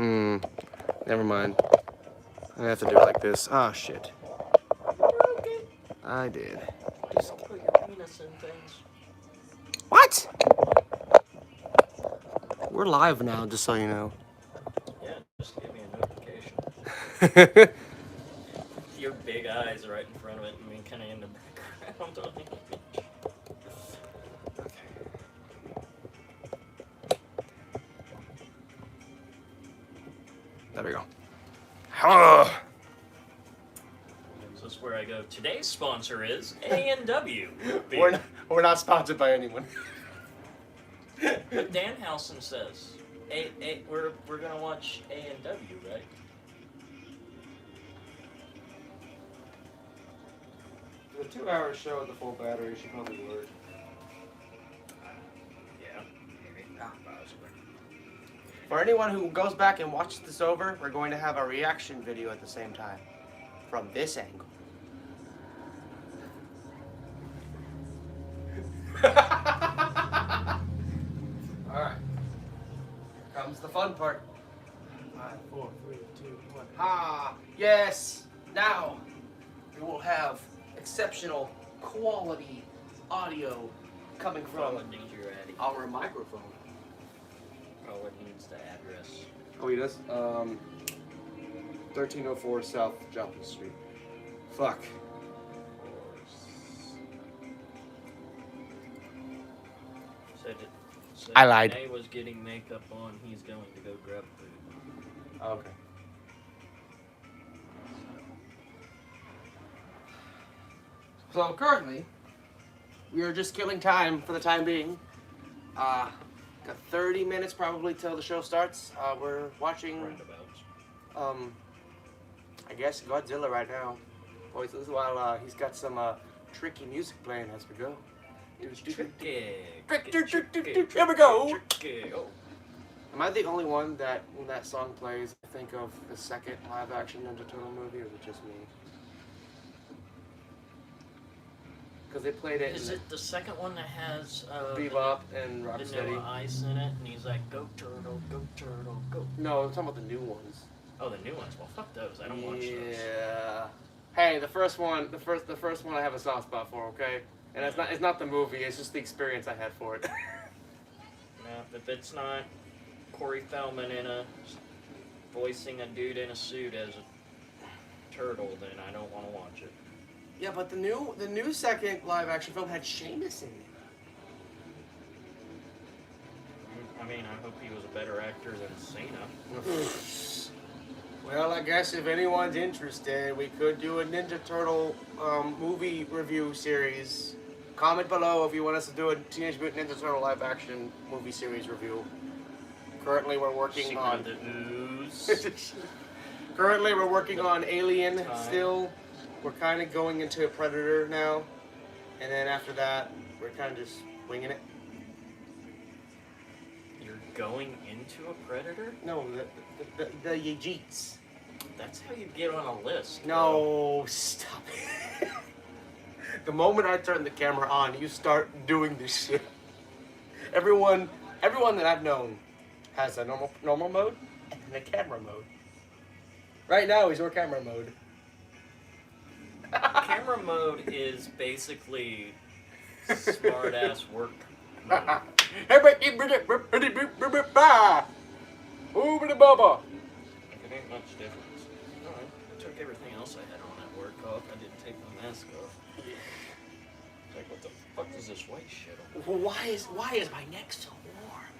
Never mind. I have to do it like this. Ah, shit. I did. Just put your penis in things. What? We're live now, just so you know. Yeah, just give me a notification. Your big eyes right in front of it and me kind of in the background on the image. There we go. This is where I go. Today's sponsor is AEW. We're not sponsored by anyone. But Dan Housen says, we're gonna watch AEW, right? The 2-hour show at the full battery should probably work. Yeah, maybe. For anyone who goes back and watches this over, we're going to have a reaction video at the same time. From this angle. Alright. Here comes the fun part. 5, 4, 3, 2, 1. Ha! Yes! Now we will have exceptional quality audio coming from our microphone. Oh, it needs the address. Oh, he does? 1304 South Joplin Street. Fuck. I lied. Renee was getting makeup on. He's going to go grab food. Okay. So currently, we are just killing time for the time being. Got 30 minutes probably till the show starts. We're watching, I guess Godzilla right now. Boys, this is while he's got some tricky music playing as we go. Here we go. Am I the only one that, when that song plays, I think of the second live-action Ninja Turtle movie, or is it just me? Because they played it. Is it the second one that has Bebop and Rocksteady? Vanilla Ice in it, and he's like, "Go turtle, go." No, I'm talking about the new ones. Oh, the new ones. Well, fuck those. I don't watch those. Yeah. Hey, the first one I have a soft spot for. Okay, and it's not the movie. It's just the experience I had for it. No, if it's not Corey Feldman voicing a dude in a suit as a turtle, then I don't want to watch it. Yeah, but the new second live action film had Sheamus in it. I mean, I hope he was a better actor than Cena. Well, I guess if anyone's interested, we could do a Ninja Turtle movie review series. Comment below if you want us to do a Teenage Mutant Ninja Turtle live action movie series review. Currently, we're working on the ooze. Currently, we're working on Alien still. We're kind of going into Predator now, and then after that, we're kind of just winging it. You're going into a Predator? No, the Yeejeets. That's how you get on a list. No, bro. Stop it. The moment I turn the camera on, you start doing this shit. Everyone that I've known has a normal mode and a camera mode. Right now, he's your camera mode. Camera mode is basically smart ass work mode. It ain't much difference. Alright, I took everything else I had on at work off. I didn't take my mask off. Like, what the fuck is this white shit on? Why is my neck so warm?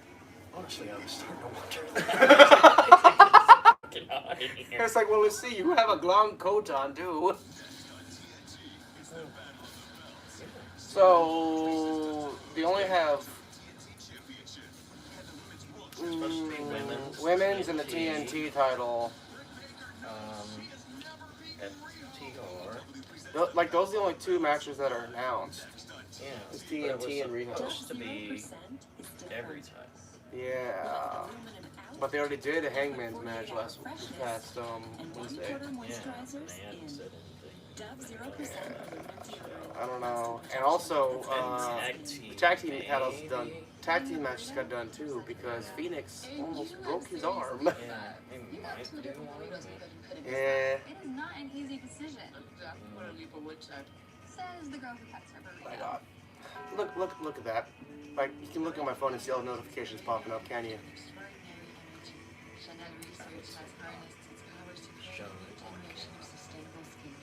Honestly, I was starting to wonder that. It's like, well, let's see. You have a long coat on too. So they only have women's and the TNT title. FTR. Like those are the only two matches that are announced. Yeah, it's TNT and Riho. Supposed to be every time. Yeah, but they already did a Hangman's match last past Wednesday. Yeah, they hadn't said anything. I don't know. And also, the tag team titles done. Tag team match just got done too because Phoenix almost broke his arm. Yeah, he might do one. Yeah. It is not an easy decision. Says the girl who cuts her burrito. My God. Look at that. Like, you can look at my phone and see all the notifications popping up, can you? Chanel Research has harnessed its powers to create a new generation of sustainable skin.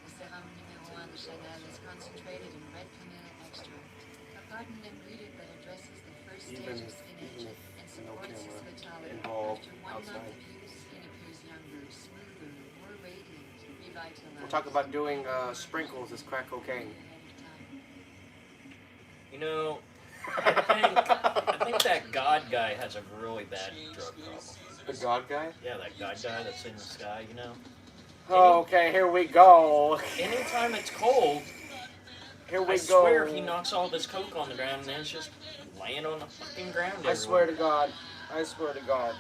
The serum numéro 1 de Chanel is concentrated in red camilla extract, a potent ingredient that addresses the first stage of skin aging and supports its vitality. involved After 1 outside. month of use, skin appears younger, smoother, more radiant, revitalized. We'll talk about doing sprinkles as crack cocaine. You know, I think that God guy has a really bad drug problem. The God guy? Yeah, that God guy that's in the sky, you know? Oh, okay, here we go. Anytime it's cold, Here we I go. swear he knocks all this coke on the ground and then it's just laying on the fucking ground everywhere. I swear to God. I swear to God.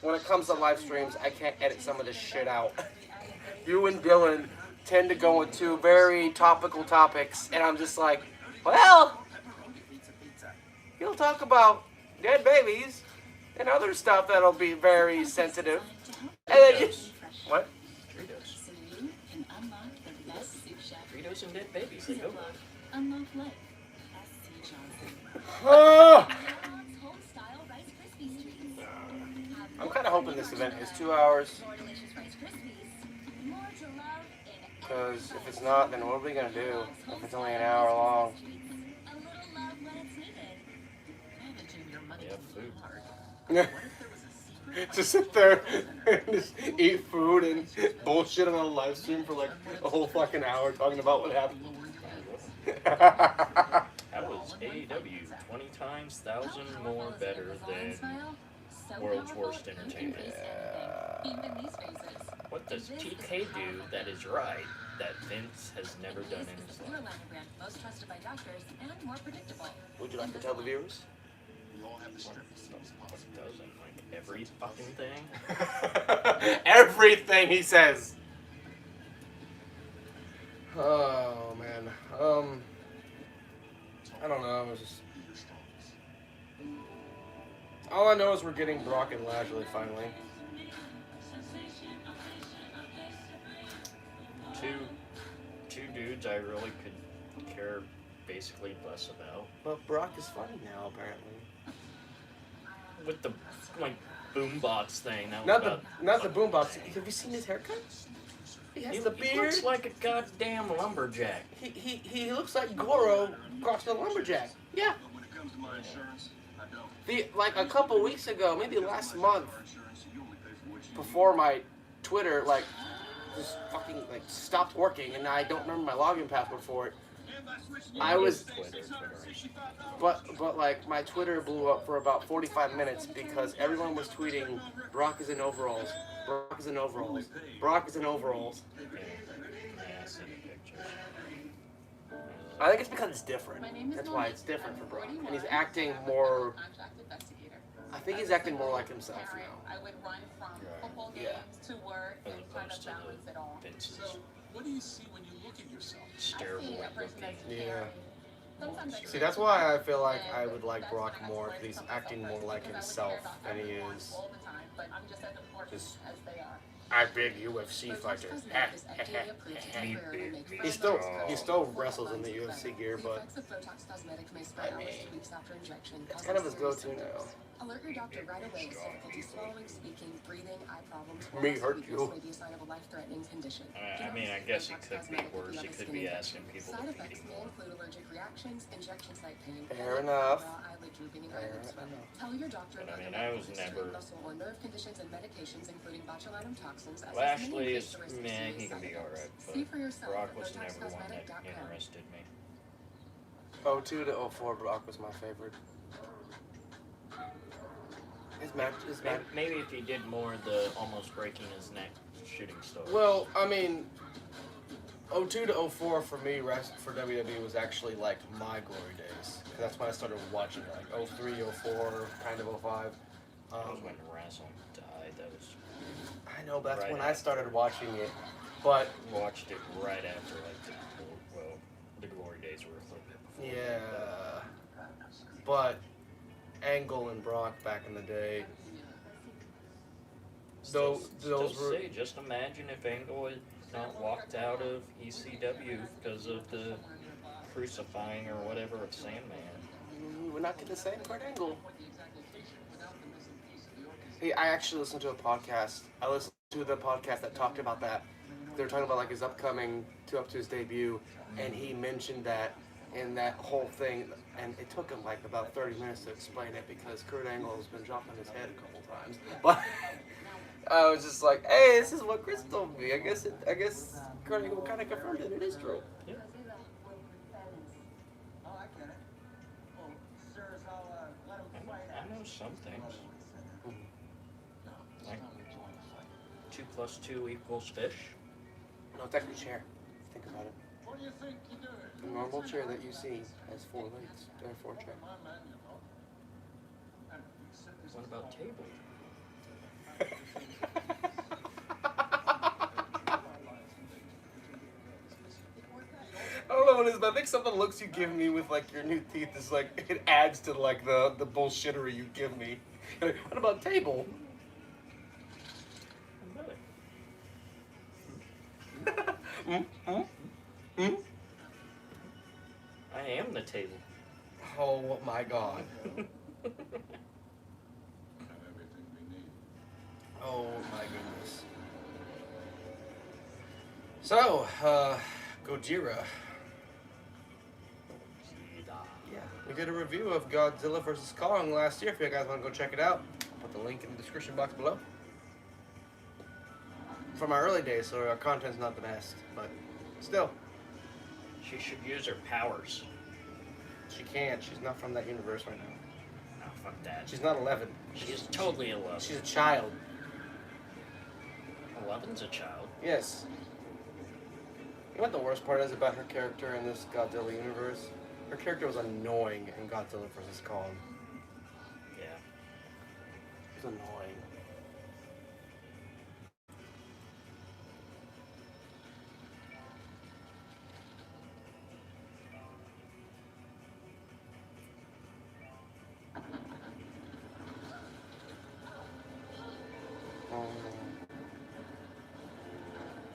When it comes to live streams, I can't edit some of this shit out. You and Dylan tend to go into very topical topics, and I'm just like, well, you'll talk about dead babies and other stuff that'll be very sensitive. And then you... What? Fritos. You can unlock the best sous chef. Fritos and dead babies, they go. Unlock life. S.C. Johnson. Oh! Home style Rice Krispies treats. I'm kind of hoping this event is 2 hours, More delicious Rice Krispies. More to love in because if it's not, then what are we going to do if it's only an hour long? a little love when it's needed. Managing your money Yeah, can be food. hard. Just sit there and just eat food and bullshit on a live stream for like a whole fucking hour talking about what happened. That was AEW 20 times 1,000 more better than World's Worst Entertainment. Even these phases. What does TK do that is right that Vince has never done in his life? Brand, most trusted by doctors and more predictable. Would you like to tell the viewers? What doesn't? Like every fucking thing? Everything he says. Oh man. I don't know. It's just... All I know is we're getting Brock and Lashley finally. Two dudes I really could care basically less about. But Brock is funny now, apparently. With the like boombox thing, that was Not about, the boombox. Have you seen his haircut? He has the he beard. looks like a goddamn lumberjack. He looks like Goro crossed the lumberjack. Yeah. Like a couple weeks ago, maybe last month, before my Twitter like just fucking like stopped working and I don't remember my login password for it. I was, Twitter. but like my Twitter blew up for about 45 minutes because everyone was tweeting Brock is in overalls, Brock is in overalls, Brock is in overalls. Yeah, I see the pictures. I think it's because it's different. That's why it's different for Brock, and he's acting more. I think he's acting more like himself now. I would run from football Yeah. games to work As and try opposed to to balance it all. Vince's What do you see when you look at yourself? steroid looking. Yeah. Sometimes I See, that's why I feel like I would like Brock more, because he's acting more like himself than he is. all the time, but I'm just as important Just- as they are. I big UFC fighter. He still wrestles in the UFC gear, but I mean, it's kind of his go-to now. Alert your doctor right away. Difficulty swallowing, speaking, breathing, eye problems. Me hurt you. May be a sign of a life-threatening condition. I mean, I guess it could be worse. It could be asking people Side to effects feed may more. include allergic reactions, injection site pain, Fair headache, enough. raw eyelid drooping, and Fair eyelid swelling. enough. Tell your doctor But, I about mean, your I medical was history, never- muscle or nerve conditions and medications, including botulinum toxins. as Well, this may Ashley increase is the risk of meh, serious he can side be effects. alright, See but for yourself Brock at was never one that BotoxCosmetic.com. interested me. 02 to 04, Brock was my favorite. His match. Maybe if he did more of the almost breaking his neck shooting star. Well, I mean, 02 to 04 for me, for WWE was actually like my glory days. 'Cause that's when I started watching, like 03, 04, kind of 05. That was when Wrestle died. That was I know, but that's Right. when I started watching it. But Watched it right after like the Glory Days were a little bit before. yeah, but Angle and Brock back in the day. Still Those were say, just imagine if Angle had not walked out of ECW because of the crucifying or whatever of Sandman. we're not getting the same Kurt Angle. Hey, I actually listened to a podcast. I listened to the podcast that talked about that. They were talking about like his upcoming up to his debut, and he mentioned that in that whole thing, and it took him like about 30 minutes to explain it because Kurt Angle has been dropping his head a couple times. But I was just like, hey, this is what Chris told me. I guess Kurt Angle kind of confirmed it. It is true. Yeah. I know some things. Like 2 + 2 = fish. No, it's actually a chair. Think about it. What do you think you're doing? The normal chair that you see has 4 legs. There are 4 chairs. What about table? I don't know what it is, but I think some of the looks you give me with like your new teeth is like it adds to like the bullshittery you give me. Like, what about table? I am the table. Oh my god. Oh my goodness. So, Gojira. Yeah, we did a review of Godzilla vs. Kong last year. If you guys want to go check it out, put the link in the description box below. From our early days, so our content's not the best, but still. She should use her powers. She can't. She's not from that universe right now. Oh, fuck that. She's not 11. She's totally 11. She's a child. 11's a child. Yes. You know what the worst part is about her character in this Godzilla universe? Her character was annoying in Godzilla vs. Kong. Yeah. It was annoying.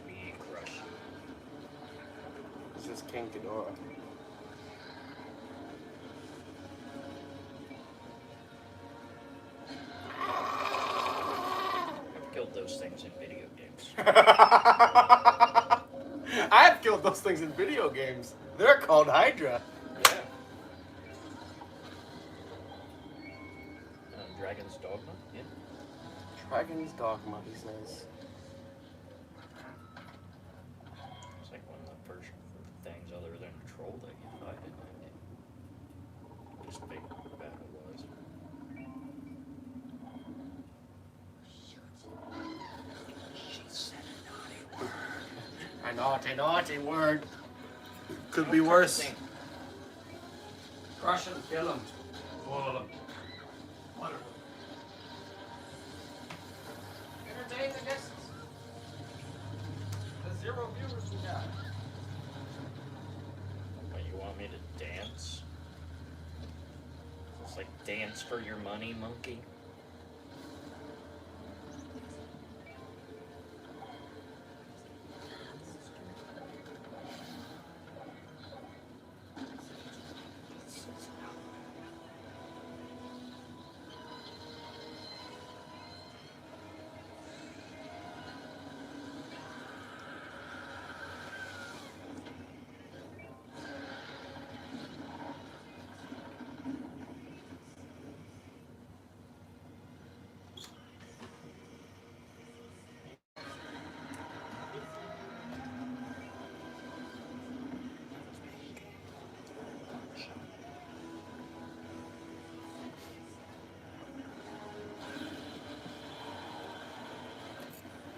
Me crush. This is King Ghidorah. I've killed those things in video games. I have killed those things in video games. They're called Hydra. Yeah. Dragon's Dogma? Yeah. Dragon's Dogma, he says. It's like one of the first things other than a troll that you fight in that game. Just big battle was. She said a naughty word. A naughty word. Could be worse. Thing. Crush him, kill him. All of them. Wonderful. Entertain the guests. The 0 viewers we got. What, you want me to dance? It's like dance for your money, monkey.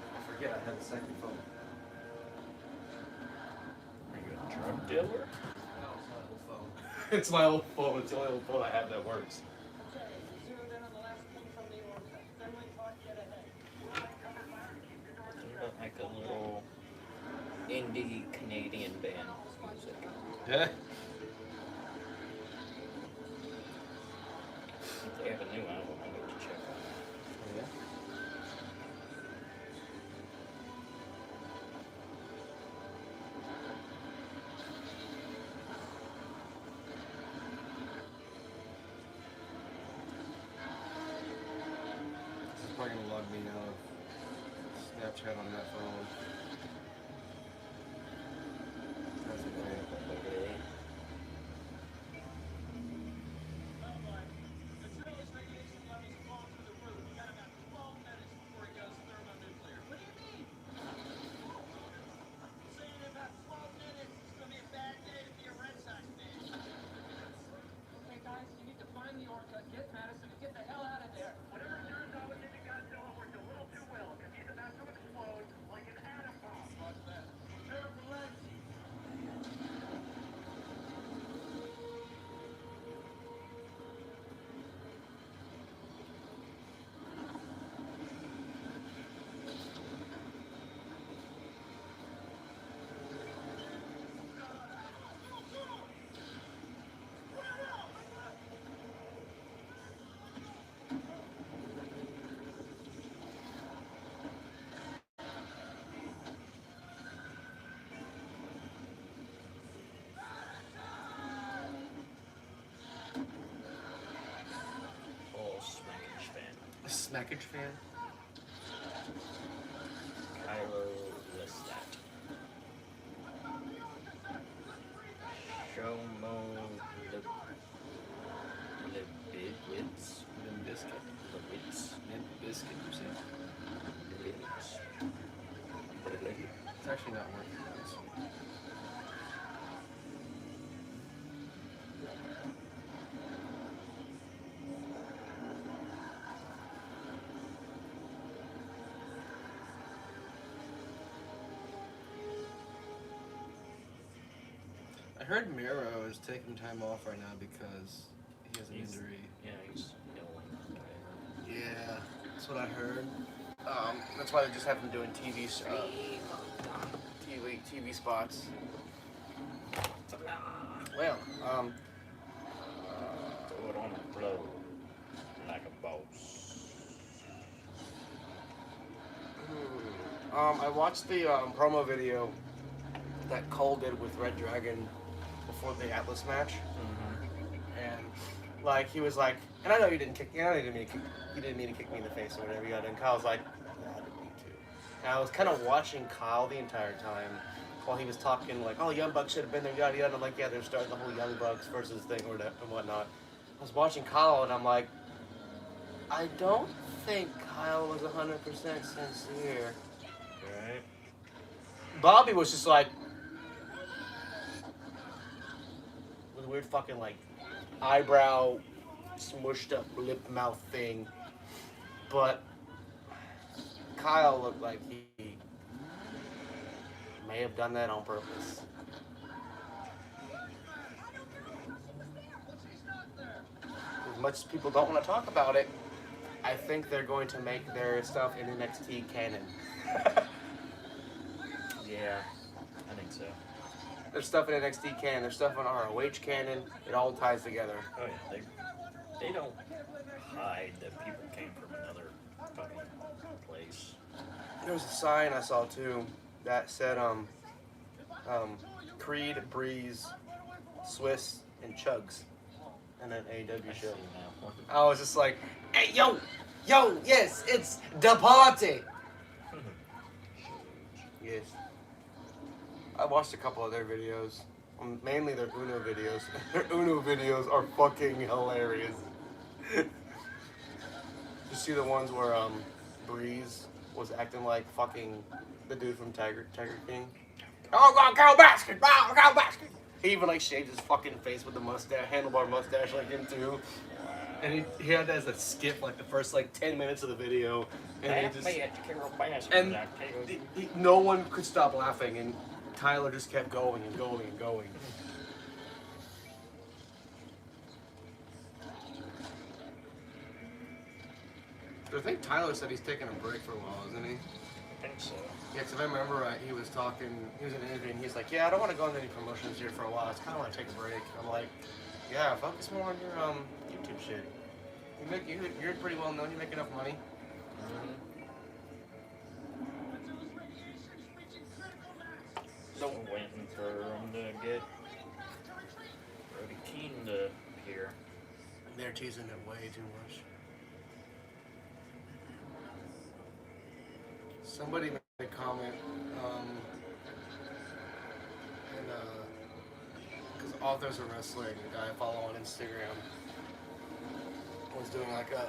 I forget I had a second phone. Are you a drug dealer? No, it's my old phone. It's my old phone. It's the only old phone I have that works. Like a little indie Canadian band music. Yeah. If they have a new album, I need to check out. Yeah. This is probably gonna log me out of Snapchat on that phone. That's okay. Okay. Oh, Smackage fan. A Smackage fan? Kylo Lestat. Shomo Lebitz. Limp Bizkit. Lebitz. Limp Bizkit, you say? Lebitz. It's actually not working. I heard Miro is taking time off right now because he has an injury. Yeah, he's ill. Yeah, that's what I heard. That's why they just have him doing TV spots. Well, Throw it on the blow like a boss. I watched the promo video that Cole did with Red Dragon before the Atlas match, and like he was like, and I know you didn't kick, you didn't mean to kick me in the face or whatever you got. And Kyle's like, yeah, I didn't mean to. And I was kind of watching Kyle the entire time while he was talking like, oh, Young Bucks should have been there, yada yada. Like, yeah, they're starting the whole Young Bucks versus thing or and whatnot. I was watching Kyle and I'm like, I don't think Kyle was 100% sincere. Right. Bobby was just like, with a weird fucking like eyebrow smushed up lip mouth thing, but Kyle looked like he may have done that on purpose. As much as people don't want to talk about it, I think they're going to make their stuff in NXT canon. Yeah, I think so. There's stuff in NXT canon, there's stuff in ROH canon, it all ties together. Oh yeah, they don't hide that people came from another fucking place. There was a sign I saw too that said Creed, Breeze, Swiss, and Chugs in an AEW show. I was just like, hey yo, yes, it's the party. Yes. I watched a couple of their videos, mainly their Uno videos. Their Uno videos are fucking hilarious. You see the ones where Breeze was acting like fucking the dude from Tiger King? Oh, go basket! Go basket! He even like shaved his fucking face with the mustache, handlebar mustache like him too. And he had that as a skip like the first like 10 minutes of the video. And no one could stop laughing, and Tyler just kept going and going and going. I think Tyler said he's taking a break for a while, isn't he? I think So Yeah, because if I remember right, he was in an interview, and he's like, yeah, I don't want to go into any promotions here for a while. I just kind of want to take a break. I'm like, yeah, focus more on your YouTube shit. You're pretty well known. You make enough money. still waiting for him to get Brody Keane to appear. They're teasing it way too much. Somebody made a comment, and because Authors of Wrestling, the guy I follow on Instagram, was doing like a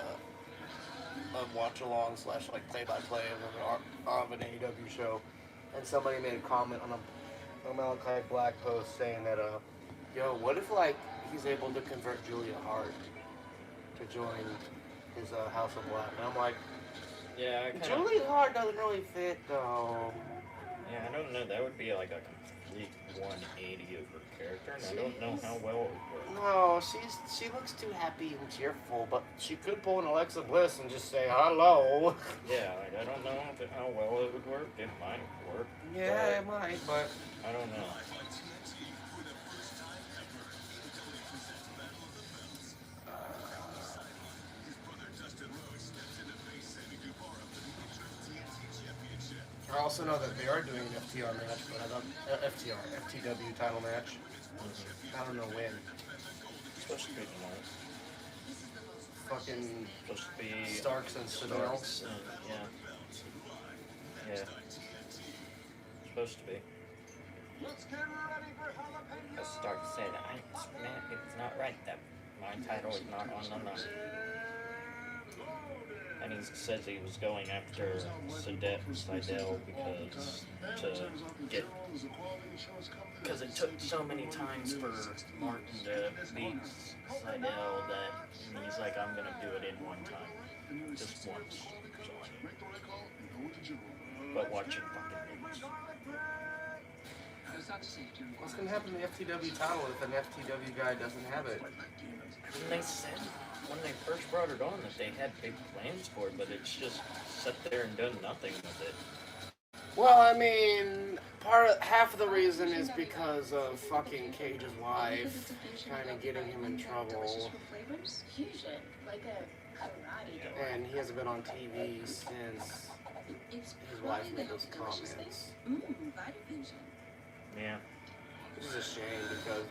watch along / like play by play of an AEW show, and somebody made a comment on a Malachi Black post saying that yo, what if like he's able to convert Julia Hart to join his House of Black? And I'm like, Yeah, Julia Hart doesn't really fit though. Yeah, I don't know. That would be like a complete 180 of her character, and I don't know how well it would work. No, she looks too happy and cheerful, but she could pull an Alexa Bliss and just say hello. Yeah, like, I don't know how well it would work. It might work. Yeah, it might, but I don't know. I also know that they are doing an FTR match, but I don't FTW title match. I don't know when. Supposed to be tonight. Fucking Supposed to be Starks and Citadel. Starks and, yeah. Supposed to be. As Stark said, it's not right that my title is not on the line. And he says he was going after Seidel because it took so many times for Martin to beat Seidel that he's like, I'm gonna do it in one time, just once. But watch it fucking lose. What's gonna happen to the FTW title if an FTW guy doesn't have it? And they said when they first brought it on that they had big plans for it, but it's just sat there and done nothing with it. Well, I mean, half of the reason is because of fucking Cage's wife kind of getting him in trouble, and he hasn't been on TV since his wife made those comments. Yeah. Which is a shame because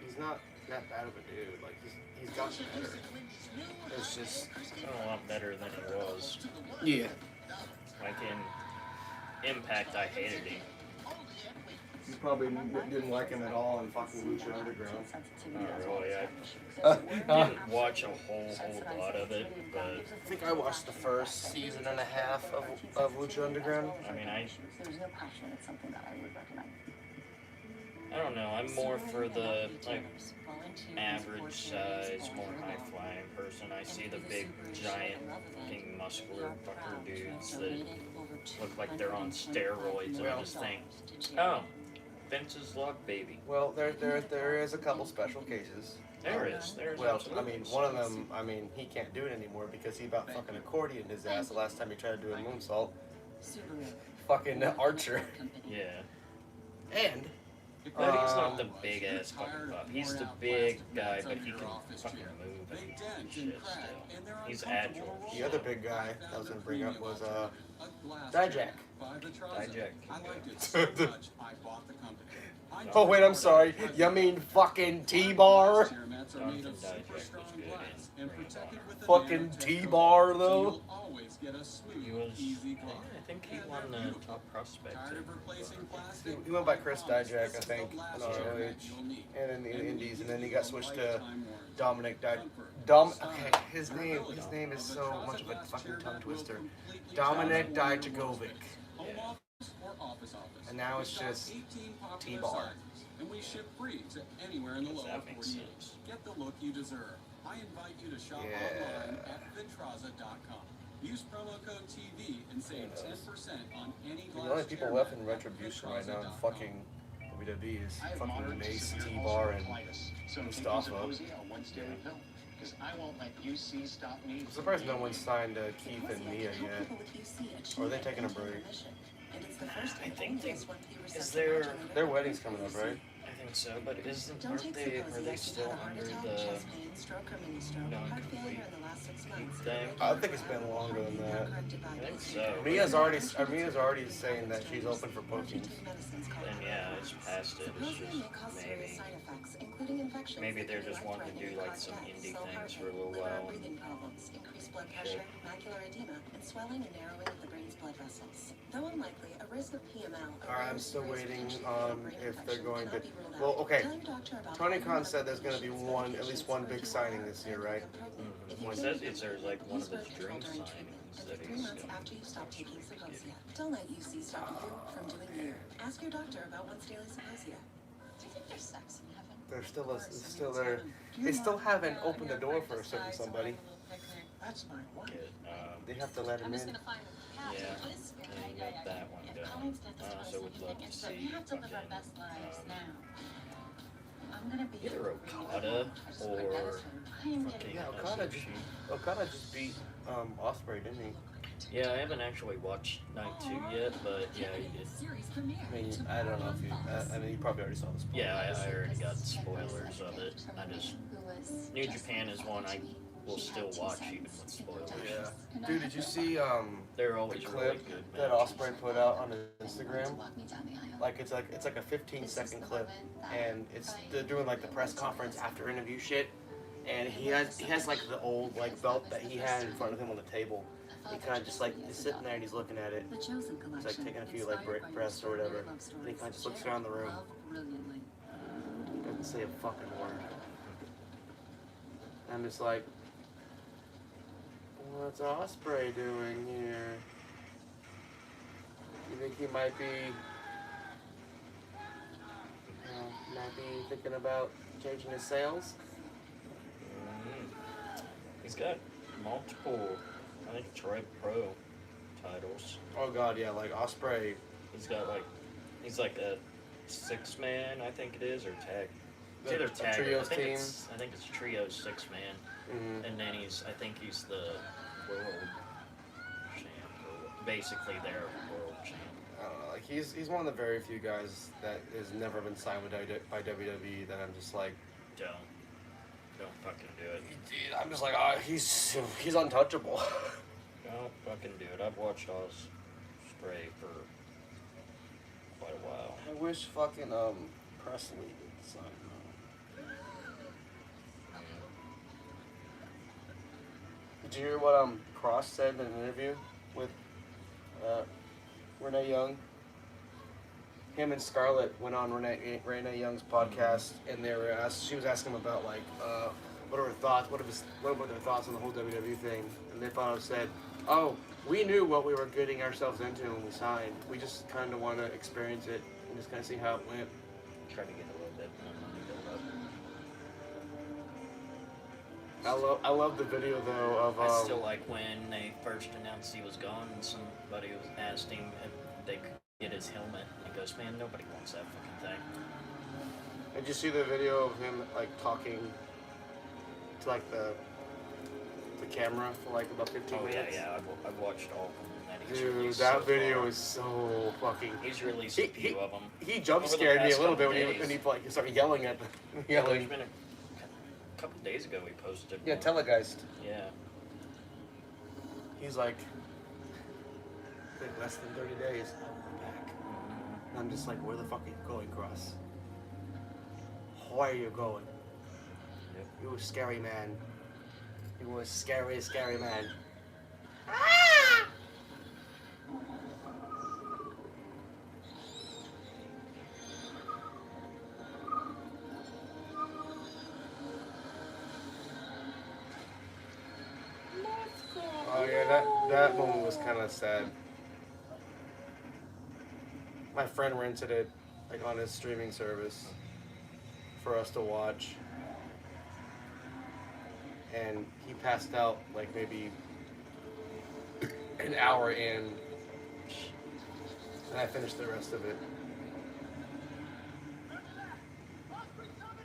he's not that bad of a dude. Like he's gotten better. It's just A lot better than he was. yeah. Like in Impact, I hated him. You probably didn't like him at all in fucking Lucha Underground. Not really. I didn't watch a whole lot of it, but I think I watched the first season and a half of Lucha Underground. I mean, I don't know. I'm more for the like average size, more high flying person. I see the big, giant, fucking muscular fucker dudes that look like they're on steroids, and I just think, oh, Vince's love baby. Well, there is a couple special cases. There's Well, I absolutely. mean, one of them, he can't do it anymore because he about fucking accordioned his ass the last time he tried to do a moonsault. Fucking Archer. Yeah. And But he's not the big ass fucking pup. He's the big guy, but he can fucking move and shit still. He's agile. the other big guy I was gonna bring up was Dijak. Dijak. Oh wait, I'm sorry. You mean fucking T-Bar? Jonathan Dijak was good in Ring of Honor. Fucking T-Bar though. He was, I think he won the top prospect. He went by Chris Dijak, I think, in ROH, and in the Indies, and then he got switched to Dominic Okay, his name is so much of a fucking tongue twister. Dominic Dijakovic. And now it's just T-Bar. And we ship free to anywhere in the lower That makes 48. sense. Get the look you deserve. I invite you to shop online at Vintraza.com. Use promo code TV and save 10% on any glass The only people chair left mat in at retribution right now in Vintraza.com. fucking WWE is fucking Mace, T-Bar, and Mustafa. I'm surprised no one signed Keith and Mia yet. Or are they taking a break? And it's the first I and think only they- S1P is receptor their- modulator Their wedding's coming up, right? I think so, but Don't aren't take they? Are Suboxone they if you've still had a heart under attack, the chest pain, stroke or mini stroke, heart failure in the last 6 months. thing? I think it's been longer than that. I think so. Mia's already saying that she's open for bookings. Then yeah, it's past it. It's just maybe they're just wanting to do like some indie things for a little while. Breathing problems, increased blood pressure, macular edema, and swelling and narrowing of the brain's blood vessels. Though unlikely, a risk of PML. Alright, I'm still waiting on if they're going to. Well, okay. Tony Khan said there's going to be at least one big signing this year, right? Mm-hmm. Well, it's like one of his dream signings that 3 he's months going after you stop taking Symposia. Don't let UC stop you from doing you. Ask your doctor about once daily Symposia. Do you think there's sex in heaven? They're still there. They still haven't opened the door for a certain somebody. That's my wife. They have to let him in. Yeah, and got that one done. I also would love to see fucking, either Okada or fucking Yeah, Okada just beat Ospreay, didn't he? Yeah, I haven't actually watched night 2 yet, but yeah, he did. I mean, I don't know if you. I mean, you probably already saw this. Yeah, I already got spoilers of it. New Japan is one I will still watch even with spoilers. Yeah. Dude, did you see They're the always really clip good. that matches. Ospreay put out on his Instagram? Like it's like a 15-second clip, and they're doing like the press conference after interview shit, and he has like the old like belt that he had in front of him on the table. He kind of just like is sitting there and he's looking at it. He's like taking a few like breaths or whatever, and he kind of just looks around the room. Doesn't say a fucking word. I'm just like, what's Ospreay doing here? You think he might be thinking about changing his sales? He's got multiple, I think, Pro titles. Oh god, yeah, like Ospreay. He's like a 6-man, I think it is, or tag. It's A either tag. trios team. I think it's trio 6-man, Mm-hmm. and then I think he's the world champ, or basically their world champ. I don't know, like he's one of the very few guys that has never been signed by WWE that I'm just like, Don't fucking do it. I'm just like, he's untouchable. Don't fucking do it. I've watched Ospreay for quite a while. I wish fucking Presley would sign. Did you hear what Cross said in an interview with Renee Young? Him and Scarlett went on Renee Young's podcast, and she was asking him about like what are her thoughts, what were their thoughts on the whole WWE thing, and they found out said, oh, we knew what we were getting ourselves into when we signed. We just kind of want to experience it and just kind of see how it went. Try to get a little bit more money built up. I love the video though of I still like when they first announced he was gone and somebody was asked him if they could get his helmet. He goes, man, nobody wants that fucking thing. Did you see the video of him like talking to like the camera for like about 15 Oh minutes? yeah, I've watched all of them. And he's Dude, released that so video far. is so fucking. He's released a few of them. He jump Over the scared me a past little bit couple when he days. like started yelling at Yeah, there's yelling. been a couple days ago we posted Yeah, one. Telegeist. Yeah. He's like, I think less than 30 days. I'll be back. And I'm just like, where the fuck are you going, Cross? Where are you going? Yep. You a scary man. You a scary, scary man. Oh yeah, that moment was kind of sad. My friend rented it, like on his streaming service, for us to watch, and he passed out like maybe an hour in, and I finished the rest of it.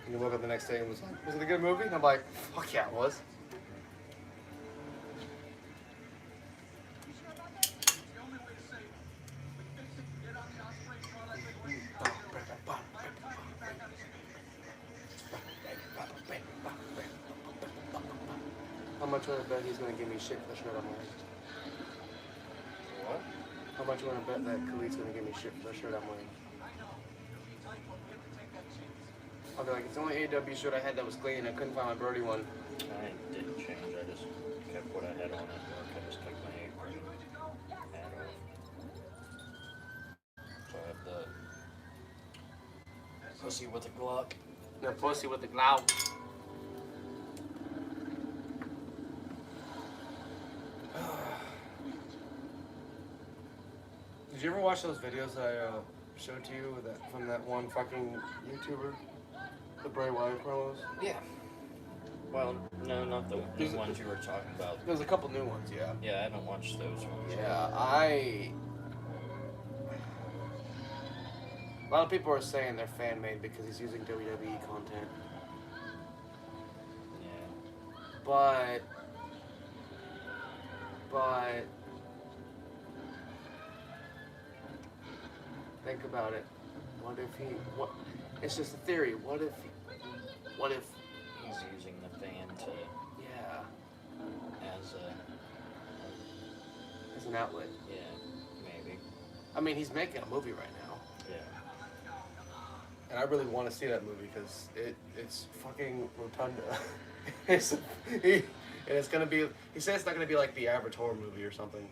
And he woke up the next day and was like, "Was it a good movie?" And I'm like, "Fuck yeah, it was." How much would I bet he's gonna give me shit for the shirt I'm wearing? What? How much would I bet that Khalid's gonna give me shit for the shirt I'm wearing? I'll be like, it's the only AEW shirt I had that was clean. I couldn't find my Birdie one. I didn't change. I just kept what I had on it. I just took my apron hat off. So I have the pussy with a Glock. The pussy with the glow. Did you ever watch those videos that I showed to you from that one fucking YouTuber? The Bray Wyatt promos? Yeah. Well, no, not the new ones you were talking about. There's a couple new ones, yeah. Yeah, I haven't watched those ones. Yeah, a lot of people are saying they're fan-made because he's using WWE content. Yeah. But... Think about it. What if he... It's just a theory. What if... He's using the fan to... Yeah. As an outlet. Yeah, maybe. I mean, he's making a movie right now. Yeah. And I really want to see that movie because it's fucking Rotunda. And it's gonna be... He said it's not gonna be like the average horror movie or something.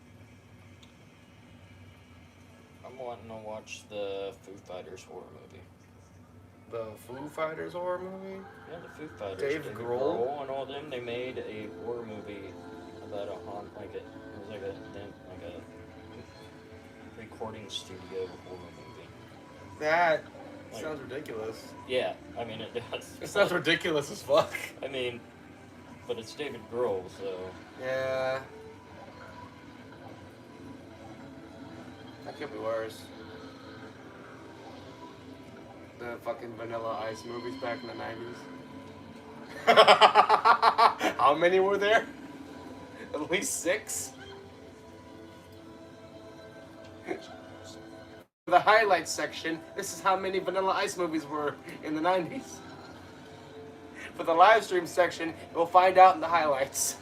I'm wanting to watch the Foo Fighters horror movie. The Foo Fighters horror movie? Yeah, the Foo Fighters. Dave Grohl and all them. They made a horror movie about a recording studio horror movie. That sounds ridiculous. Yeah, I mean it does. It sounds ridiculous as fuck. I mean, but it's David Grohl, so. Yeah. That could be worse. The fucking Vanilla Ice movies back in the 90s. How many were there? At least 6? The highlights section, this is how many Vanilla Ice movies were in the 90s. For the live stream section, we'll find out in the highlights.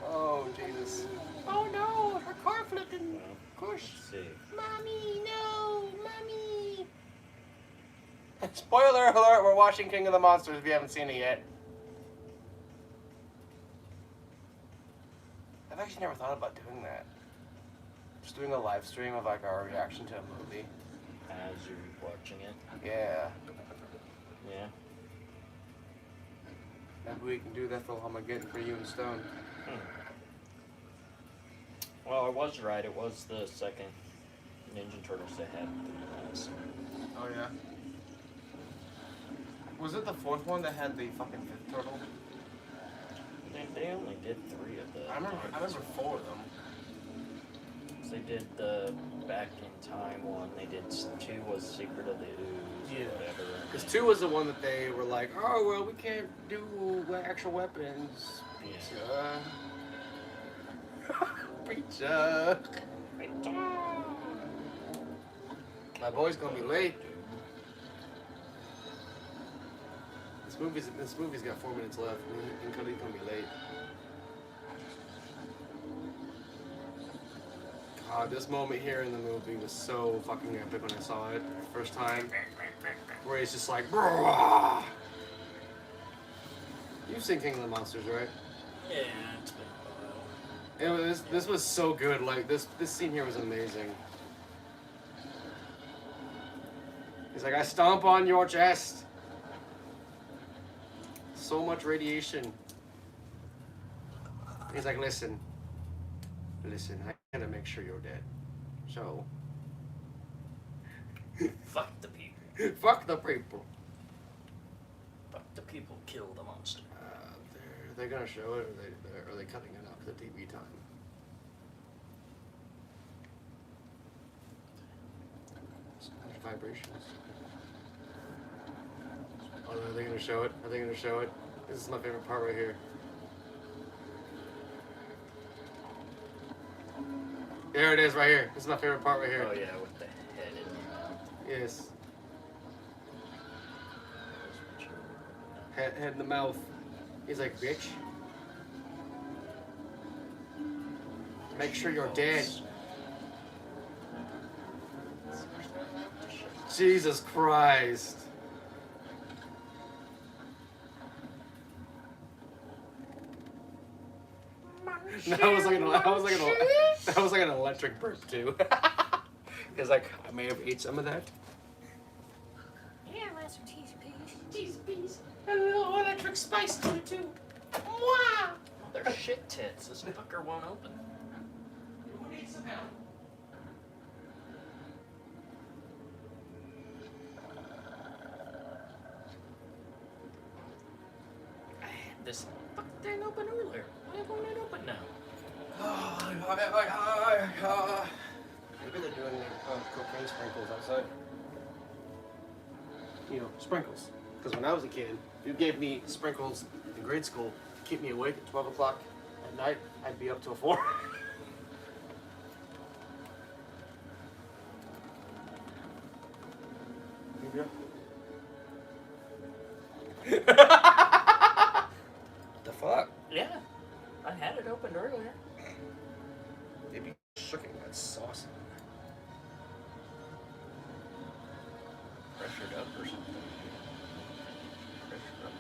Oh, Jesus. Oh no, her car flipping. Push. Let's see. Mommy, no, Mommy. Spoiler alert, we're watching King of the Monsters if you haven't seen it yet. I've actually never thought about doing that. Just doing a live stream of like our reaction to a movie. As you're watching it. Yeah. Yeah. Maybe we can do that for Armageddon for you and Stone. Well, I was right. It was the second Ninja Turtles they had. Oh yeah. Was it the 4th one that had the fucking 5th turtle? They only did 3 of the. I remember 4 of them. They did the Back in Time one. They did 2 was Secret of the Ooze or whatever. Because 2 was the one that they were like, oh well, we can't do actual weapons. Yeah. Preacher. My boy's gonna be late. This movie's got 4 minutes left. And Cody's gonna be late. God, this moment here in the movie was so fucking epic when I saw it the first time. Where he's just like, bruh. You've seen King of the Monsters, right? Yeah, it's been a while. This was so good. Like this scene here was amazing. He's like, I stomp on your chest. So much radiation. He's like, listen, I gotta make sure you're dead. So, Fuck the people. fuck the people. Fuck the people. Kill the monster. They're gonna show it, or are they cutting it off the TV time? There's vibrations. Oh, are they gonna show it? Are they gonna show it? This is my favorite part right here. There it is right here. This is my favorite part right here. Oh yeah, with the head in your mouth. Yes. Head in the mouth. He's like, bitch. Make sure you're dead. Jesus Christ. That was like an electric burp too. It's like I may have ate some of that. Yeah, that's some cheese peas. Cheese peas. And a little electric spice to it too. Wow. They're shit tits. This fucker won't open. Who needs some help? I had this fucking thing open earlier. Why won't it open now? Maybe they're doing cocaine sprinkles outside. You know, sprinkles. Because when I was a kid, you gave me sprinkles in grade school to keep me awake at 12 o'clock at night. I'd be up till 4. The fuck? Yeah, I had it opened earlier. Maybe sucking that sauce. Pressured up or something. Pressured up.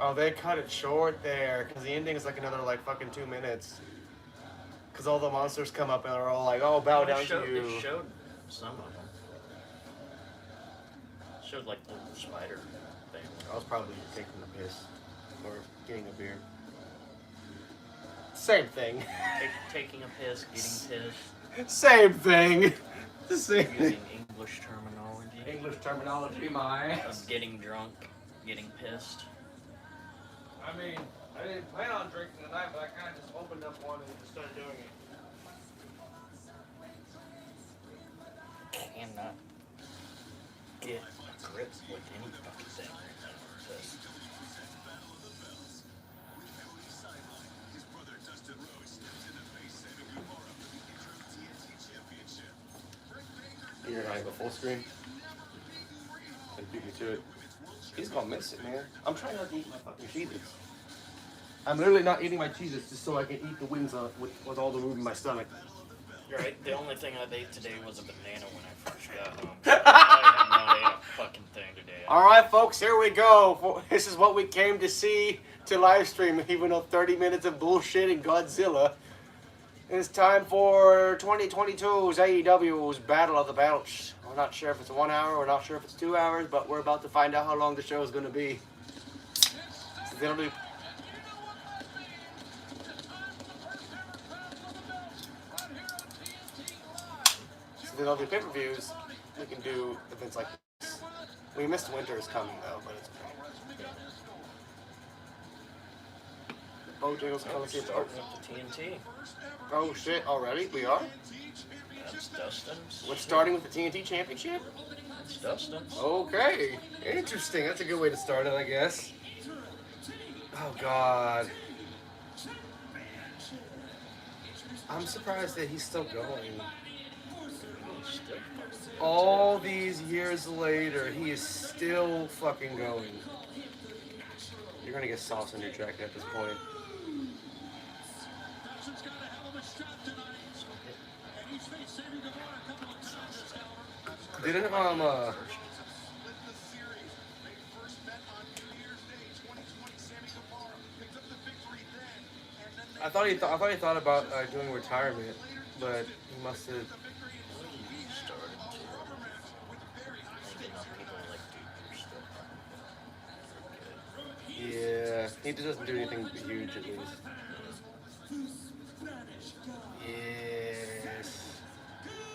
Oh, they cut it short there because the ending is like another like fucking 2 minutes. Because all the monsters come up and they're all like, "Oh, bow down to you." It showed some of them. It showed like the little spider thing. I was probably taking a piss or getting a beer. Same thing. Taking a piss, getting pissed. Same thing. Same. Using English terminology. English terminology, my. Of getting drunk, getting pissed. I mean, I didn't plan on drinking tonight, but I kind of just opened up one and just started doing it. Cannot get a grip with any fucking thing. Just You're gonna go full screen and beat me to it. He's gonna miss it, man. I'm trying not to eat my fucking Cheez-Its. I'm literally not eating my Cheez-Its just so I can eat the wings with all the room in my stomach. You're right. The only thing I ate today was a banana when I first got home. I have not ate a fucking thing today. All right, folks, here we go. This is what we came to see to live stream, even though 30 minutes of bullshit and Godzilla. It's time for 2022's AEW's Battle of the Belts. We're not sure if it's 1 hour, we're not sure if it's 2 hours, but we're about to find out how long the show is going to be. So they'll do. So they'll do pay-per-views. We can do events like this. We missed winter is coming though, but it's okay. Bojangles Coliseum. Starting with the TNT. Oh shit! Already we are. That's Dustin's. We're starting with the TNT Championship. That's Dustin's. Okay, interesting. That's a good way to start it, I guess. Oh God, I'm surprised that he's still going. All these years later, he is still fucking going. You're gonna get sauce on your jacket at this point. Didn't I thought he thought about doing retirement, but he must have. Yeah, he doesn't do anything huge at least. Yes.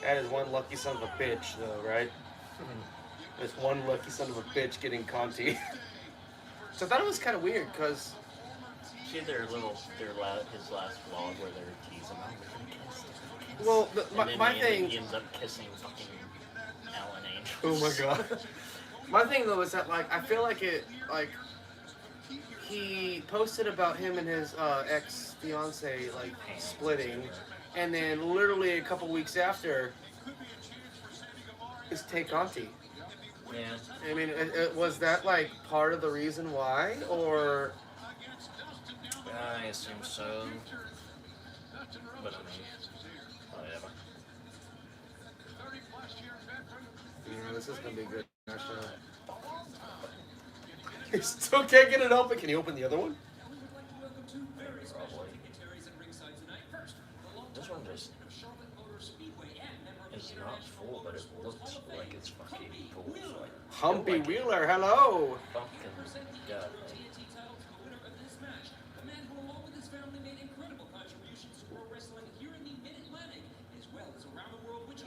That is one lucky son of a bitch, though, right? There's one lucky son of a bitch getting Conti. So I thought it was kind of weird, because... See his last vlog where they're teasing him with a kiss. Well, my He thing... ends up kissing fucking Alan Angel. Oh my god. My thing, though, is that, like, I feel like it, like... he posted about him and his ex-fiance like splitting, and then literally a couple weeks after, is Tay Conti. Yeah. I mean, was that like part of the reason why, or? I assume so. But I mean, whatever. Yeah, this is gonna be good. He still can't get it open. Can you open the other one? Probably. This one just is not full, but it looks like it's fucking full. So I Humpy feel like Wheeler, hello. fucking got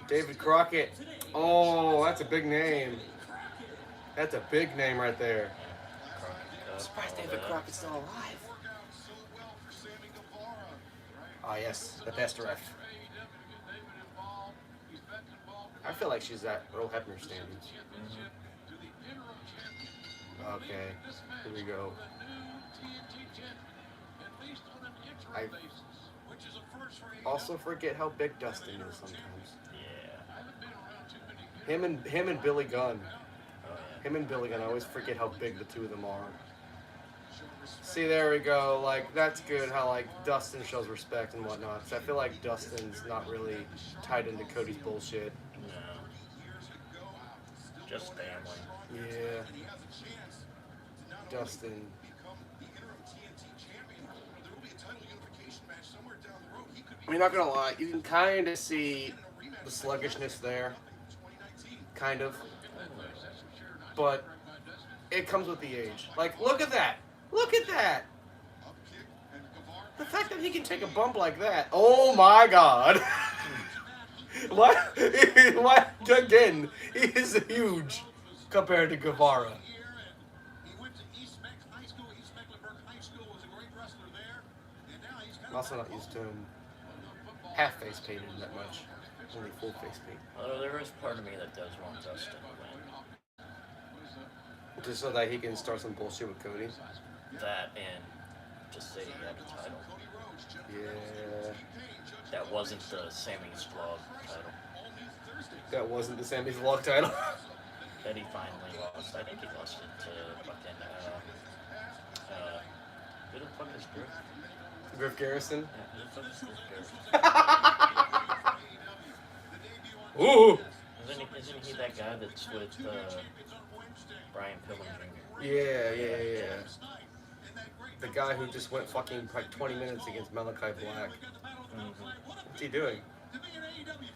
David Crockett. Oh, that's a big name. That's a big name right there. I'm surprised David Crockett's still alive. Ah, yes, the best ref. I feel like she's at Earl Hebner standings. Okay, here we go. I also forget how big Dustin is sometimes. Yeah. Him and Billy Gunn. Oh yeah. Him and Billy Gunn, I always forget how big the two of them are. See, there we go. Like, that's good how, like, Dustin shows respect and whatnot. 'Cause I feel like Dustin's not really tied into Cody's bullshit. No. Just family. Yeah. Dustin. I mean, not gonna lie, you can kind of see the sluggishness there. Kind of. But it comes with the age. Like, look at that! Look at that! The fact that he can take a bump like that. Oh my god! What? What? Again, he is huge compared to Guevara. I'm also not used to him half face painted that much. Only full face paint. Although there is part of me that does want Dustin to win. Just so that he can start some bullshit with Cody. That and just say he had a title. Yeah. That wasn't the Sammy's Vlog title. That wasn't the Sammy's Vlog title. That he finally lost. I think he lost it to fucking, who the fuck is Griff? Griff Garrison. Yeah, who the fuck is Griff Garrison? Ooh! Isn't he that guy that's with, Brian Pillman Jr.? Yeah. The guy who just went fucking like 20 minutes against Malachi Black. Mm-hmm. What's he doing?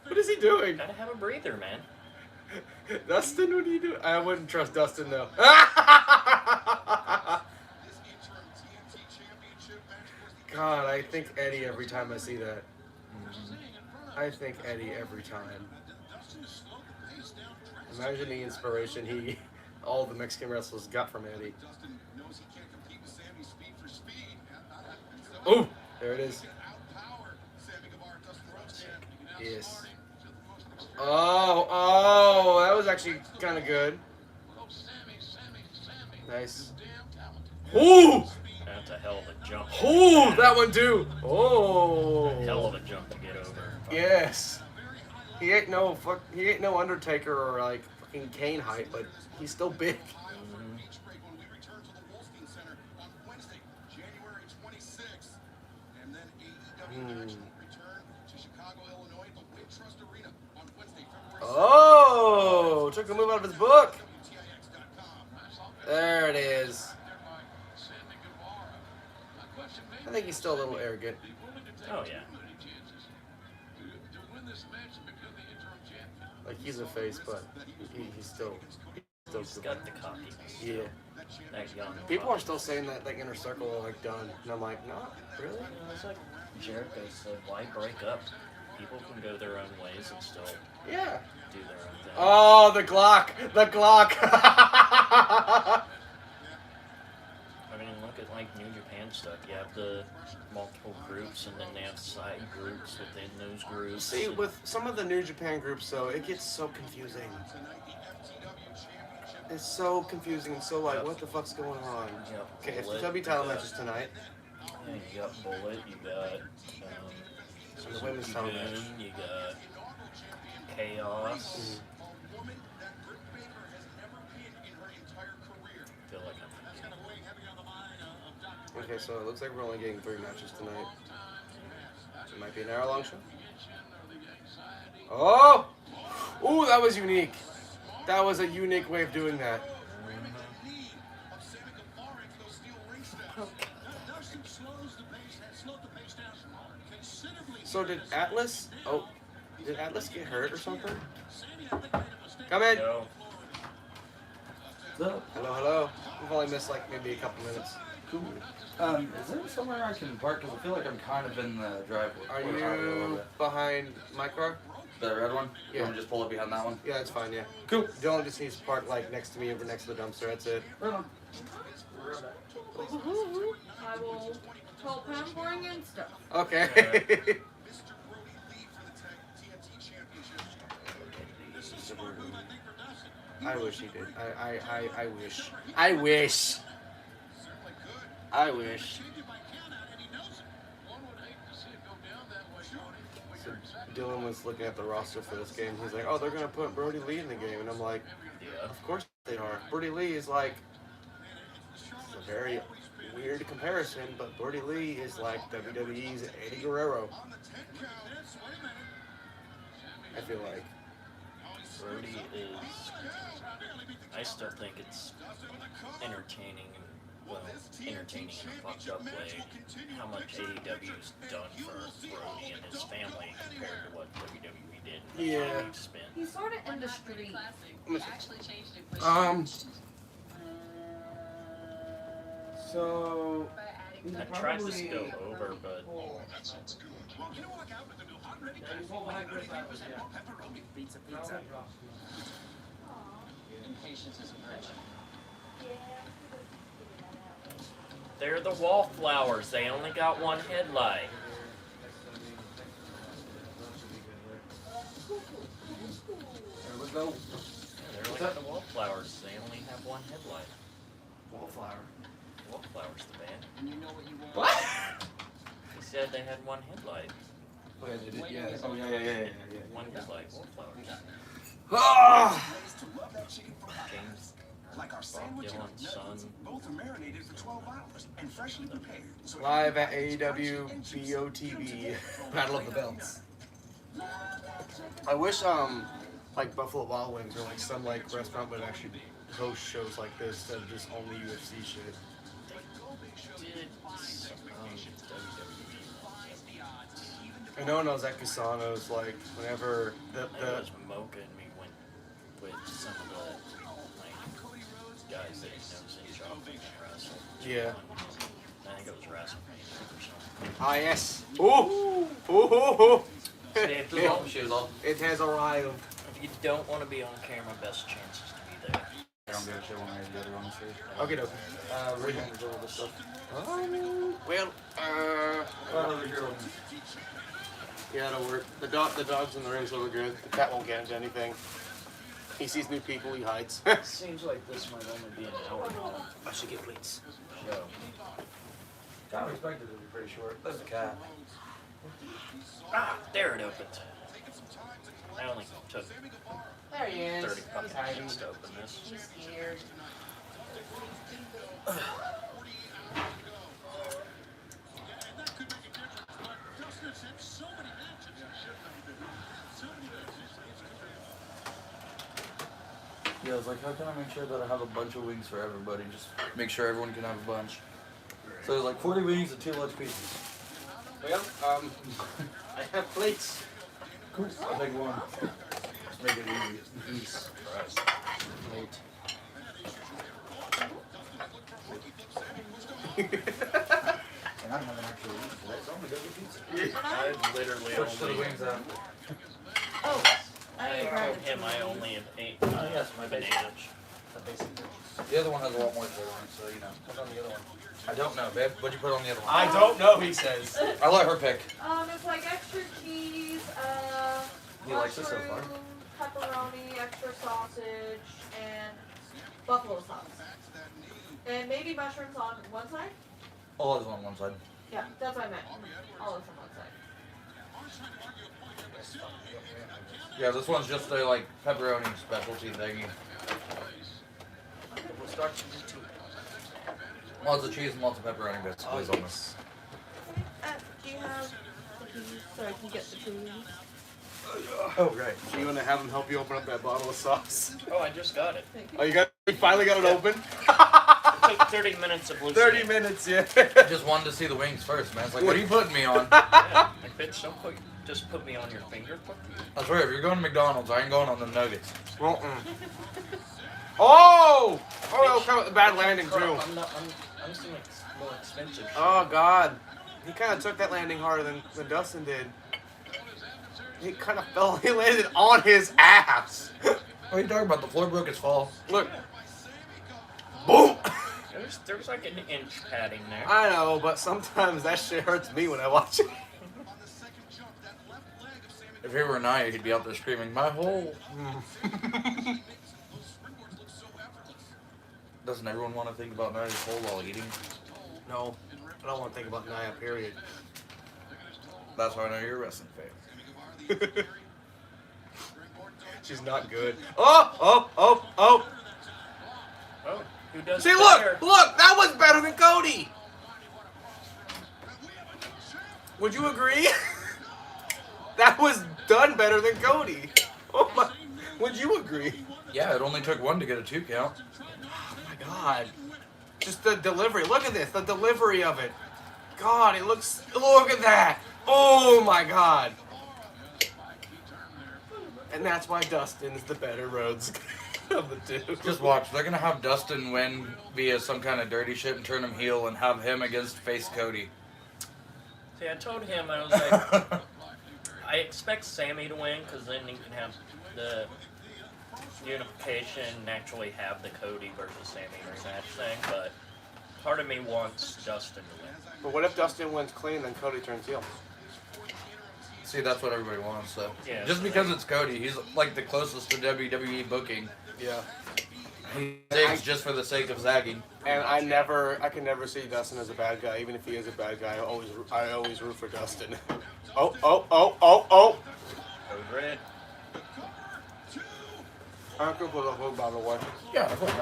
What is he doing? Gotta have a breather, man. Dustin, what are you doing? I wouldn't trust Dustin though. God, I think Eddie every time I see that. I think Eddie every time. Imagine the inspiration all the Mexican wrestlers got from Eddie. Oh, there it is. Yes. Oh, that was actually kind of good. Nice. Ooh! That's a hell of a jump. Ooh, that one too. Oh. A hell of a jump to get over. Yes. He ain't no Undertaker or like fucking Kane height, but he's still big. Oh, took a move out of his book. There it is. I think he's still a little arrogant. Oh yeah. Like he's a face, but he's still He's got the cockiness. Yeah. That young. People are still saying that like Inner Circle are like done, and I'm like, not really. You know, it's like Jericho said, why break up? People can go their own ways and still Yeah. do their own thing. Oh, the Glock, the Glock. I mean, look at like New Japan stuff. You have the multiple groups, and then they have side groups within those groups. See, with some of the New Japan groups, though, it gets so confusing. It's so confusing and so like, what the fuck's going on? Yep. Okay, Bullet, FTW you title got- matches tonight. Yeah, you got Bullet, you got And the women's title match. Boom, you got Chaos. Feel like I'm Okay, so it looks like we're only getting 3 matches tonight. So it might be an hour-long show. Oh! Ooh, that was unique. That was a unique way of doing that. So did Atlas? Oh, did Atlas get hurt or something? Come in. Yo. So, Hello, hello. We've only missed like maybe a couple minutes. cool. Is there somewhere I can park? Because I feel like I'm kind of in the driveway. Are or highway a little you bit. behind my car? The red one? Yeah. You want me to just pull up behind that one? Yeah, that's fine, yeah. Cool. Dylan just needs to park like next to me over next to the dumpster, that's it. Right on. I will help him bring in stuff. Okay. I wish he did. I wish. I wish. I wish. So Dylan was looking at the roster for this game. He's like, oh, they're going to put Brody Lee in the game. And I'm like, Yeah. of course they are. Brody Lee is like, it's a very weird comparison, but Brody Lee is like WWE's Eddie Guerrero. I feel like. Brody is. I still think it's entertaining, well, entertaining in a fucked up way. How much AEW's done for Brody and his family compared to what WWE did. And the Yeah. time he spent. He's sort of in the street. So I tried to go over, but pizza, pizza. they're the wallflowers. They only got one headlight. There we go. Yeah, they're like the wallflowers. They only have one headlight. Wallflower. Wallflowers, the band. What? He said they had one headlight. Oh, yeah, they did. Yeah. Oh, yeah. One headlight. Wallflowers. Ah! James Like our Bob sandwich and Dylan's son. both are marinated for 12 hours and freshly prepared. So Live at AEW BOTB Battle of the Belts. I wish like Buffalo Wild Wings or like some like restaurant would actually host shows like this instead of just only UFC shit. Did And no one knows that Casano's like whenever I think it was Mocha and me went with some of the like guys that he knows in shopping and wrestle. Yeah. I think it was WrestleMania or something. Ah yes. Ooh! Ooh! Stay Just pop the shoes off. It has arrived. If you don't want to be on camera, best chances to be there. I don't give a shit one way or the other, honestly. Okay, doke. We're gonna do all this stuff. Yeah, it'll work. The dog's in the ring, so we're good. The cat won't get into anything. He sees new people, he hides. Seems like this might only be an hour long I should get plates. show. Kind of expected it to be pretty short. There's the cat. Ah, there it opened. I only took There he is. 30 He's fucking hiding. minutes to open this. He's scared. Yeah, I was like, how can I make sure that I have a bunch of wings for everybody? Just make sure everyone can have a bunch. So it was like 40 wings and 2 large pieces. Well, I have plates. Cool. I'll take one. Just make it easy. East. Christ. Plate. And I don't have an actual wing today, so I'm gonna go get pizza. I literally Switch to the only. wings after. Oh, I I didn't grab told it. him I only have 8 yes, my basic. bananas. The other one has a lot more flavor on it, so you know. What's on the other one? I don't know, babe. What'd you put on the other one? I don't know, he says. I'll let her pick. It's like extra cheese, He likes it so far. mushroom, pepperoni, extra sausage, and buffalo sauce. And maybe mushrooms on one side? All is on one side. Yeah, that's what I meant. Olives on one side. Yeah, this one's just a like pepperoni specialty thingy. We'll start to do two. Lots of cheese and lots of pepperoni bits. Oh, Squeeze on this. Do you have the keys so I can get the keys? Oh, right. So you want to have him help you open up that bottle of sauce? Oh, I just got it. Thank Oh, you. you finally got it open? It took 30 minutes of listening. 30 minutes, yeah. I just wanted to see the wings first, man. It's like, what are you putting me on? Yeah, like, bitch, don't just put me on your finger. I swear, if you're going to McDonald's, I ain't going on the nuggets. Oh! Oh, that was a bad landing, too. I'm some more expensive shit. Oh, God. He kind of took that landing harder than Dustin did. He kind of fell. He landed on his ass. What are you talking about? The floor broke his fall. Look. Boom! There's like an inch padding there. I know, but sometimes that shit hurts me when I watch it. If he were Nia, he'd be out there screaming, "My hole!" Doesn't everyone want to think about Nia's hole while eating? No, I don't want to think about Nia, period. That's how I know you're a wrestling fan. She's not good. Oh! Oh, who does See, better? look! That was better than Cody! Would you agree? That was done better than Cody. Oh my, would you agree? Yeah, it only took one to get a 2 count. Oh my God. Just the delivery. Look at this. The delivery of it. God, it looks... Look at that. Oh my God. And that's why Dustin's the better Rhodes of the two. Just watch. They're going to have Dustin win via some kind of dirty shit and turn him heel and have him against face Cody. See, I told him, I was like, I expect Sammy to win because then you can have the unification and actually have the Cody versus Sammy rematch thing, but part of me wants Dustin to win. But what if Dustin wins clean and then Cody turns heel? See, that's what everybody wants, so. Yeah, Just so because it's Cody, he's like the closest to WWE booking. Yeah. He zags just for the sake of zagging. And I can never see Dustin as a bad guy. Even if he is a bad guy, I always root for Dustin. Oh! Code red. I'm good for the hood, by the way. Yeah, that's what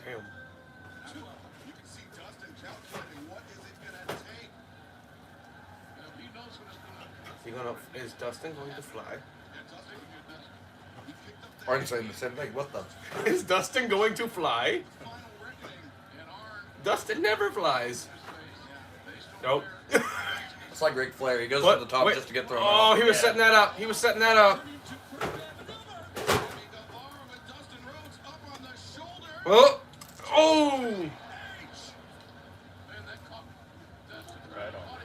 Damn. You can see Dustin calculating what is it gonna take. He knows what it's gonna Is Dustin going to fly? I'm saying the same thing. What the? Is Dustin going to fly? Dustin never flies. Nope. It's like Ric Flair. He goes What? to the top Wait. just to get thrown Oh, off. he was setting that up. He was setting that up. Oh! Oh! Right on.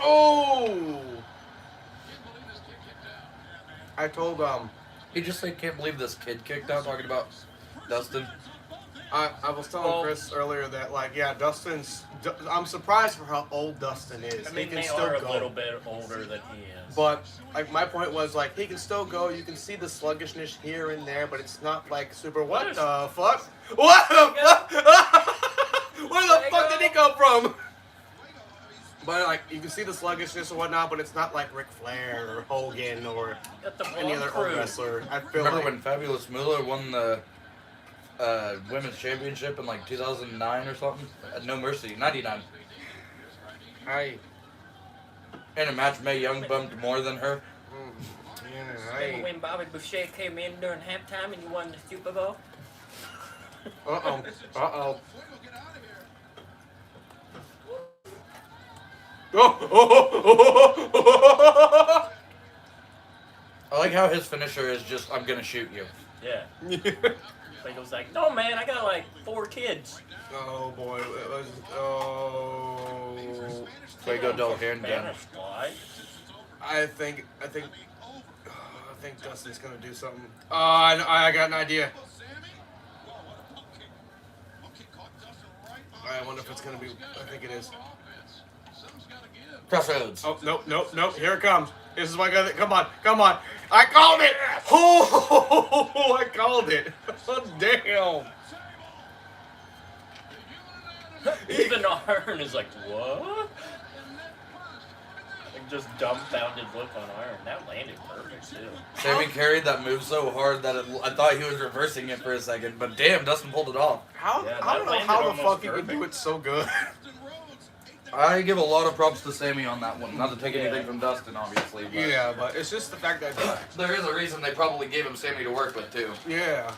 Oh! I told He just like can't believe this kid kicked out talking about Dustin. I was telling Chris earlier that Dustin's. I'm surprised for how old Dustin is. I mean, he can they still are go. a little bit older than he is. But like my point was like he can still go. You can see the sluggishness here and there, but it's not like super. What the fuck? What the fuck? Where the fuck did he come from? But like you can see the sluggishness and whatnot, but it's not like Ric Flair or Hogan or Got the any wrong other crew. old wrestler. I feel Remember like when Fabulous Moolah won the women's championship in like 2009 or something? At No Mercy, 99. In a match, Mae Young bumped more than her. Remember when Bobby Boucher came in during halftime and you won the Super Bowl? Oh. I like how his finisher is just, I'm gonna shoot you. Yeah. Like it was like, no man, I got like 4 kids. Oh boy, it was, oh. Fuego del Handgun. Spanish fly. I think Dustin's gonna do something. I got an idea. I wonder if it's gonna be. I think it is. Crossroads. Oh, nope. Here it comes. This is my guy. Come on. I called it. Oh, I called it. Oh, damn. Even Iron is like, what? Like, just dumbfounded look on Iron. That landed perfect, too. Sammy carried that move so hard that I thought he was reversing it for a second, but damn, Dustin pulled it off. Yeah, I don't know that how the landed fuck he almost could do it so good. I give a lot of props to Sammy on that one. Not to take anything from Dustin, obviously. But Yeah, but it's just the fact that. there is a reason they probably gave him Sammy to work with, too. Yeah.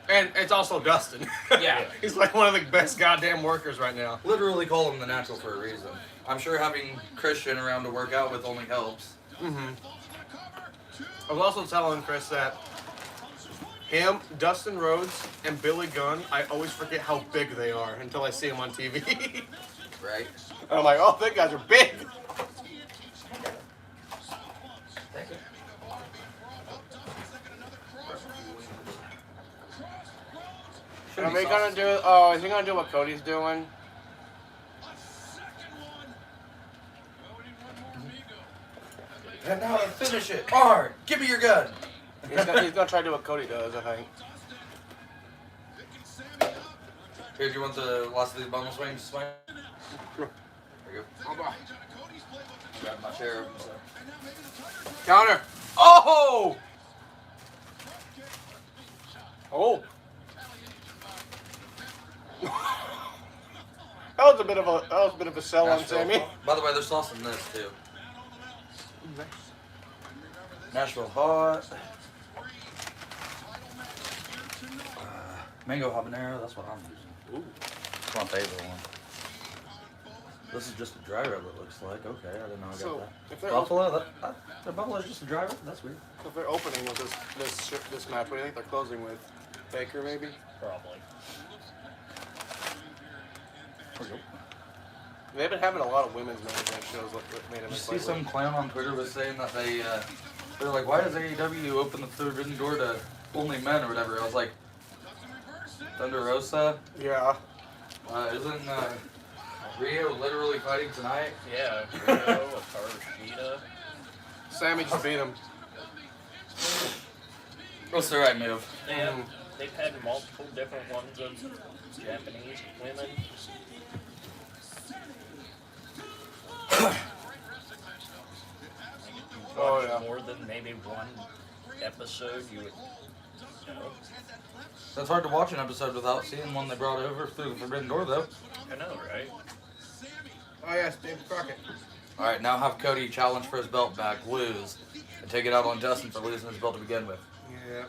And it's also Dustin. Yeah. He's like one of the best goddamn workers right now. Literally call him the natural for a reason. I'm sure having Christian around to work out with only helps. Mm-hmm. I was also telling Chris that him, Dustin Rhodes, and Billy Gunn, I always forget how big they are until I see them on TV. Right? And I'm like, oh, those guys are big. Are they gonna do? Oh, is he gonna do what Cody's doing? And now finish it. R, give me your gun. He's gonna try to do what Cody does, I think. Here, do you want the last of these bundle swings? Swing? There you go. Grab my chair. So. Counter. Oh! Oh. That was a bit of a sell on Sammy. By the way, there's sauce in this too. Nashville hot. Mango habanero, that's what I'm using. Ooh. It's my favorite one. This is just a dry rub, it looks like. Okay, I didn't know I got So, that. if they're Buffalo? The Buffalo is just a dry rub? That's weird. If they're opening with this match, what do you think they're closing with? Baker, maybe? Probably. They've been having a lot of women's main event shows. Made Did him you see some clown on Twitter was saying that they're like, why does AEW open the forbidden door to only men or whatever? I was like, Thunder Rosa? Yeah. Isn't Rio literally fighting tonight? Yeah, Rio, Akara, Sammy just beat him. What's the right move? They've had multiple different ones of Japanese women. Oh, yeah. More than maybe one episode, you would know. That's hard to watch an episode without seeing one they brought over through the forbidden door, though. I know, right? Oh, yes, David Crockett. All right, now have Cody challenge for his belt back, lose, and take it out on Justin for losing his belt to begin with. Yeah.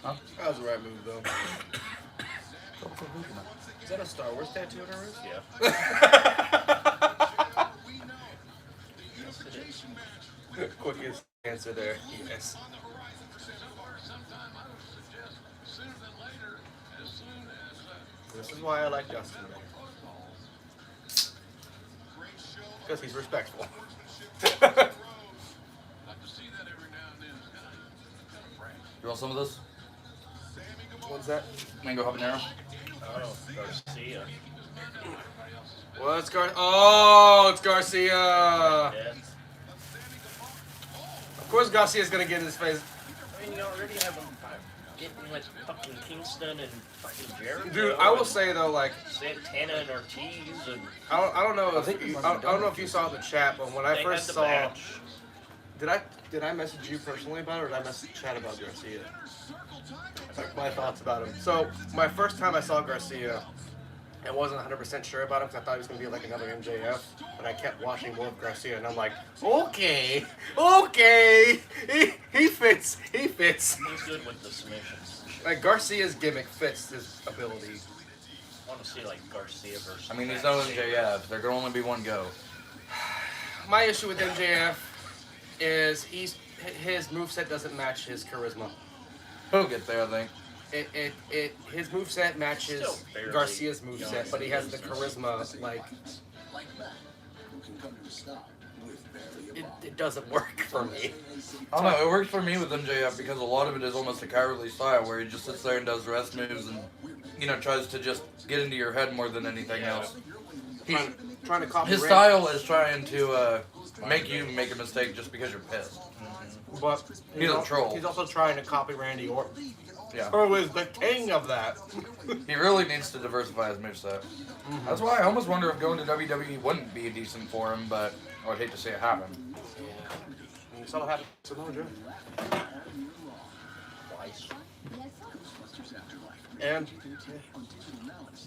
Huh? That was the right move, though. Is that a Star Wars tattoo on her wrist? Yeah. Quickest answer there. Yes. This is why I like Justin. Because he's respectful. You want some of this? What's that? Mango habanero? Oh, Garcia. Well, it's it's Garcia. Yeah. Of course Garcia's gonna get in his face. I mean, you already have them getting with fucking Kingston and fucking Jericho. Dude, I will say though, like Santana and Ortiz and I don't know if think you, it I must don't be know if you saw the chat, but when I they first had the saw, match. did I message you personally about it, or did I message chat about Garcia? Like my thoughts about him. So my first time I saw Garcia, I wasn't 100% sure about him because I thought he was gonna be like another MJF, but I kept watching more of Garcia, and I'm like, okay, he fits. He's good with the submissions. Like Garcia's gimmick fits his ability. I want to see like Garcia versus. I mean, he's no MJF. There can only be one go. My issue with MJF is his moveset doesn't match his charisma. He'll get there, I think. His moveset matches Still barely Garcia's young. moveset, but he has the charisma like it doesn't work for me. I don't know, it works for me with MJF because a lot of it is almost a cowardly style where he just sits there and does rest moves and, you know, tries to just get into your head more than anything else. Trying to copy His Randy. style is trying to make you make a mistake just because you're pissed. But He's a troll. He's also trying to copy Randy Orton. Yeah. Who is the king of that? He really needs to diversify his moveset. That's why I almost wonder if going to WWE wouldn't be decent for him, but I would hate to see it happen. Yeah. You saw what happened to Samoa Joe. Twice. And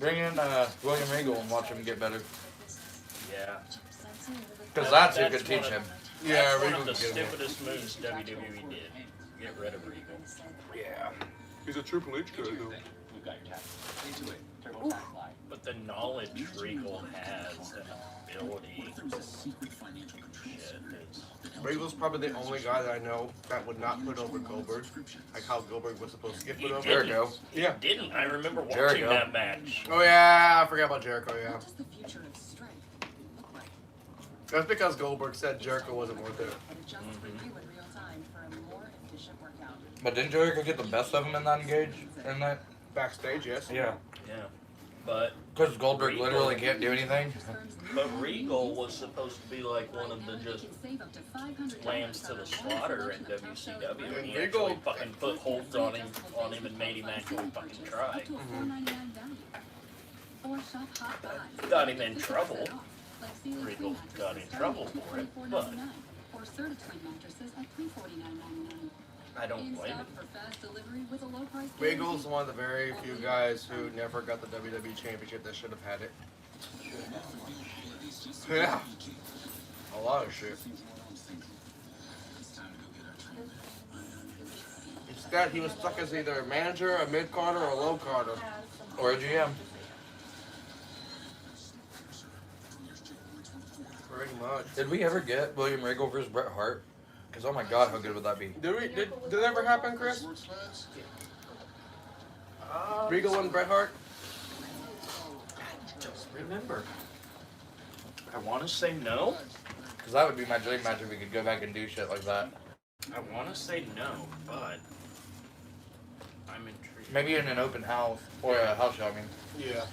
Bring in William Regal and watch him get better. Yeah. Because that's who That's could teach one him. yeah, That's one Regal of the can get him. stupidest moves WWE did. Get rid of Regal. Yeah. He's a Triple H guy, though. But the knowledge Regal has and ability, shit, it's... Regal's probably the only guy that I know that would not put over Goldberg. Like how Goldberg was supposed to get put over. Jericho. Yeah. Didn't. I remember watching Jericho. that match. Oh yeah, I forgot about Jericho, yeah. What does the future of strength look like? That's because Goldberg said Jericho wasn't worth it. And adjust for you in real time for a more efficient workout. But didn't Jericho get the best of him in that engage? In that? Backstage, yes. Yeah. Yeah. But Because Goldberg Regal- literally can't do anything. Regal was supposed to be like one of the just lambs to the slaughter in WCW, and he Regal- actually fucking put holds on him and made him actually fucking try. Got him in trouble. Regal got in trouble for it, but I don't blame him. Regal's one of the very few guys who never got the WWE Championship that should have had it. Yeah. A lot of shit. Instead, he was stuck as either a manager, a mid-carder, or a low-carder. Or a GM. Pretty much. Did we ever get William Regal versus Bret Hart? Because oh my god, how good would that be? Did that ever happen, Chris? Regal and Bret Hart? Don't remember. I want to say no. Because that would be my dream match if we could go back and do shit like that. I want to say no, but I'm intrigued. Maybe in an open house. Or a house show, I mean. Yeah.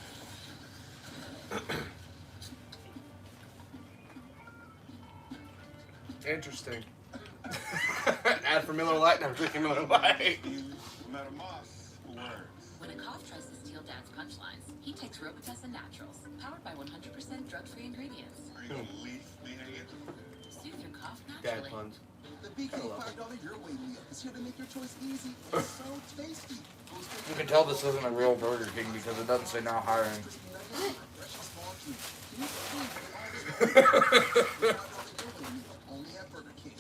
Interesting. Ad for Miller Lite, and I'm drinking Miller Lite. Madam Moss, words. When a cough tries to steal Dad's punchlines, he takes Robitussin Naturals, powered by 100% drug-free ingredients. Are you gonna leave me hanging? Soothe your cough Dad naturally. puns. The BK $5 Your Way meal is here to make your choice easy. It's so tasty. You can tell this isn't a real Burger King because it doesn't say now hiring. Only at Burger King.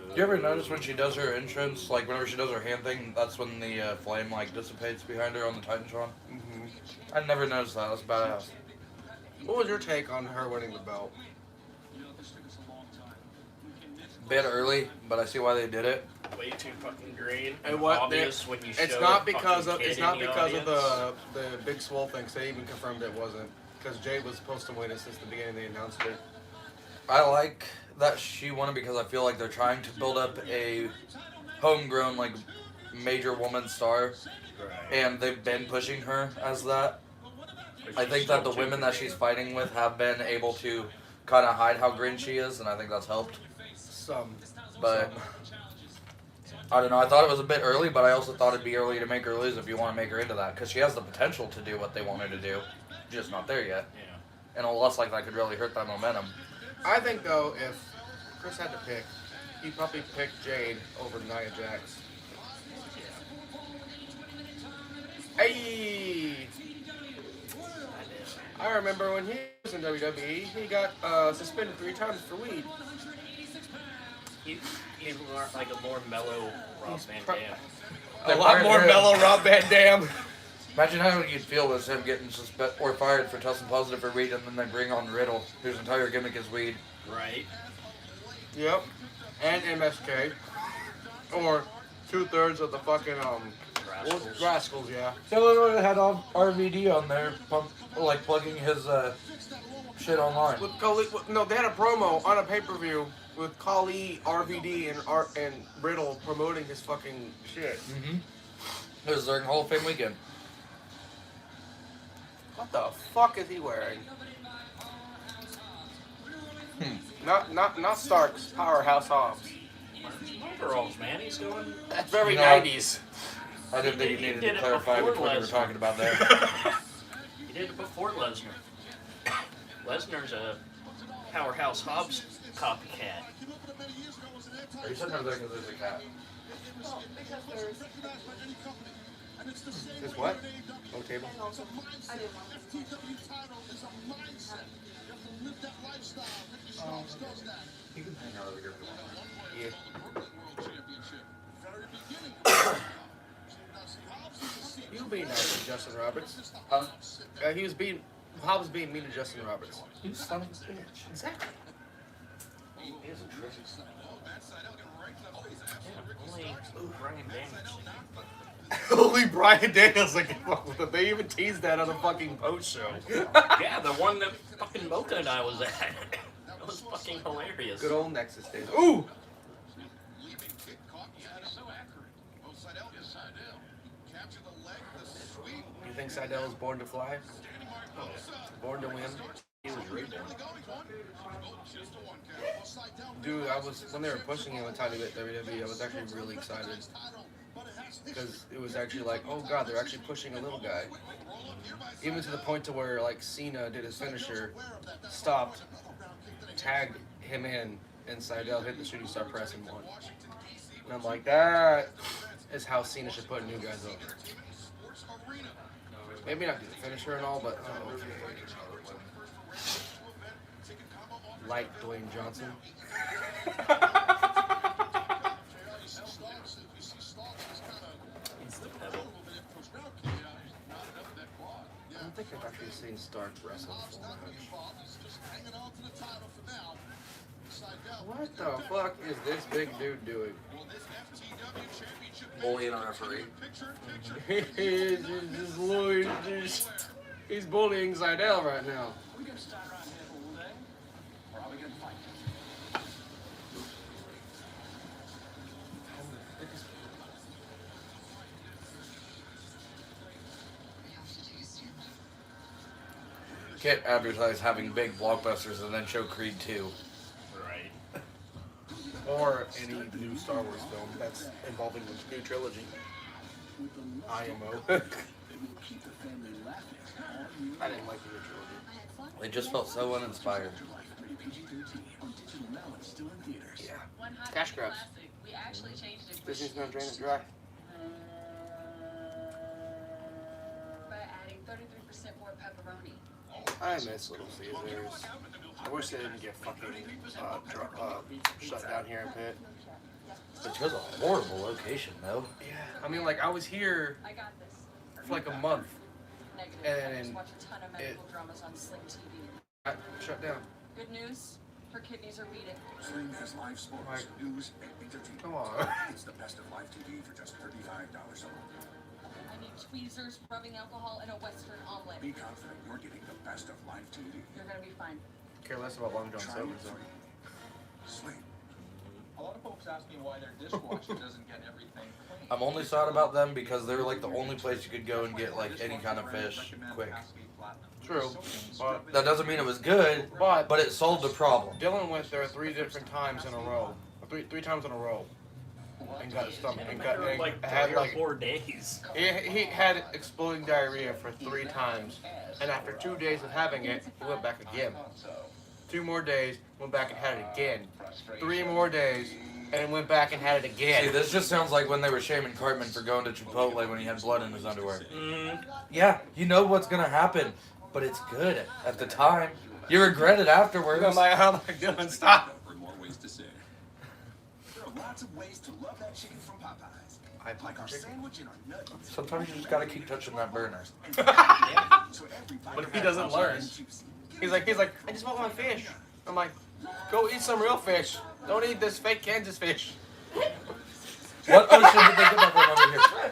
Do you ever notice when she does her entrance, like whenever she does her hand thing, that's when the flame like dissipates behind her on the Titantron? Mm-hmm. I never noticed that. That's badass. What was your take on her winning the belt? Bit early, but I see why they did it. Way too fucking green And and what obvious when you show It's not a because fucking of it's kid not in the because of audience. the Big Swole thing. They even confirmed it wasn't. Because Jade was supposed to win it since the beginning. They announced it. I like that she won it because I feel like they're trying to build up a homegrown, like, major woman star. And they've been pushing her as that. I think that the women that she's fighting with have been able to kind of hide how green she is, and I think that's helped. But I don't know. I thought it was a bit early, but I also thought it'd be early to make her lose if you want to make her into that, because she has the potential to do what they want her to do, just not there yet. Yeah. And a loss like that could really hurt that momentum. I think though, if Chris had to pick, he'd probably pick Jade over Nia Jax. Hey! I remember when he was in WWE, he got suspended 3 times for weed. He's more, like a more mellow Rob Van Dam. A lot more mellow Rob Van Dam. Imagine how you'd feel with him getting suspended or fired for testing positive for weed, and then they bring on Riddle, whose entire gimmick is weed. Right? Yep. And MSK. Or 2/3 of the fucking Rascals. Rascals, yeah. So literally had RVD on there, plugging his shit online. With Kali, no, they had a promo on a pay-per-view with Kali, RVD, and Riddle promoting his fucking shit. Mm-hmm. It was during Hall of Fame weekend. What the fuck is he wearing? Not Stark's Powerhouse Hobbs. Overalls, man. He's doing. That's very No. 90s. I didn't think you He needed did to it clarify before which one you were Lesnar. talking about there. He did it before Lesnar. Lesnar's a Powerhouse Hobbs copycat. Are you sitting over there because there's a cat? Well, because there's. This what? No table. And also, I didn't want to. You can hang out over here if you want. Yeah. He was being nice to Justin Roberts. Huh? Hobbs being mean to Justin Roberts. You son of a bitch. Exactly. He is a trick. Only Brian Daniels. Only Brian Daniels can fuck with him. They even teased that on the fucking post show. Yeah, the one that fucking Mocha and I was at. That was fucking hilarious. Good old Nexus days. Ooh! You think Seidel was born to fly? Born to win? He was reborn. Dude, when they were pushing him on time to get WWE, I was actually really excited. Because it was actually like, oh god, they're actually pushing a little guy. Even to the point to where, like, Cena did his finisher, stopped, tagged him in, and Seidel hit the shooting star press and won. And I'm like, that is how Cena should put new guys over. Maybe not do the finisher and all, but like Dwayne Johnson. It's the pedal. I don't think I've actually seen Stark wrestle full match. What the fuck is this big dude doing? Bullying a referee. He's bullying Seidel right now. Can't advertise having big blockbusters and then show Creed 2. Right. Or any new Star Wars film that's involving the new trilogy. IMO. I didn't like the new trilogy. It just felt so uninspired. Yeah. One hot Cash grabs. classic. We actually changed it Disney's gonna drain it dry. by adding 33% more pepperoni. I miss Little Caesars. I wish they didn't get fucking shut down here in Pitt. Which was a horrible location, though. Yeah. I mean, like, I was here I got this. for like a month. Negative. And I then just watch a ton of medical dramas on Sling TV. Got shut down. Good news, her kidneys are beating. Sling has live sports, Right. news, and entertainment. Come on. It's the best of live TV for just $35 a month. I need tweezers, rubbing alcohol, and a Western omelet. Be confident you're getting the best of live TV. You're gonna be fine. Care less about Long John Try Silver. it free. Sling. A lot of folks ask me why their dishwasher doesn't get everything clean. I'm only sad about them because they were like the only place you could go and get like any kind of fish quick. True. But That doesn't mean it was good, but it solved the problem. Dylan went there 3 different times in a row. Three times in a row. And got stomach. In a And matter of like 3 or 4 days. He had exploding diarrhea for 3 times. And after 2 days of having it, he went back again. 2 more days, went back and had it again. 3 more days, and went back and had it See, again. this just sounds like when they were shaming Cartman for going to Chipotle when he had blood in his underwear. Mm. Yeah, you know what's gonna happen, but it's good at the time. You regret it afterwards. I'm like, Dylan, stop. For more ways to say. There are lots of ways to love that chicken from Popeyes. I Like our sandwich and our nuggets. Sometimes you just gotta keep touching that burner. So every bite But if he has doesn't learn, and juicy. he's like, I just want my fish. I'm like, go eat some real fish. Don't eat this fake Kansas fish. What ocean did they get that from over here?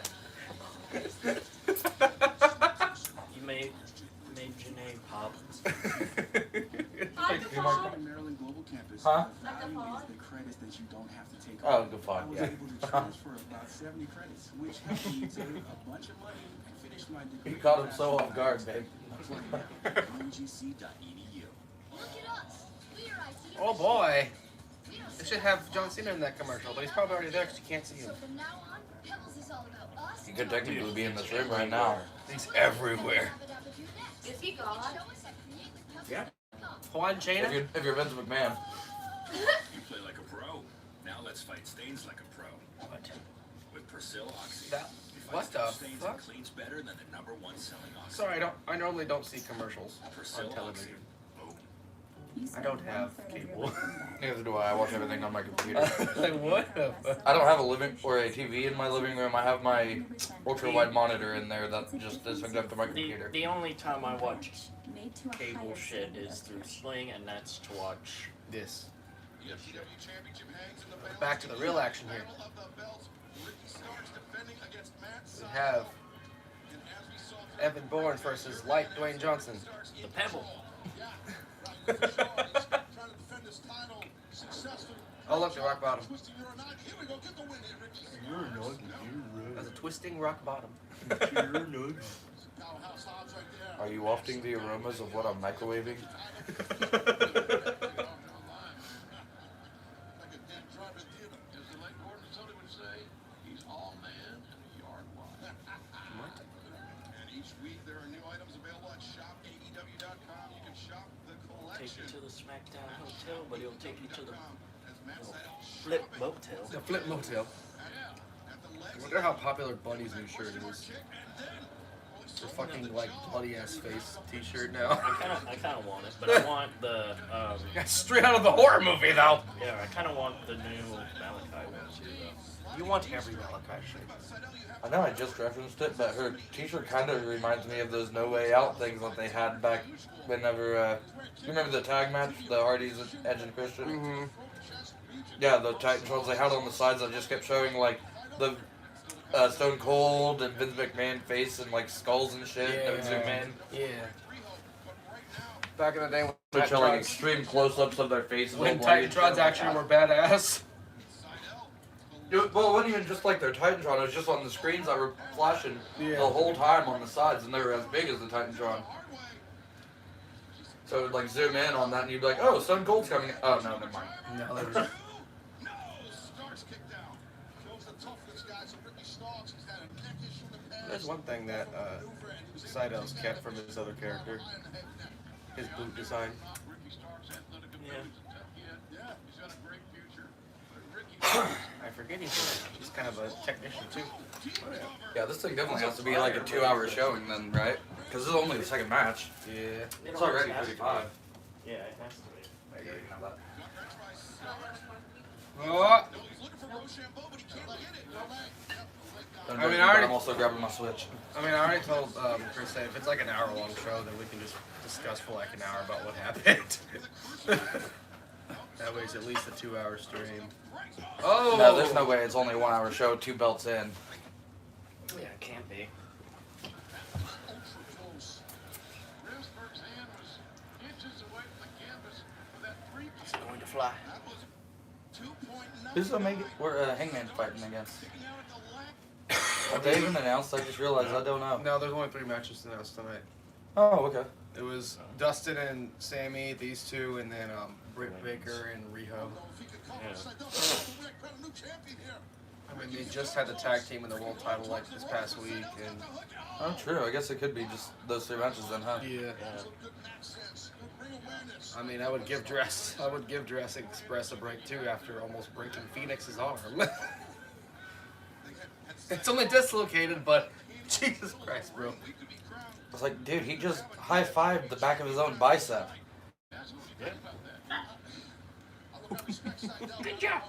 Huh? Like the value font? is the credits that you don't have to take Oh, off. the I font, was yeah. able to transfer about 70 credits, which helped me save a bunch of money and finish my degree. You caught him so off guard, babe. UGC.edu. Oh boy. They should have John Cena in that commercial, but he's probably already there because you can't see him. He could technically be in this room right now. He's everywhere. Is he gone? Yeah. Juan Chena? If you're Vince McMahon. You play like a pro. Now let's fight stains like a pro. What? With Persil Oxy. That- You what fight the stains fuck? and cleans better than the #1 selling Oxy. Sorry, I normally don't see commercials Persil on television. Boom. I don't have cable. Neither do I. I watch everything on my computer. Like what the fuck? I don't have a living or a TV in my living room. I have my ultra wide monitor in there that just is hooked up to my computer. The only time I watch cable shit is through Sling, and that's to watch. This. EFCW championship hangs in the balance. Back to the real action here. Battle of the belts. Ricky Starks defending against Matt We Sydal. have And as we saw Evan Bourne versus Light Dwayne Johnson. The Pebble. Yeah, right. He's trying to defend his title successfully. Oh look, the rock bottom. Twisting your knot. Here we go. Get the win here, Ricky. That's a twisting rock bottom. Powerhouse Hobbs right there. Are you wafting the aromas of what I'm microwaving? Like a dead driver theater. As the late Gordon Sully would say, he's all man and a yard wide. And each week there are new items available at shopaew.com. You can shop the Take collection. you to the SmackDown Hotel, but he'll take you to the As Matt Sydal Flip shopping. Motel. The Flip Motel. Yeah, at the I legs. wonder how popular Bunny's new shirt is. Kick and then It's a fucking like bloody ass face t-shirt now. I kind of want it, but I want the That's straight out of the horror movie though. yeah, I kind of want the new Malachi one too, though. You want every Malachi shirt. I know I just referenced it, but her t-shirt kind of reminds me of those No Way Out things that they had back whenever, you remember the tag match, the Hardys, Edge and Christian? Mm-hmm. Yeah, the Titantron they had on the sides that just kept showing, like, the Stone Cold and Vince McMahon face and, like, skulls and shit that would zoom in. Yeah. Back in the day when They're showing Titantrons, extreme close-ups of their faces. when all bloody and Titantrons shit. actually were badass. Well, it wasn't even just like their Titantron, it was just on the screens that were flashing the whole time on the sides, and they were as big as the Titantron. So it would like zoom in on that, and you'd be like, oh, Stone Cold's coming. Oh, no, never mind. No, they were No! Starks kicked out. Shows the toughness, guys. And Ricky Starks has had a neck issue in the past. There's one thing that Seidel's kept from his other character. His boot design. Ricky Starks' athletic Yeah. abilities and tough kid. Yeah, he's got a great future. But Ricky I forget he's kind of a technician too. Yeah, this thing definitely has to be like a 2-hour showing then, right? Because this is only the second match. Yeah. It's already 35. Yeah, it has to be. I gotta have that. Oh, he's looking for Rochambeau, but he can't get it. No leg. Don't I mean, judge me, I but already- I'm also grabbing my Switch. I mean, I already told Chris that if it's like an hour-long show, then we can just discuss for like an hour about what happened. That way, it's at least a 2-hour stream. Oh. No, there's no way it's only a 1-hour show, 2 belts in. Yeah, it can't be. Close. Ramsberg's hand was inches away from the canvas for that three-point. It's going to fly. That was 2.9. Who's the Hangman fighting against? Sticking out at the left. Have they even announced? I just realized I don't know. No, there's only 3 matches announced tonight. Oh, okay. It was Dustin and Sammy, these two, and then Britt Baker and Riho. If he could cover Yeah. upside down, we're gonna crown a new champion here. I mean, they just had the tag team in the world title like this past week, and Oh, true. I guess it could be just those 3 matches then, huh? yeah. Yeah. Good match sense, good ring awareness. I mean, I would give Jurassic Express a break too after almost breaking Phoenix's arm. It's only dislocated, but Jesus Christ, bro. It's like, dude, he just high-fived the back of his own bicep. Good job.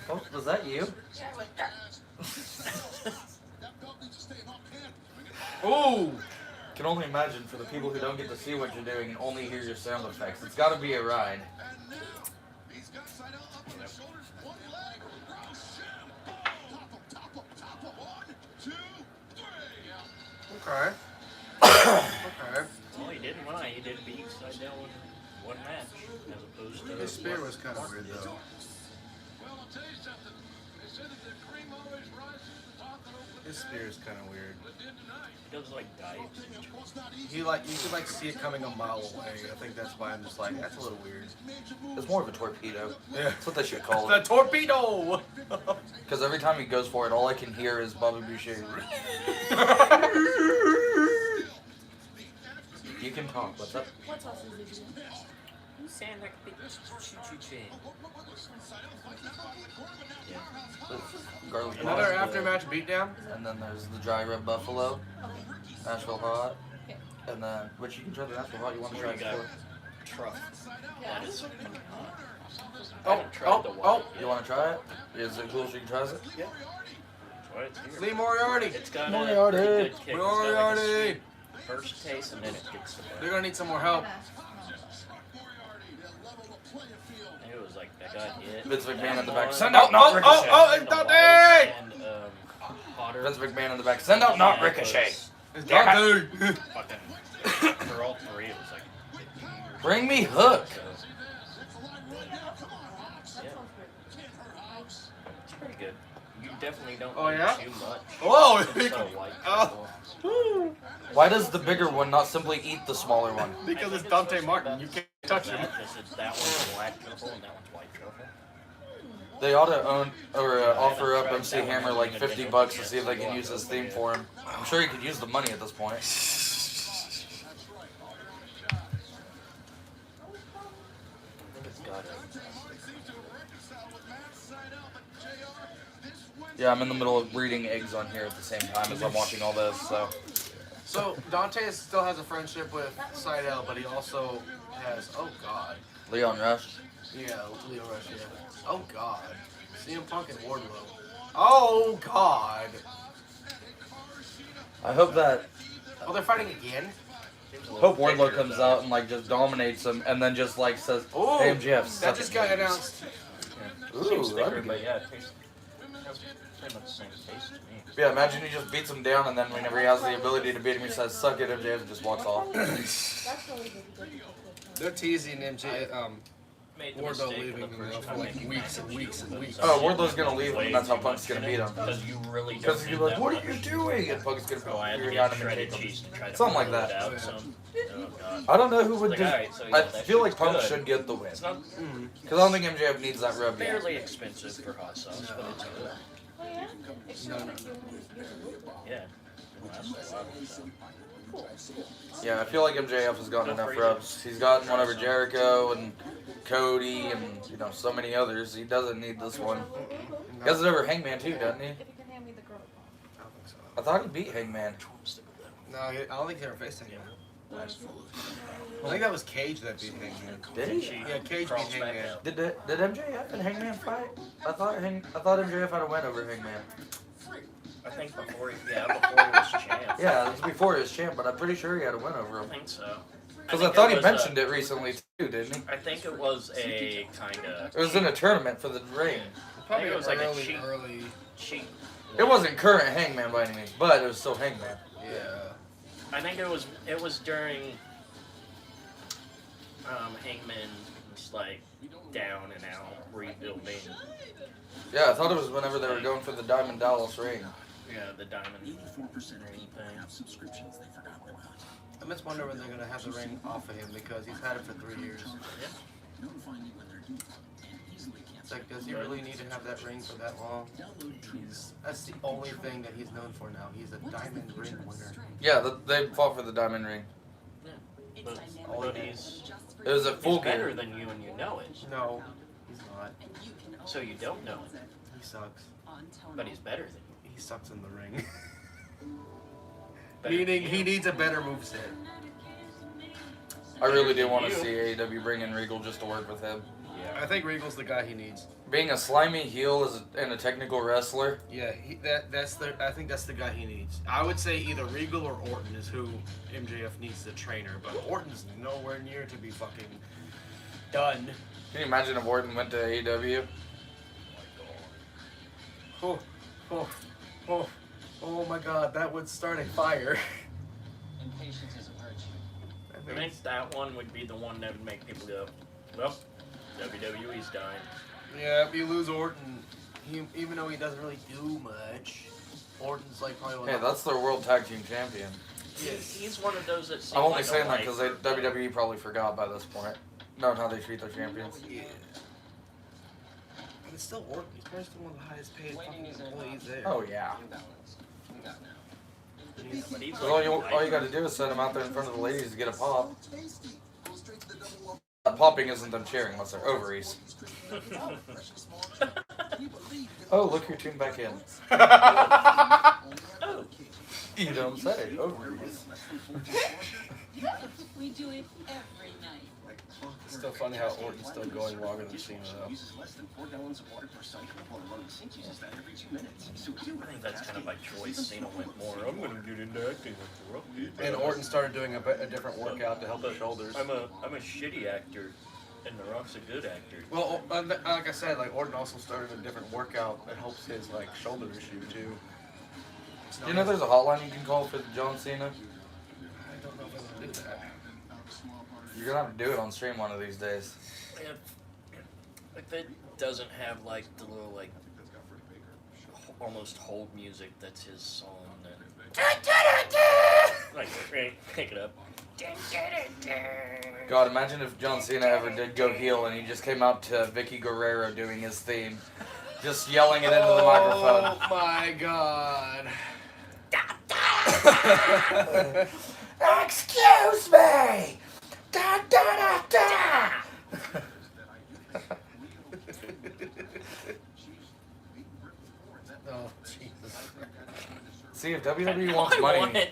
Oh, was that you? Ooh. Can only imagine for the people who don't get to see what you're doing and only hear your sound effects. It's got to be a ride. And now, he's got Seidel up on the shoulders, one leg, Rochambeau. Top him, 1, 2, 3. Okay. Okay. Well, he didn't lie. He did beat Seidel in one match as opposed to. His spear was kind of weird though. Well, I'll tell you something. They said that the cream always rises to the top and opens. His spear is kind of weird. He does like dives. He like you could like see it coming a mile away. I think that's why I'm just like that's a little weird. It's more of a torpedo. Yeah. That's what they should call The it. torpedo. Because every time he goes for it, all I can hear is Bobby Boucher. You can talk. What's up? What sauce is it? You sound like a big choo-choo-choo. Garlic Another sauce. after-match beatdown. And then there's the dry rub buffalo, Okay. Nashville hot, Okay. and then which you can try the Nashville hot. You want to Or try you it got before? truff. Yeah. That is I Oh, haven't tried the oh, white oh. yet. You want to try it? Is it cool if you can try it? Yeah. Try it here. Lee Moriarty. It's got Moriarty. a pretty good kick. It's got like a Moriarty. sweet first taste and then it gets the They're gonna need some more help. It was like that got hit. Vince McMahon in the back. One, Send out not Ricochet. Oh, it's Dante! and hotter. Vince McMahon in the back. Send out not Yeah, it Ricochet. It's Damn Dante. Fucking for all three, it was like. Bring me Hook. Yeah, it's pretty good. You definitely don't Oh, need yeah? too much. Whoa. It's so white. Oh. Why does the bigger one not simply eat the smaller one? Because it's Dante Martin. You can't touch him. That one's black truffle and that one's white truffle. They ought to own or offer up MC Hammer like $50 to see if they can use his theme for him. I'm sure he could use the money at this point. Yeah, I'm in the middle of breeding eggs on here at the same time as I'm watching all this, so. So Dante still has a friendship with Seidel, but he also has God. Leon Rush. Yeah, Leo Rush. Yeah. Oh God. CM Punk and Wardlow. Oh God. I hope that. Oh, they're fighting again. Hope Wardlow comes out and like just dominates him, and then just like says, Ooh, "Hey MJF, suck that it, just got man." announced. Ooh, Seems that'd thicker, be but good. yeah, it tastes pretty much the same taste to me. Yeah, imagine he just beats him down, and then whenever he has the ability to beat him, he says, "Suck it," MJF just walks off. They're teasing MJ. Made the Wardlow mistake leaving the him first for time like making weeks my and weeks and weeks. Oh, Wardlow's gonna leave him, and that's how Punk's gonna beat him. Because you really don't Because need you're like, that "What much. are you doing?" And Punk's gonna Oh, I had to figure get out him and shredded take him. cheese to try to Something like pull that. it out some. Oh god. I don't know who would Like, do. alright, so, yeah, I that feel like shit's Punk good. should get the win. It's not Because I don't think MJF needs that rub yet. fairly expensive for hot sauce, but it's good. Oh yeah? No. Yeah. It lasts a lot of time. Yeah, I feel like MJF has gotten enough rubs. He's gotten one over Jericho and Cody and so many others. He doesn't need this one. He has it over Hangman too, doesn't he? If you can hand me the girl. I don't think so. I thought he beat Hangman. No, I don't think they ever faced Hangman. I think that was Cage that beat Hangman. Did he? Yeah, Cage beat Hangman. Did MJF and Hangman fight? I thought MJF had a win over Hangman. I think before he was champ. Yeah, it was before he was champ, but I'm pretty sure he had a win over I him. think so. Because I thought he mentioned it recently too, didn't he? I think it was a kind of. It was in a tournament for the ring. Probably it was like a early. cheat. It wasn't current Hangman by any means, but it was still Hangman. Yeah. I think it was during Hangman was like down and out rebuilding. Yeah, I thought it was whenever they were going for the Diamond Dallas ring. Yeah, the diamond. 84% of ring people thing. have subscriptions they forgot about. I just wonder when they're gonna have the ring off of him because he's had it for 3 years. Notifying you when they're due and easily It's cancel. like, does he really need to have that ring for that long? That's the only thing that he's known for now. He's a diamond ring winner. Yeah, they fought for the Diamond ring. But he's It was a full better game. than you and you know it. No, he's not. So you don't know it. He sucks. But he's better than you. He sucks in the ring. Better Meaning than he you. needs a better moveset. I really do want to see AEW bring in Regal just to work with him. I think Regal's the guy he needs. Being a slimy heel and a technical wrestler. Yeah, I think that's the guy he needs. I would say either Regal or Orton is who MJF needs the trainer, but Orton's nowhere near to be fucking done. Can you imagine if Orton went to AEW? Oh my god, that would start a fire. Impatience is a virtue. I think that one would be the one that would make people go, well, WWE's dying. Yeah, if you lose Orton, even though he doesn't really do much, Orton's like probably one Hey, of that's their World Tag Team Champion. He's one of those that I'm only like saying that because WWE probably forgot by this point. Knowing how they treat their champions. Yeah. But it's still Orton. He's probably still one of the highest paid fucking employees there. Oh, yeah. But he's All you got to do is set him out there in front of the ladies to get a pop. That popping isn't them cheering unless they're ovaries. Oh, look who tuned back in. You don't say, ovaries. We do it every night. It's still funny how Orton's still going longer than Cena though. I think that's kind of by choice. Cena went more, I'm going to get into acting like The Rock did. And Orton started doing a different workout to help his shoulders. I'm a shitty actor, and The Rock's a good actor. Well, like I said, like Orton also started a different workout that helps his like shoulder issue too. Do you know there's a hotline you can call for John Cena? I don't know if I can do that. You're gonna have to do it on stream one of these days. If it doesn't have like the little like almost hold music that's his song, then like pick it up. God, imagine if John Cena ever did go heel and he just came out to Vicky Guerrero doing his theme, just yelling it into the microphone. Oh my God. Excuse me! Da da da da! Oh, Jesus. See, if WWE wants money,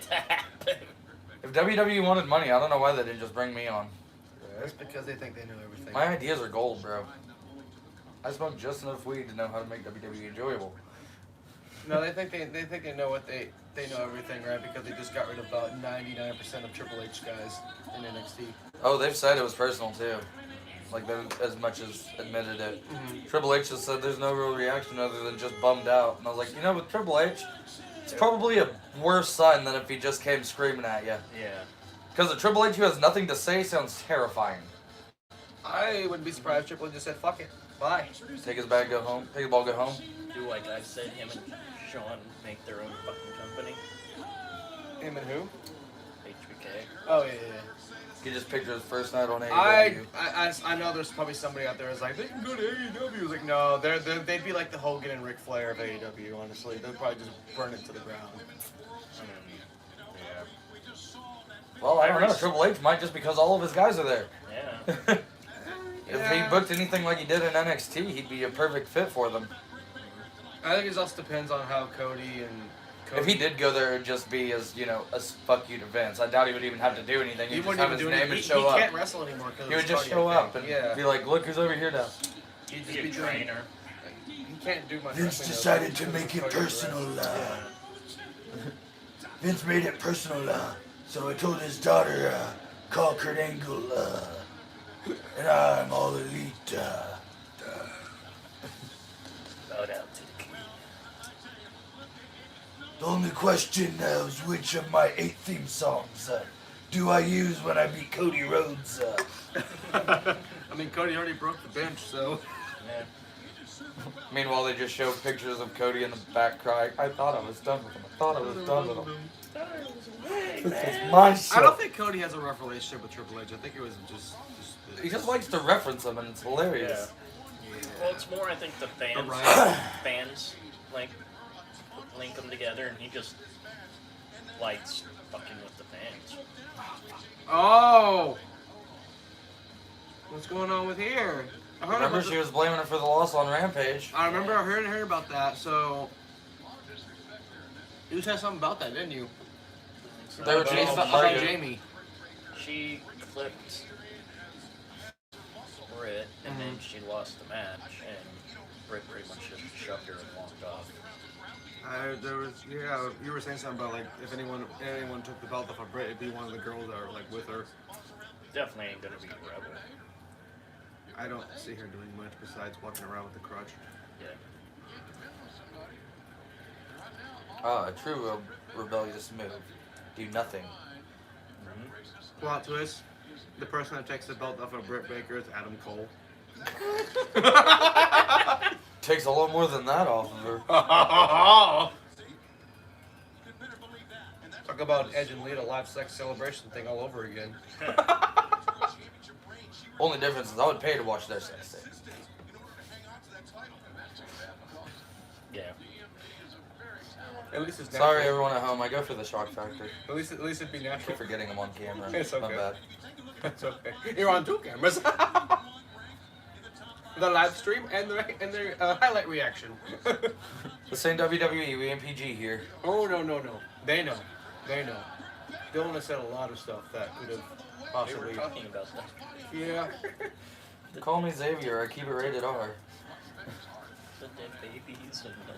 if WWE wanted money, I don't know why they didn't just bring me on. That's because they think they know everything. My ideas are gold, bro. I smoke just enough weed to know how to make WWE enjoyable. No, they think they know what they know everything, right? Because they just got rid of about 99% of Triple H guys in NXT. Oh, they've said it was personal too. Like they as much as admitted it. Mm-hmm. Triple H just said there's no real reaction other than just bummed out. And I was like, you know, with Triple H, it's probably a worse sign than if he just came screaming at you. Yeah. Because the Triple H who has nothing to say sounds terrifying. I wouldn't be surprised if Triple H just said, fuck it, bye. Take his bag, go home. Take the ball, go home. Do like I said, him and Sean make their own fucking company. Him and who? HBK. Oh, yeah. He just picture his first night on AEW. I know there's probably somebody out there who's like, they can go to AEW. It's like, no, they'd be like the Hogan and Ric Flair of AEW, honestly. They'd probably just burn it to the ground. Yeah. Well, I don't know. Triple H might just because all of his guys are there. Yeah. If he booked anything like he did in NXT, he'd be a perfect fit for them. I think it also depends on how Cody. If he did go there, it'd just be as, you know, a fuck you to Vince. I doubt he would even have to do anything. He'd just have his name and show up. He can't wrestle anymore. He would just show up and be like, look who's over here now. He'd just be trainer. He can't do much. Vince decided to make it personal. Vince made it personal. So I told his daughter, call Kurt Angle. And I'm all elite. Bow down to the king. The only question now is which of my 8 theme songs do I use when I beat Cody Rhodes? I mean, Cody already broke the bench, so. Yeah. Meanwhile, they just show pictures of Cody in the back crying. I thought I was done with him. I thought I was done with him. This is my show. I don't think Cody has a rough relationship with Triple H. I think it was just he just likes to reference them, and it's hilarious. Yeah. Well, it's more, I think, the fans. Fans, like, link them together, and he just likes fucking with the fans. Oh! What's going on with here? Remember, she was blaming her for the loss on Rampage. I remember hearing about that, so. You said something about that, didn't you? They were chasing about Jamie. She clipped Britt, and then she lost the match, and Britt pretty much just shoved her and walked off. You were saying something about like if anyone took the belt off of Britt, it'd be one of the girls that are like with her. Definitely ain't gonna be Rebel. I don't see her doing much besides walking around with the crutch. Yeah. A true rebellious move. Do nothing. Plot twist: the person that takes the belt off of Britt Baker is Adam Cole. Takes a lot more than that off of her. Talk about Edge and Lita live sex celebration thing all over again. Only difference is I would pay to watch their sex tape. Yeah. At least it's natural. Sorry, everyone at home. I go for the shock factor. At least it'd be I natural. keep forgetting I'm on camera. It's okay. My bad. It's okay. You're on 2 cameras. The live stream and the highlight reaction. This ain't WWE. We ain't PG here. Oh no. They know. Dylan has said a lot of stuff that could have We possibly. were talking about that. Yeah. Call me Xavier. I keep it rated R. The dead babies and the...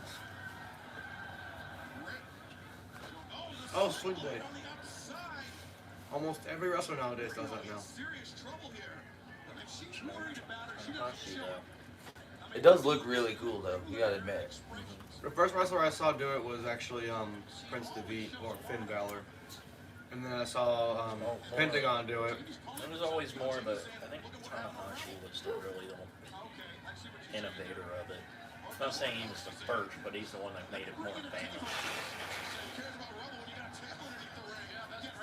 Oh, swing blade. Almost every wrestler nowadays does that now. Tanahashi, though. It does look really cool, though. You gotta admit. The first wrestler I saw do it was actually Prince Devitt or Finn Balor, and then I saw Pentagon do it. There was always more of a... I think Tanahashi was the really the innovator of it. I'm not saying he was the first, but he's the one that made it more famous.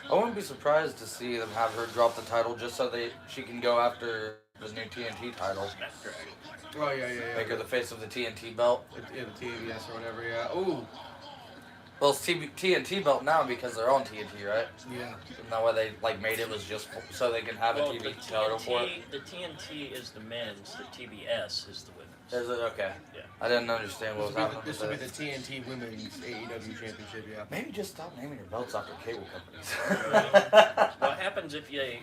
I wouldn't be surprised to see them have her drop the title just so she can go after the new TNT title. Oh yeah. Make her the face of the TNT belt. Yeah, the TBS or whatever. Yeah. Ooh. Well, it's TNT belt now because they're on TNT, right? Yeah. Isn't that why they made it was just so they can have a TV title for it? The TNT is the men's, the TBS is the women's. Is it? Okay. Yeah. I didn't understand what was happening. This would be the TNT Women's AEW Championship, yeah. Maybe just stop naming your belts after cable companies. What happens if they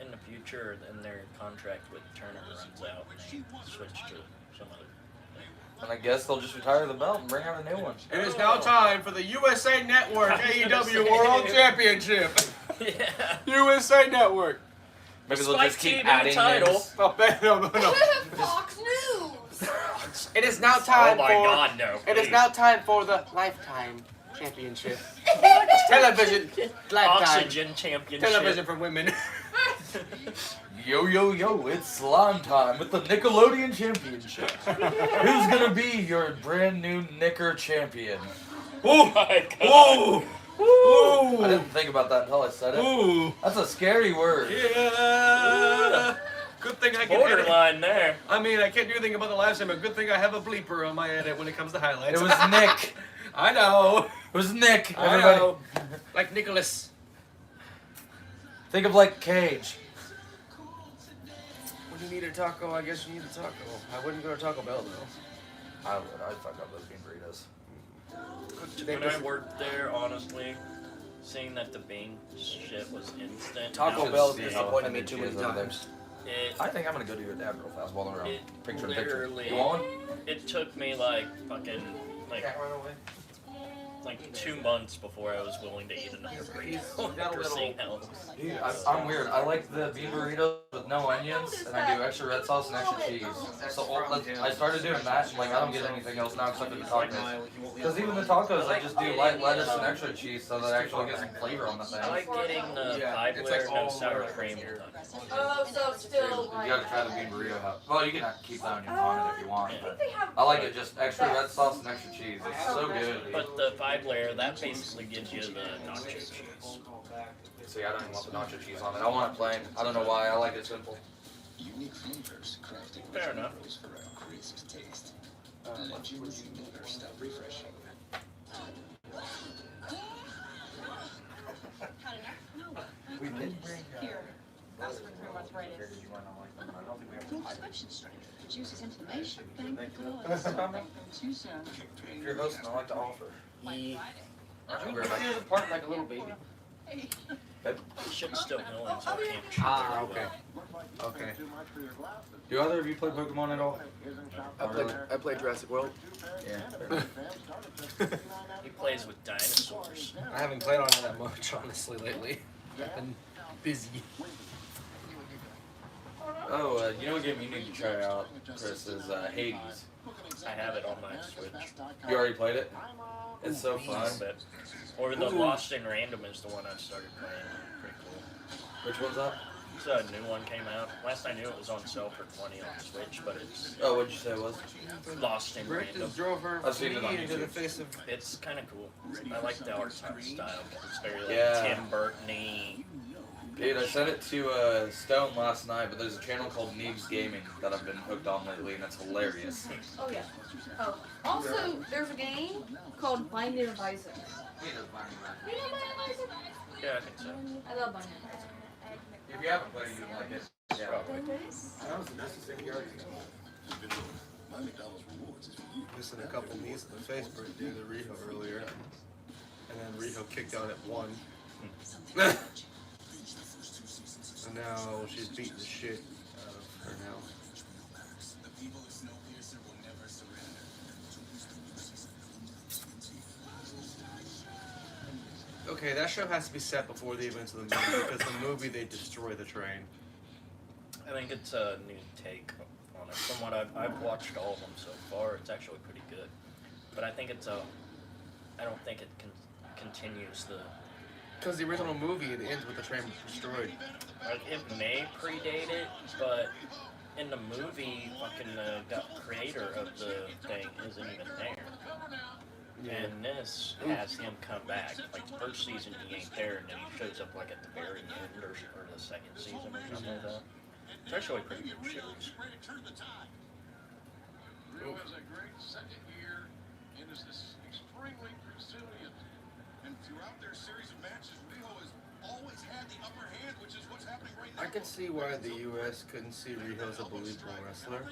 in the future and their contract with Turner runs out and they switch to some other thing? And I guess they'll just retire the belt and bring out a new one. It is now time for the USA Network AEW World Championship. Yeah. USA Network. Maybe they'll Spike just keep TV adding title. names. Oh, no. Fox News. It is now time Oh my God, no! It is please. now time for the Lifetime Championship. Television. Lifetime. Oxygen Championship. Television for women. Yo, it's slime time with the Nickelodeon Championship. Who's gonna be your brand new Knicker champion? Oh my God! Whoa! I didn't think about that until I said it. Ooh. That's a scary word. Yeah. Good thing I can edit. Borderline there. I mean, I can't do anything about the live stream, but good thing I have a bleeper on my edit when it comes to highlights. It was Nick. I know. It was Nick. I Everybody. know. Like Nicholas. Think of like Cage. When you need a taco, I guess you need a taco. I wouldn't go to Taco Bell though. I would. I'd fuck up those bean burritos. When I worked there, honestly, seeing that the bean shit was instant. Taco now Bell it's- disappointed me too many times. I think I'm gonna go to your dad real fast while they're on picture in picture. Literally, You want one? it took me like fucking like 2 months before I was willing to eat another burrito after seeing how. Dude, I'm weird. I like the bean burritos with no onions, and I do extra red sauce and extra cheese. So I started doing that, and like I don't get anything else now except for the tacos. Because even the tacos, I just do light lettuce and extra cheese, so that I actually get some flavor on the thing. I like getting the five layer no sour cream with onions. Oh, so still You gotta try the bean burrito. Well, you can keep the onions on it if you want, but I like it just extra red sauce and extra cheese. It's so good. But the five layer, that basically gives you the nacho cheese. See, I don't even want the nacho cheese on it. I want it plain. I don't know why. I like it simple. Unique flavors crafted Fair enough. for a crisp taste. Legends never stop refreshing. We did bring Here. That's for 3 months right in. Prescription strength reduces inflammation. Thank God. Too soon. If you're hosting, I like to offer. Here's a part like a little baby. You shouldn't still know so I can't shoot Ah, the okay. Okay. Do either of you play Pokemon at all? I played Jurassic World. Yeah. He plays with dinosaurs. I haven't played on it that much, honestly, lately. I've been busy. Oh, you know what game you need to try out, Chris, is Hades. I have it on my Switch. You already played it? It's so a fun. little bit. Or the Lost in Random is the one I've started playing. Pretty cool. Which one's that? It's a new one came out. Last I knew it was on sale for $20 on Switch, but it's Oh, what'd you say it was? Lost in Rick Random. just drove her I've seen it on into the YouTube. face of. It's kind of cool. I like the art style. It's very like Yeah. Tim Burton-y. Dude, I sent it to Stone last night, but there's a channel called Neebs Gaming that I've been hooked on lately, and it's hilarious. Oh yeah. Oh, also there's a game called Binding of Isaac. You know Binding of Isaac? Yeah, I think so. I love Binding of Isaac. If you haven't played it, you'd like it. Yeah. Probably. That was the necessary argument. My McDonald's rewards is for you. Missing a couple knees in the face birthday to Riho earlier. And then Riho kicked out at 1. And now she's beating the shit out of her now. The people of Snowpiercer will never surrender. Okay, that show has to be set before the events of the movie because the movie they destroy the train. I think it's a new take on it. From what I've watched all of them so far, it's actually pretty good. But I think it's I don't think it continues the. Because the original movie, it ends with the train destroyed. Like, it may predate it, but in the movie, fucking the creator of the thing isn't even there. Yeah. And this has him come back. Like, the first season he ain't there, and then he shows up like at the very end or the second season or something like that. It's actually a pretty good series. Rio has a great second year and is extremely resilient. And throughout their series of matches, Rio has always had the upper hand, which is what's happening right now. I could see why the U.S. couldn't see Riho as a believable wrestler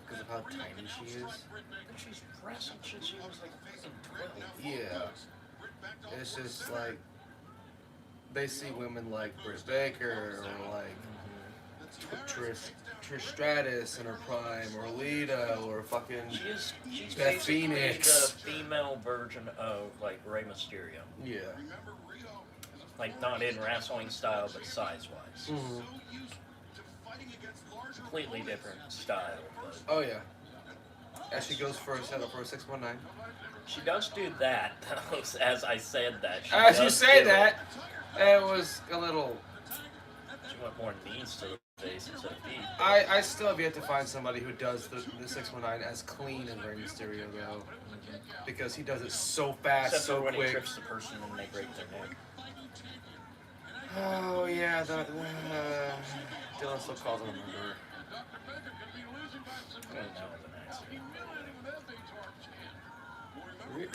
because of how tiny she is. But she's wrestled since she was like fucking 12. Yeah. It's just like they see women like Britt Baker or like Trish Stratus in her prime, or Lita, or fucking She's Beth basically Phoenix. the female version of like Rey Mysterio. Yeah. Like not in wrestling style, but size-wise. Mhm. Completely different style. But Oh yeah. As she goes for a setup for a 619. she does do that. As I said that. She As you does say do that, it was a little. She went more knees to the face instead of feet. I still have yet to find somebody who does the 619 as clean as Rey Mysterio though, because he does it so fast, Except so for when he quick. trips the person and they break their neck. Oh yeah, Dylan still calls him a murderer. I don't know if an accident.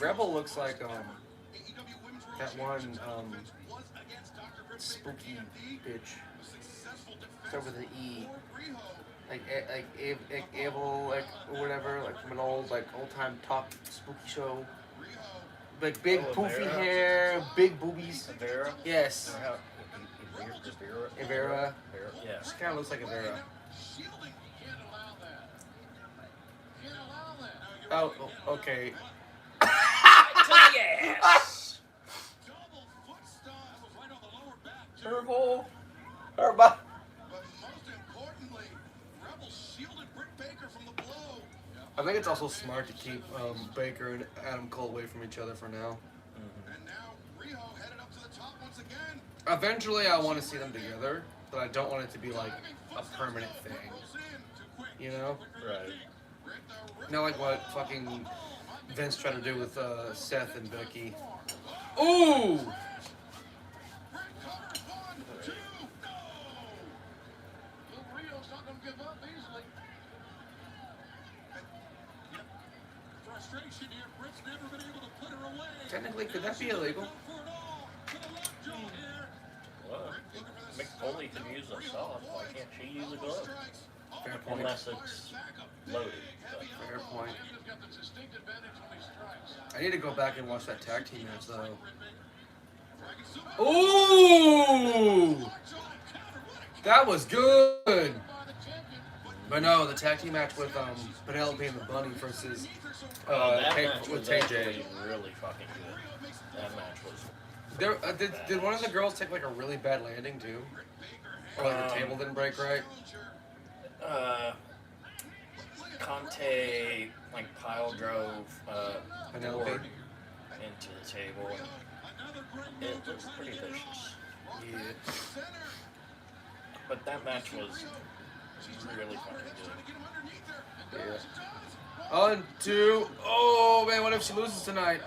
Rebel looks like that one spooky bitch. Starts with an E. Like Abel, like or whatever, like from an old time talk spooky show. Like big Oh, poofy Vera? hair, big boobies. Vera? Yes. Or how- Avera. Yeah. She kind of looks like Avera. Oh, okay. Yes! Her hole. Her butt. But most importantly, Rebel shielded Britt Baker from the blow. I think it's also smart to keep Baker and Adam Cole away from each other for now. And now Rio headed up to the top once again. Eventually, I want to see them together, but I don't want it to be like a permanent thing. You know? Right. Not like what fucking Vince tried to do with Seth and Becky. Ooh! Rio's not going to give up easily. Frustration here. Britt's never been able to put her away. Technically, could that be illegal? Well, Mick Foley can use a saw. Why can't she use a glove? Fair point. Unless it's loaded. But Fair point. I need to go back and watch that tag team match though. Ooh! That was good! But no, the tag team match with Penelope and the Bunny versus that match with was TJ. actually really fucking good. That match was. There, did one of the girls take like a really bad landing too? Or like the table didn't break right? Conte like pile drove Penelope. Ward into the table. It looks pretty vicious. Yeah. But that match was really fucking good. Yeah. On to. Oh man, what if she loses tonight?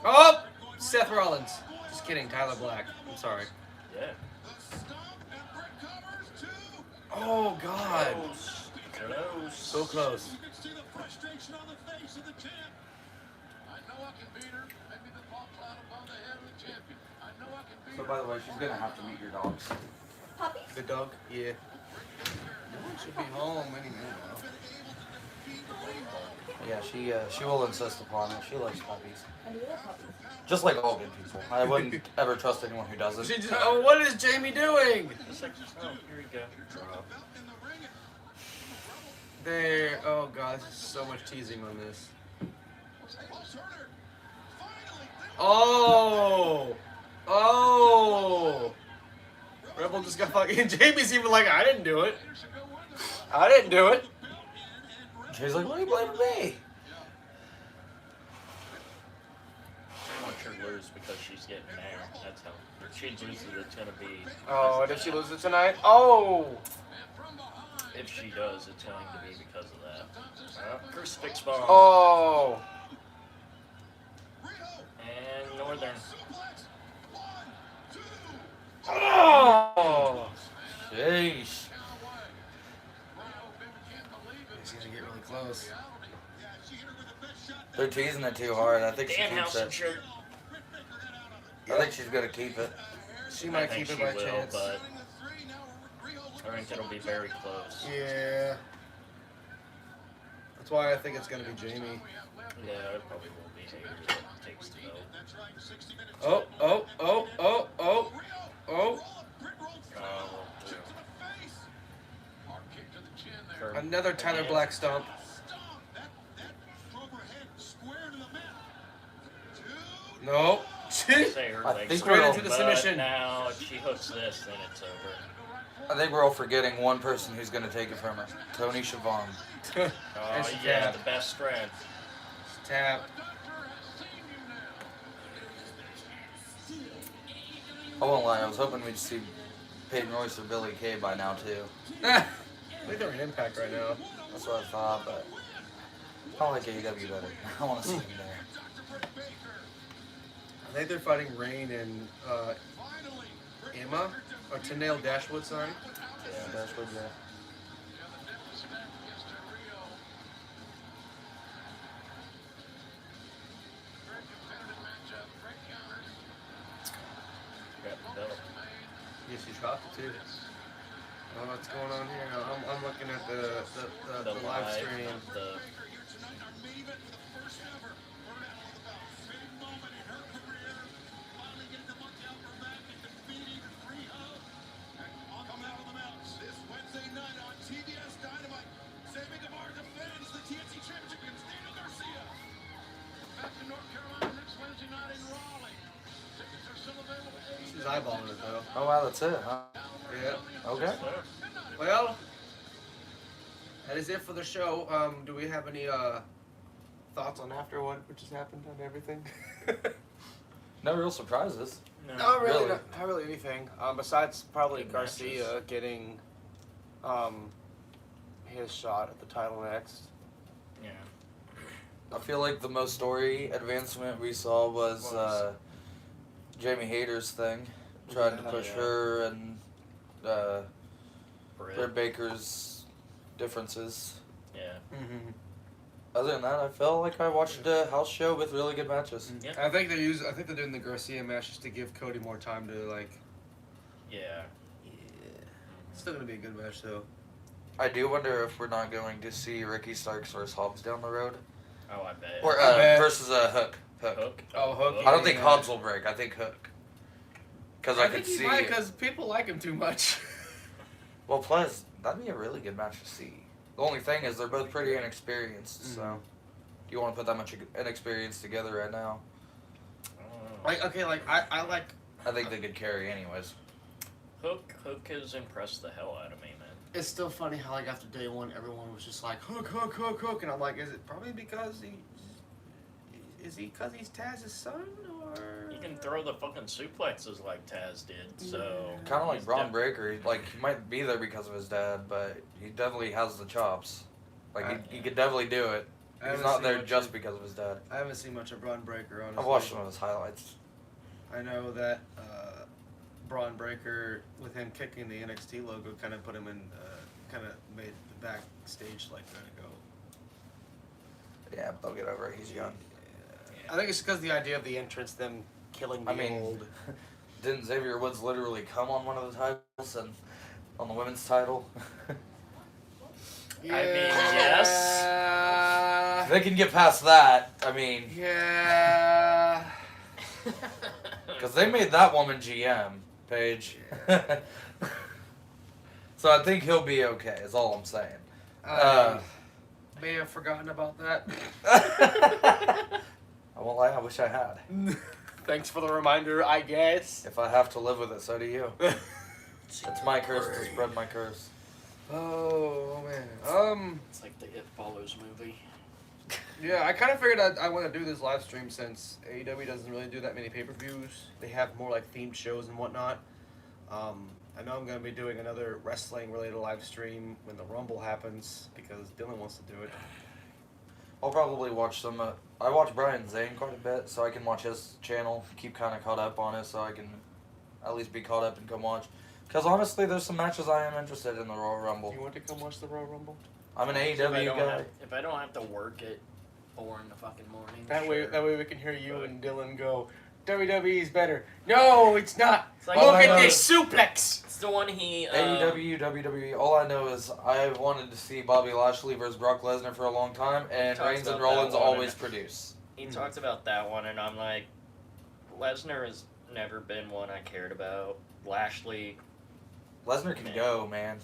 Oh, Seth Rollins. Just kidding, Tyler Black. I'm sorry. Yeah. Oh God. Close. So close. You can see the frustration on the face of the champ. I know I can beat her. Maybe the ball cloud above the head of the champion. I know I can beat So her. by the way, she's gonna have to meet your dogs. Puppies? The dog? Yeah. No one should be home any minute now. Yeah, she will insist upon it. She likes puppies. I do love puppies. Just like all good people. I wouldn't ever trust anyone who doesn't. She just. Oh, what is Jamie doing? It's like, oh, here you go. Drop. There. Oh God, there's so much teasing on this. Oh. Oh. Rebel just got fucking. Jamie's even like, I didn't do it. I didn't do it. She's like, what are you blaming me? I want her to lose because she's getting there. That's how. If she loses, it's gonna be. Oh, and if she loses tonight? Oh. If she does, it's going to be because of that. Crucifix bomb. Oh. And Northern. Oh. Jeez. He's gonna get really close. They're teasing it too hard. I think she Dan keeps Housen it. shirt. I think she's gonna keep it. She I might think keep she it by will, chance. but I think it'll be very close. Yeah. That's why I think it's gonna be Jamie. Yeah, it probably will be Hater that takes the belt. Oh, oh, oh, oh, oh, oh. Another Tyler Black stomp. No. Say her I legs think Straight we're into all, the but submission. now if she hooks this, then it's over. I think we're all forgetting one person who's gonna take it from her. Tony Schiavone. And Oh she yeah, tapped. the best friend. Tap. I won't lie, I was hoping we'd see Peyton Royce or Billy Kay by now too. I think they're in Impact right now. That's what I thought, but I like AEW better. I want to see them there. I think they're fighting Rain and Emma or Tenille Dashwood, sorry. Yeah, that's what. Yeah. Got the belt. Yes, she dropped it too. Oh, what's going on here? I'm looking at the live stream. The She's eyeballing it though. Oh wow, that's it, huh? Yeah. Okay. Well, that is it for the show. Do we have any thoughts on after what just happened and everything? No real surprises. no. Not really. Really? Not really anything. Besides probably Good Garcia matches. getting his shot at the title next. Yeah. I feel like the most story advancement we saw was Jamie Hayter's thing, trying to push Yeah. her and Britt. Britt Baker's differences. Yeah. Mm-hmm. Other than that, I felt like I watched a house show with really good matches. Yeah. I think they're doing the Garcia match just to give Cody more time to like. Yeah. It's still gonna be a good match though. I do wonder if we're not going to see Ricky Starks versus Hobbs down the road, Oh, I bet. or I bet. versus Hook. Hook. Oh, Hook. I don't think Yeah. Hobbs will break. I think Hook. Because I could think he see. might because people like him too much. Well, plus that'd be a really good match to see. The only thing is they're both pretty inexperienced, so Mhm. do you want to put that much inexperience together right now? Like okay, like I like. I think they could carry anyways. Hook has impressed the hell out of me, man. It's still funny how like after day one everyone was just like Hook, Hook, Hook, Hook, and I'm like, is it probably because is he because he's Taz's son, or He can throw the fucking suplexes like Taz did, so... Kind of like he's Braun Breaker. Like, he might be there because of his dad, but he definitely has the chops. Like, he could definitely do it. He's not there just because of his dad. I haven't seen much of Braun Breaker, honestly. I've watched some of his highlights. I know that Braun Breaker, with him kicking the NXT logo, kind of put him in, kind of made the backstage like that go. Yeah, but they'll get over it. He's young. Yeah. I think it's because the idea of the entrance, them killing the old. Didn't Xavier Woods literally come on one of the titles and on the women's title? I mean, yes. If they can get past that, I mean... Yeah. Because they made that woman GM, Paige. So I think he'll be okay, is all I'm saying. May have forgotten about that. I won't lie, I wish I had. Thanks for the reminder, I guess. If I have to live with it, so do you. It's my curse to spread my curse. Oh, man. It's like the It Follows movie. Yeah, I kind of figured I want to do this live stream since AEW doesn't really do that many pay-per-views. They have more like themed shows and whatnot. I know I'm going to be doing another wrestling-related live stream when the Rumble happens because Dylan wants to do it. I'll probably watch some. I watch Brian Zane quite a bit, so I can watch his channel, keep kind of caught up on it, so I can at least be caught up and come watch. Because honestly, there's some matches I am interested in the Royal Rumble. Do you want to come watch the Royal Rumble? I'm an AEW guy. If I don't have to work at 4 in the fucking morning. That sure. way we can hear you and Dylan go, WWE's better. No, it's not. It's like, look at this suplex. It's the one he... AEW, WWE, all I know is I wanted to see Bobby Lashley versus Brock Lesnar for a long time, and Talks Reigns and about Rollins that one, always and produce. He talks about that one, and I'm like, Lesnar has never been one I cared about. Lashley... Lesnar can go, man.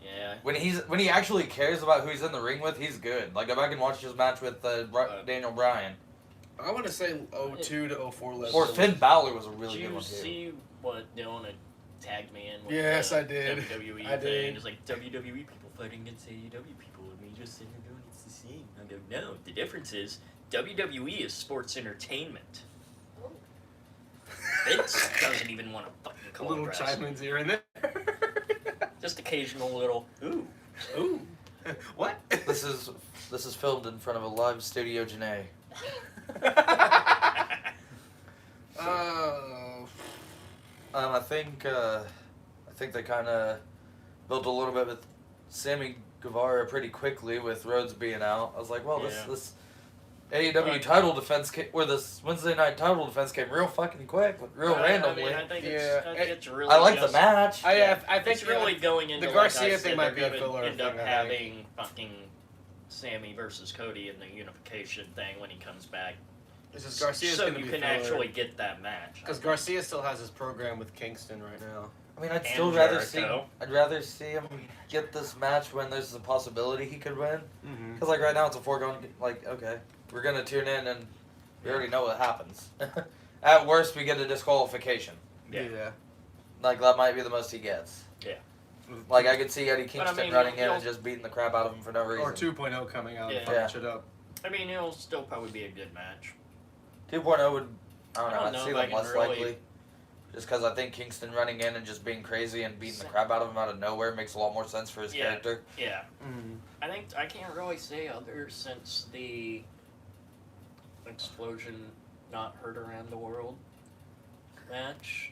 Yeah. When he actually cares about who he's in the ring with, he's good. Like, if I can watch his match with Daniel Bryan. I want to say 02 to 04 Lesnar. Or Finn Balor was a really Did good you one, too. see what Dylan had tagged me in with? Yes, the I did. WWE I thing? did. It's like WWE people fighting against AEW people, and me just sitting there going, it's the same. I go, no, the difference is WWE is sports entertainment. Vince doesn't even want to fucking call little it wrestling. chime-ins here and there. Just occasional little, ooh. Ooh. What? This is filmed in front of a live Studio Janae. I think they kind of built a little bit with Sammy Guevara pretty quickly with Rhodes being out. I was like, well, this AEW title defense or this Wednesday night title defense came real fucking quick, real randomly. I think it's really. I like the match. I think it's really going into the Garcia like I thing said, might be a they're filler gonna end thing, up I think. having fucking Sammy versus Cody in the unification thing when he comes back. This is Garcia's so gonna you be can filler. actually get that match. Because Garcia still has his program with Kingston right now. I mean, I'd And still rather see. Jericho. I'd rather see him get this match when there's a possibility he could win. Because like right now it's a foregone. Like, okay, we're gonna tune in and we already know what happens. At worst, we get a disqualification. Yeah. Like that might be the most he gets. Yeah. Like I could see Eddie Kingston mean, running in he'll- and just beating the crap out of him for no reason. Or 2.0 coming out and Yeah. fucking shit up. I mean, it'll still probably be a good match. 2.0 would. I don't know. I I'd don't see know them if I can less really- likely. Just because I think Kingston running in and just being crazy and beating the crap out of him out of nowhere makes a lot more sense for his character. Yeah. I think I can't really say other since the explosion not heard around the world match.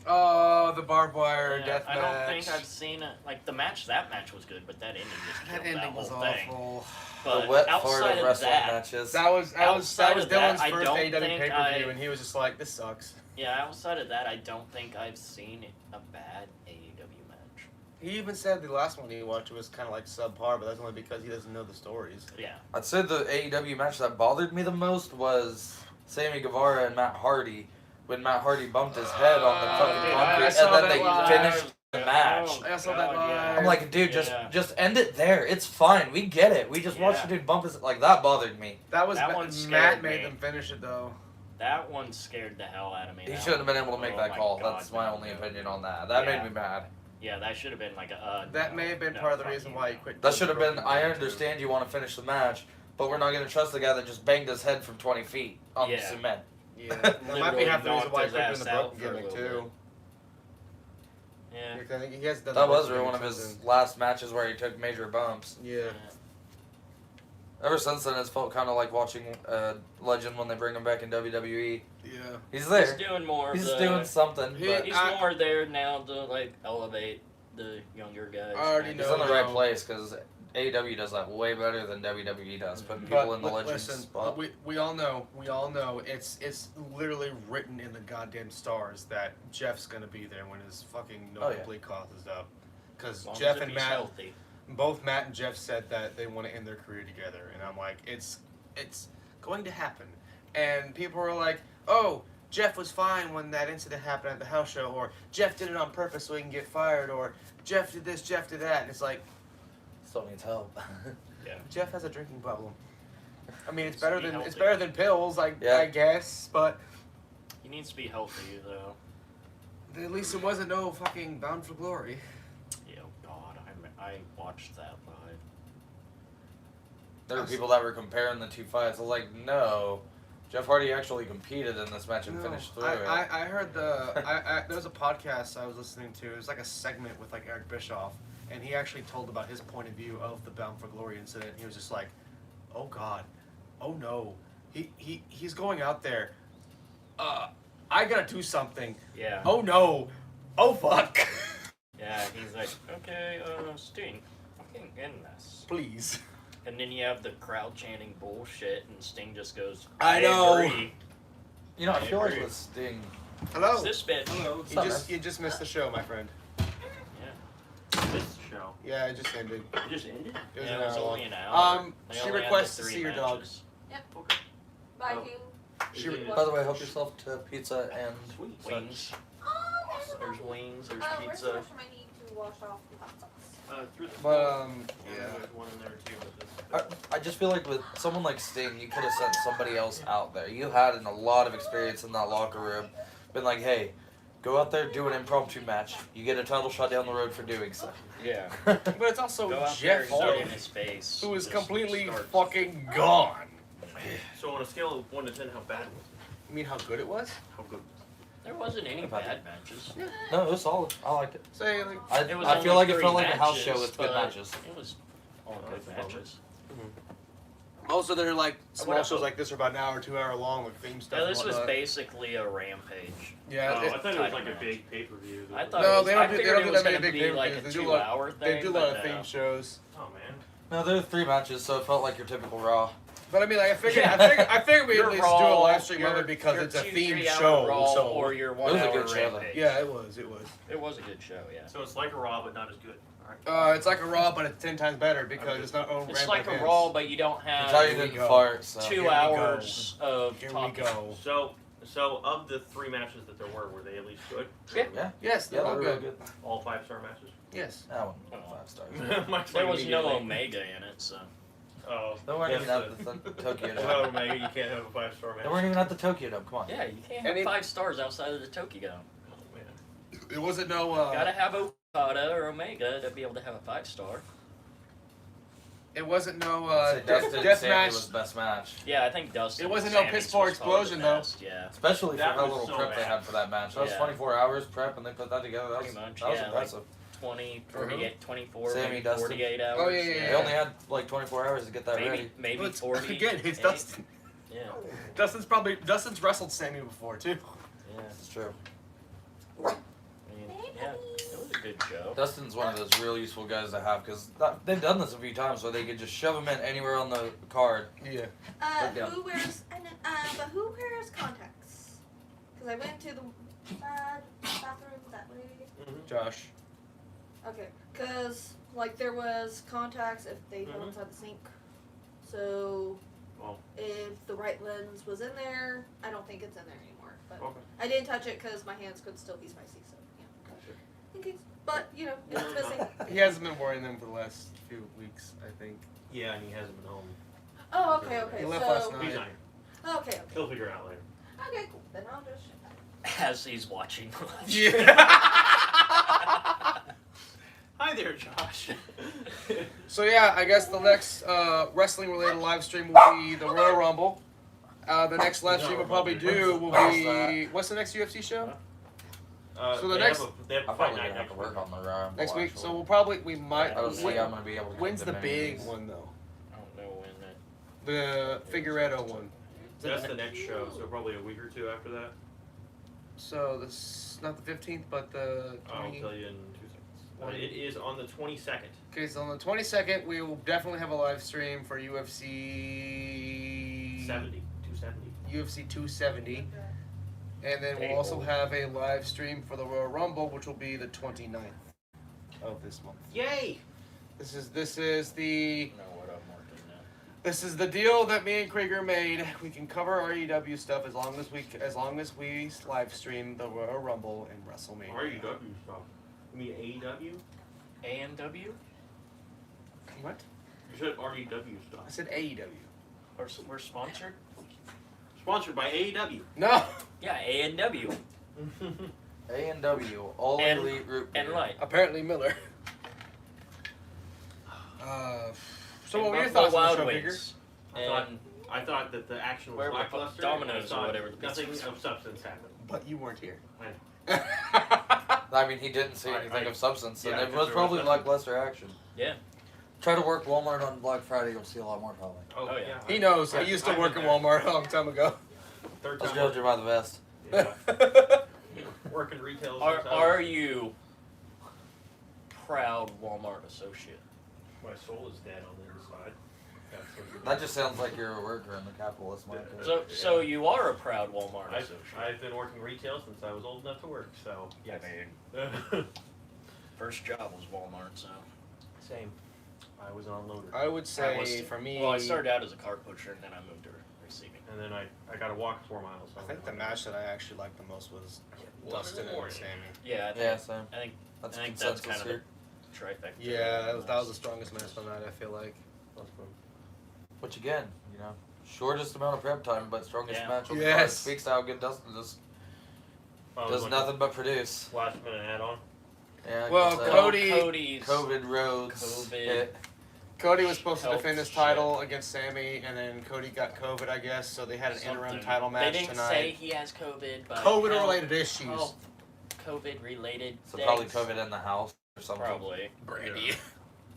Oh, the barbed wire death I match. don't think I've seen it. Like the match, that match was good, but that ending just killed That ending whole was thing. awful. But The wet fart outside of of wrestling that, matches. That was outside of that, Dylan's I first don't AEW think pay-per-view, and he was just like, "This sucks." yeah, outside of that, I don't think I've seen a bad AEW match. He even said the last one he watched was kind of like subpar, but that's only because he doesn't know the stories. Yeah. I'd say the AEW match that bothered me the most was Sammy Guevara and Matt Hardy when Matt Hardy bumped his head on the fucking dude, concrete I saw and then that they live. finished the match. I saw that live. I'm like, dude, just end it there. It's fine. We get it. We just watched the dude bump his like that bothered me. That was That one Matt scared made me. them finish it though. That one scared the hell out of me. He That shouldn't have one- been able to make oh that my call. God, That's my no. only opinion on that. That Yeah. made me mad. Yeah, that should have been like a. That may have been part of the reason why he quit. That should have been. I understand you want to finish the match, but we're not going to trust the guy that just banged his head from 20 feet on the Yeah. cement. Yeah, that might be Literally half the reason knocked why his he's doing ass the out broken for a gimmick little too. Yeah. Yeah, 'cause I think he has done That the was broken one of gimmick his since last matches where he took major bumps. then. Yeah. Ever since then, it's felt kind of like watching Legend when they bring him back in WWE. Yeah. He's there. He's doing more. He's of the, doing something. But He's more there now to like elevate the younger guys. I already he's know. in the right place because AEW does that way better than WWE does. Putting people in the Legend spot. We all know it's literally written in the goddamn stars that Jeff's gonna be there when his fucking nosebleed cough is up. Because Jeff and Matt, healthy. both Matt and Jeff said that they want to end their career together, and I'm like, it's going to happen. And people are like, oh, Jeff was fine when that incident happened at the house show, or Jeff did it on purpose so he can get fired, or Jeff did this, Jeff did that, and it's like, Still needs help. Yeah. Jeff has a drinking problem. I mean, it's better healthy. than pills, I guess, but He needs to be healthy though. at least it wasn't no fucking Bound for Glory. Yeah, oh God, I watched that live. There were people that were comparing the two fights. I was like, no. Jeff Hardy actually competed in this match and finished through it. I heard there was a podcast I was listening to. It was like a segment with like Eric Bischoff, and he actually told about his point of view of the Bound for Glory incident. He was just like, oh God, oh no, he's going out there. I gotta do something. Yeah. Oh no, oh fuck. Yeah, he's like, okay, Sting, fucking end this. Please. And then you have the crowd chanting bullshit, and Sting just goes, I know. agree. You know, I I feel like agree. with Sting. Hello. It's this bitch. Hello. You just missed the show, my friend. Yeah. This show. Yeah, it just ended. It just ended? It was Yeah, an it was hour only long. an hour. They She only had the requests to 3 see your matches. dog. Yep. Okay. Bye, Oh. King. By the way, help yourself to pizza and Sweet such. wings. There's wings, there's Where's pizza. the mushroom I need to wash off the hot sauce? Through the But yeah. yeah. There's one in there too. But this, I just feel like with someone like Sting, you could have sent somebody else out there. You had a lot of experience in that locker room. Been like, hey, go out there, do an impromptu match. You get a title shot down the road for doing so. Yeah. But it's also Go out there Jeff and start Hardy, in his face. who is Just completely start. fucking gone. so on a scale of 1 to 10, how bad was it? You mean how good it was? How good? There wasn't any About bad matches. No, it was solid. I liked it. Say like It was I only feel like it 3 felt like a house matches, show with good but matches. It was all good matches. also they're like small What- shows like this are about an hour, 2 hour long with theme stuff. Yeah, and this was whatnot. basically a rampage. Yeah. Oh, I thought it was like a Title big pay-per-view. I thought No, it was, they don't I do- they figured don't it do was that many gonna big be like a pay-per-views. They do a 2 lot- hour thing. They do a lot of but theme no. shows. Oh, man. No, there were 3 matches, so it felt like your typical Raw. But I mean, like I figured we You're at least Raw, do a live stream of you're- it because you're it's a 2 themed 3-hour show. Raw, So or your It was a 1 hour good show, though. rampage. yeah, it was. It was a good show, yeah. So it's like a Raw, but not as good. All right. It's like a Raw, but it's 10 times better because it's not owned. It's ran like by a Vince. Raw, but you don't Until you have Here we didn't go. fart, so. 2 Here we go. hours of Here talking. we go. So of the 3 matches that there were they at least good? Yeah. Yes, they're Yeah, all they were good. really good. All 5-star matches? Yes. That one, Oh. 5 stars. Mike's There like was no immediately. Omega in it, so. Oh, They weren't yes, even at the Tokyo no, Dome. Omega, you can't have a 5-star match. They weren't even at the Tokyo Dome, come on. Yeah, you can't And have it- 5 stars outside of the Tokyo. Oh, man. It wasn't no. Gotta have Okada or Omega to be able to have a 5-star. It wasn't no Say Dustin death Sammy match. was the best match. Yeah, I think Dustin. It wasn't no Sammy's piss poor was probably the explosion, though. best, Yeah. Especially for That how was little so prep they bad. had for that match. That was Yeah. 24 hours prep, and they put that together. That Pretty was, much, that was yeah, impressive. 20, 48, 24, Sammy, maybe Dustin. 48 hours. Oh, yeah. They only had like 24 hours to get that Maybe, ready. maybe But it's- 40. Again, it's 8. Dustin. Yeah. Dustin's wrestled Sammy before too. Yeah. It's true. I mean, yeah. It was a good show. Dustin's one of those real useful guys to have because they've done this a few times where they could just shove him in anywhere on the card. Yeah. Yeah. Who wears but who wears contacts? Because I went to the bathroom that way. Josh. Okay, because like there was contacts if they fell inside the sink. So Oh. if the right lens was in there, I don't think it's in there anymore. But Okay. I didn't touch it because my hands could still be spicy. So yeah, in case. But you know, if it's missing. He hasn't been wearing them for the last few weeks, I think. Yeah, and he hasn't been home. Oh, okay, okay. He left so last night. He's not here. okay, okay. He'll figure it out later. Okay, cool. Then I'll just. As he's watching. Yeah. Hi there, Josh. So yeah, I guess the next wrestling-related live stream will be the Royal Rumble. The next live stream we'll probably do will be what's the next UFC show? So the next they have a I'm fight probably night gonna have to work on the Rumble next week. actually. So we might. I don't think I'm gonna be able to. When's get the to many of big these. one though? I don't know when that. The Figueredo one. That's the next show, so probably a week or two after that. So this not the 15th, but the 20th. I'll tell you in 2 seconds. It is on the 22nd. Okay, so on the 22nd, we will definitely have a live stream for UFC 270. UFC 270. And then we'll also have a live stream for the Royal Rumble, which will be the 29th of this month. Yay! This is the Know what I'm working now. this is the deal that me and Krieger made. We can cover our AEW stuff as long as we live stream the Royal Rumble and WrestleMania. REW stuff. You mean AEW? AMW? What? You said REW stuff. I said AEW. We're sponsored? Sponsored by AEW. No. Yeah, AMW. A&W, all And- elite root beer. And light. Apparently Miller. So what were your Buffalo thoughts on the Wild show, Krieger? Wings. And I thought that the action was Where were lackluster. Domino's I thought or whatever the pizza nothing was. of substance happened. But you weren't here. I mean, he didn't see anything of substance, and it was probably lackluster action. Yeah. Try to work Walmart on Black Friday, you'll see a lot more probably. Oh, yeah. He knows. He used to work at Walmart a long time ago. Third Just time. judge you by the vest. Yeah. Working retail. Are you proud Walmart associate? My soul is dead on the inside. That just sounds like you're a worker in the capitalist market. So you are a proud Walmart associate. I've been working retail since I was old enough to work, so. Yeah, man. First job was Walmart, so. Same. I was an unloader. I would say for me. Well, I started out as a cart pusher and then I moved to receiving. And then I got to walk 4 miles. I think the match that I actually liked the most was Dustin and Sammy. Yeah, same. I think That's that's kind of here. the trifecta. Yeah, that was the strongest match on that, I feel like. Which again, you know, shortest amount of prep time, but strongest match on the Yes. card. Speaks to how good Dustin just does nothing but produce. Last minute add on. Yeah. Well, Cody's COVID roads. hit. Cody was supposed to Health defend his shit. title against Sammy, and then Cody got COVID, I guess, so they had an interim title match They didn't tonight. say he has COVID, but COVID-related issues. COVID-related. So probably COVID in the house or something. Probably. Brandy. Yeah.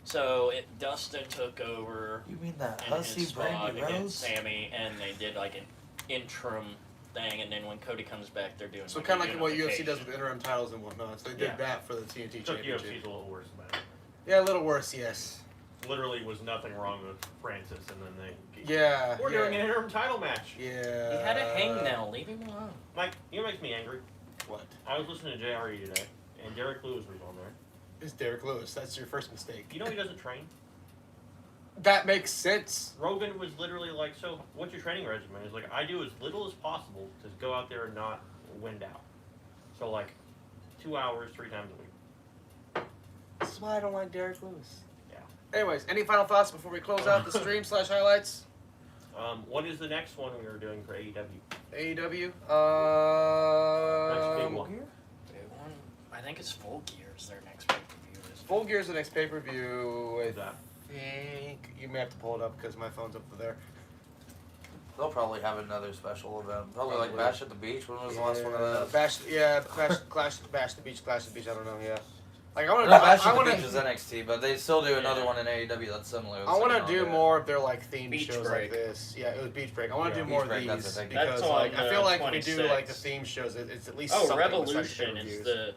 So Dustin took over. You mean that in hussy his spot Brandy against Rose? Sammy, and they did like an interim thing, and then when Cody comes back, they're doing. So like kind a of like what UFC unification. does with interim titles and whatnot. So they did Yeah. that for the TNT Took Championship. UFC's a little worse about it. Yeah, a little worse, yes. Literally was nothing wrong with Francis, and then they. Yeah. We're doing an interim title match. Yeah. He had a hang now. Leave him alone. Mike, you know what makes me angry? What? I was listening to JRE today, and Derek Lewis was on there. It's Derek Lewis. That's your first mistake. You know he doesn't train? That makes sense. Rogan was literally like, so what's your training regimen? He's like, I do as little as possible to go out there and not wind out. So like 2 hours, 3 times a week. This is why I don't like Derek Lewis. Yeah. Anyways, any final thoughts before we close out the stream / highlights? What is the next one we are doing for AEW? AEW? Next big one. Big one. I think it's Full Gear's their next pay-per-view. Full Gear's the next pay-per-view. What's that? I think you may have to pull it up because my phone's up there. They'll probably have another special event. Probably like Bash at the Beach. When was the last one of that? Bash the Beach, Clash the Beach. I don't know. Yeah, like I want to. No, Bash I at the want Beach is to. NXT, but they still do another one in AEW that's similar. I want to do more of their like themed Beach shows Break. like this. Yeah, it was Beach Break. I want to Yeah, do more Beach Break, of that's these the thing. because That's like on I feel like the if we do like the 26th. theme shows, it's at least Oh, something Revolution besides is pay-per-views. the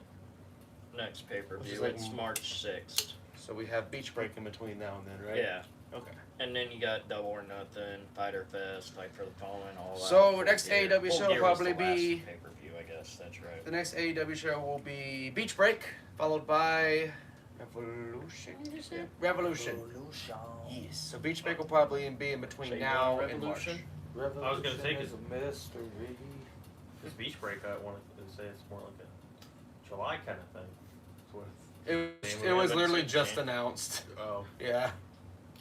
next pay-per-view. Which is like- It's March 6th. So we have Beach Break in between now and then, right? Yeah. Okay. And then you got Double or Nothing, Fighter Fest, Fight for the Fallen, all that. So, Full next Gear. AEW Full show Gear will was probably the last be- pay-per-view, I guess. That's right. The next AEW show will be Beach Break, followed by Revolution. Did you say? Revolution. Yes. So Beach Break will probably be in between So you now want and March. Revolution? I was gonna say, 'cause- a mystery. This Beach Break, I wanted to say it's more like a July kind of thing. So It was literally just announced. Oh. Yeah.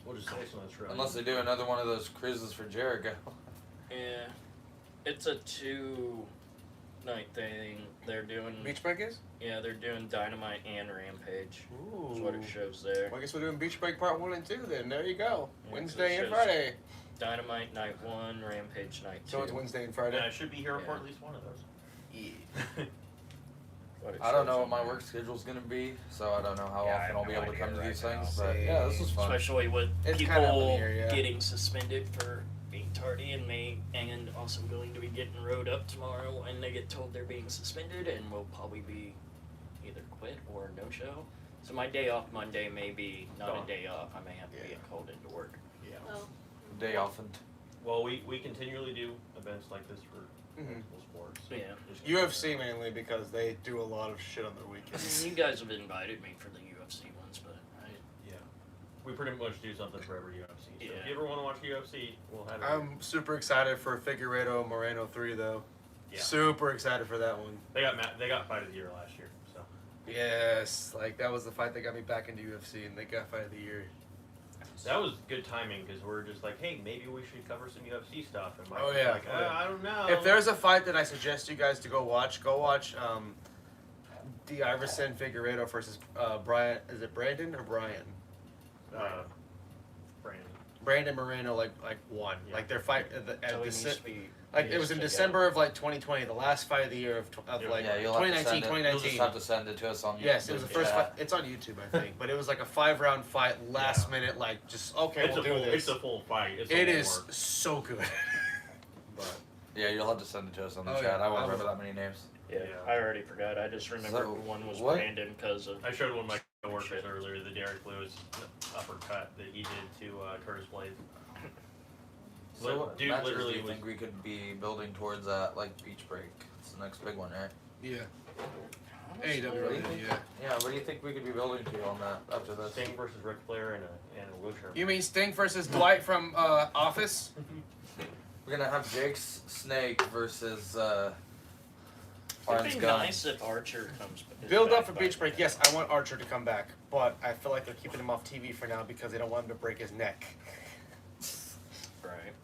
We'll just say so that's right. Unless they do another one of those cruises for Jericho. Yeah. It's a 2 night thing. They're doing Beach Break is? Yeah, they're doing Dynamite and Rampage. Ooh. Is what it shows there. Well, I guess we're doing Beach Break Part 1 and 2 then. There you go. Yeah, Wednesday so it and shows Friday. Dynamite night 1, Rampage night 2. So it's Wednesday and Friday. Yeah, I should be here for at least one of those. Yeah. What it I don't shows know what on my there. work schedule's gonna be, so I don't know how Yeah, I often have I'll be no able to come to idea these right things. now. But yeah, this was fun. Especially with It's kind of up in people the air, yeah. getting suspended for being tardy and also going to be getting rode up tomorrow, and they get told they're being suspended and will probably be either quit or no show. So my day off Monday may be not a day off. I may have to be called into work. Yeah. Oh. Day off and Well, we continually do events like this for multiple sports. Yeah. Just UFC mainly because they do a lot of shit on their weekends. You guys have invited me for the UFC ones, but we pretty much do something for every UFC. So Yeah. if you ever want to watch UFC, we'll have it. I'm super excited for Figueiredo Moreno 3 though. Yeah. Super excited for that one. They got fight of the year last year, so. Yes, like that was the fight that got me back into UFC, and they got fight of the year. That was good timing because we're just like, hey, maybe we should cover some UFC stuff. And Mike Oh, was yeah. like, Oh, yeah. I don't know. If there's a fight that I suggest you guys to go watch D. Iverson Figueiredo versus Brian. Is it Brandon or Brian? Brandon. Brandon Moreno like won. Yeah. Like their fight so he needs to be. like it was in December of like 2020, the last fight of the year of like yeah, you'll have to 2019, send it. You'll 2019. just have to send it to us on. Yes, it was the first Yeah. fight. It's on YouTube, I think. But it was like a 5-round fight, last minute, like just okay, It's we'll a do full, this. It's a full fight. It's a It full is work. so good. But Yeah, you'll have to send it to us on the Oh, chat. yeah. I won't I remember will. that many names. Yeah, I already forgot. I just remember So, one was what? Brandon because of. I showed one of my coworkers earlier the Derek Lewis uppercut that he did to Curtis Blade. So what Dude matches literally do you was- think we could be building towards at like Beach Break? It's the next big one, right? yeah. Honestly, AEW, What do you think? yeah. Yeah, what do you think we could be building to on that after this? Sting versus Ric Flair and a wheelchair. You mean Sting versus Dwight from Office? We're gonna have Jake's Snake versus It'd Arn's be Gun. nice if Archer comes. Build back up for by Beach Break. then. Yes, I want Archer to come back, but I feel like they're keeping him off TV for now because they don't want him to break his neck. Right.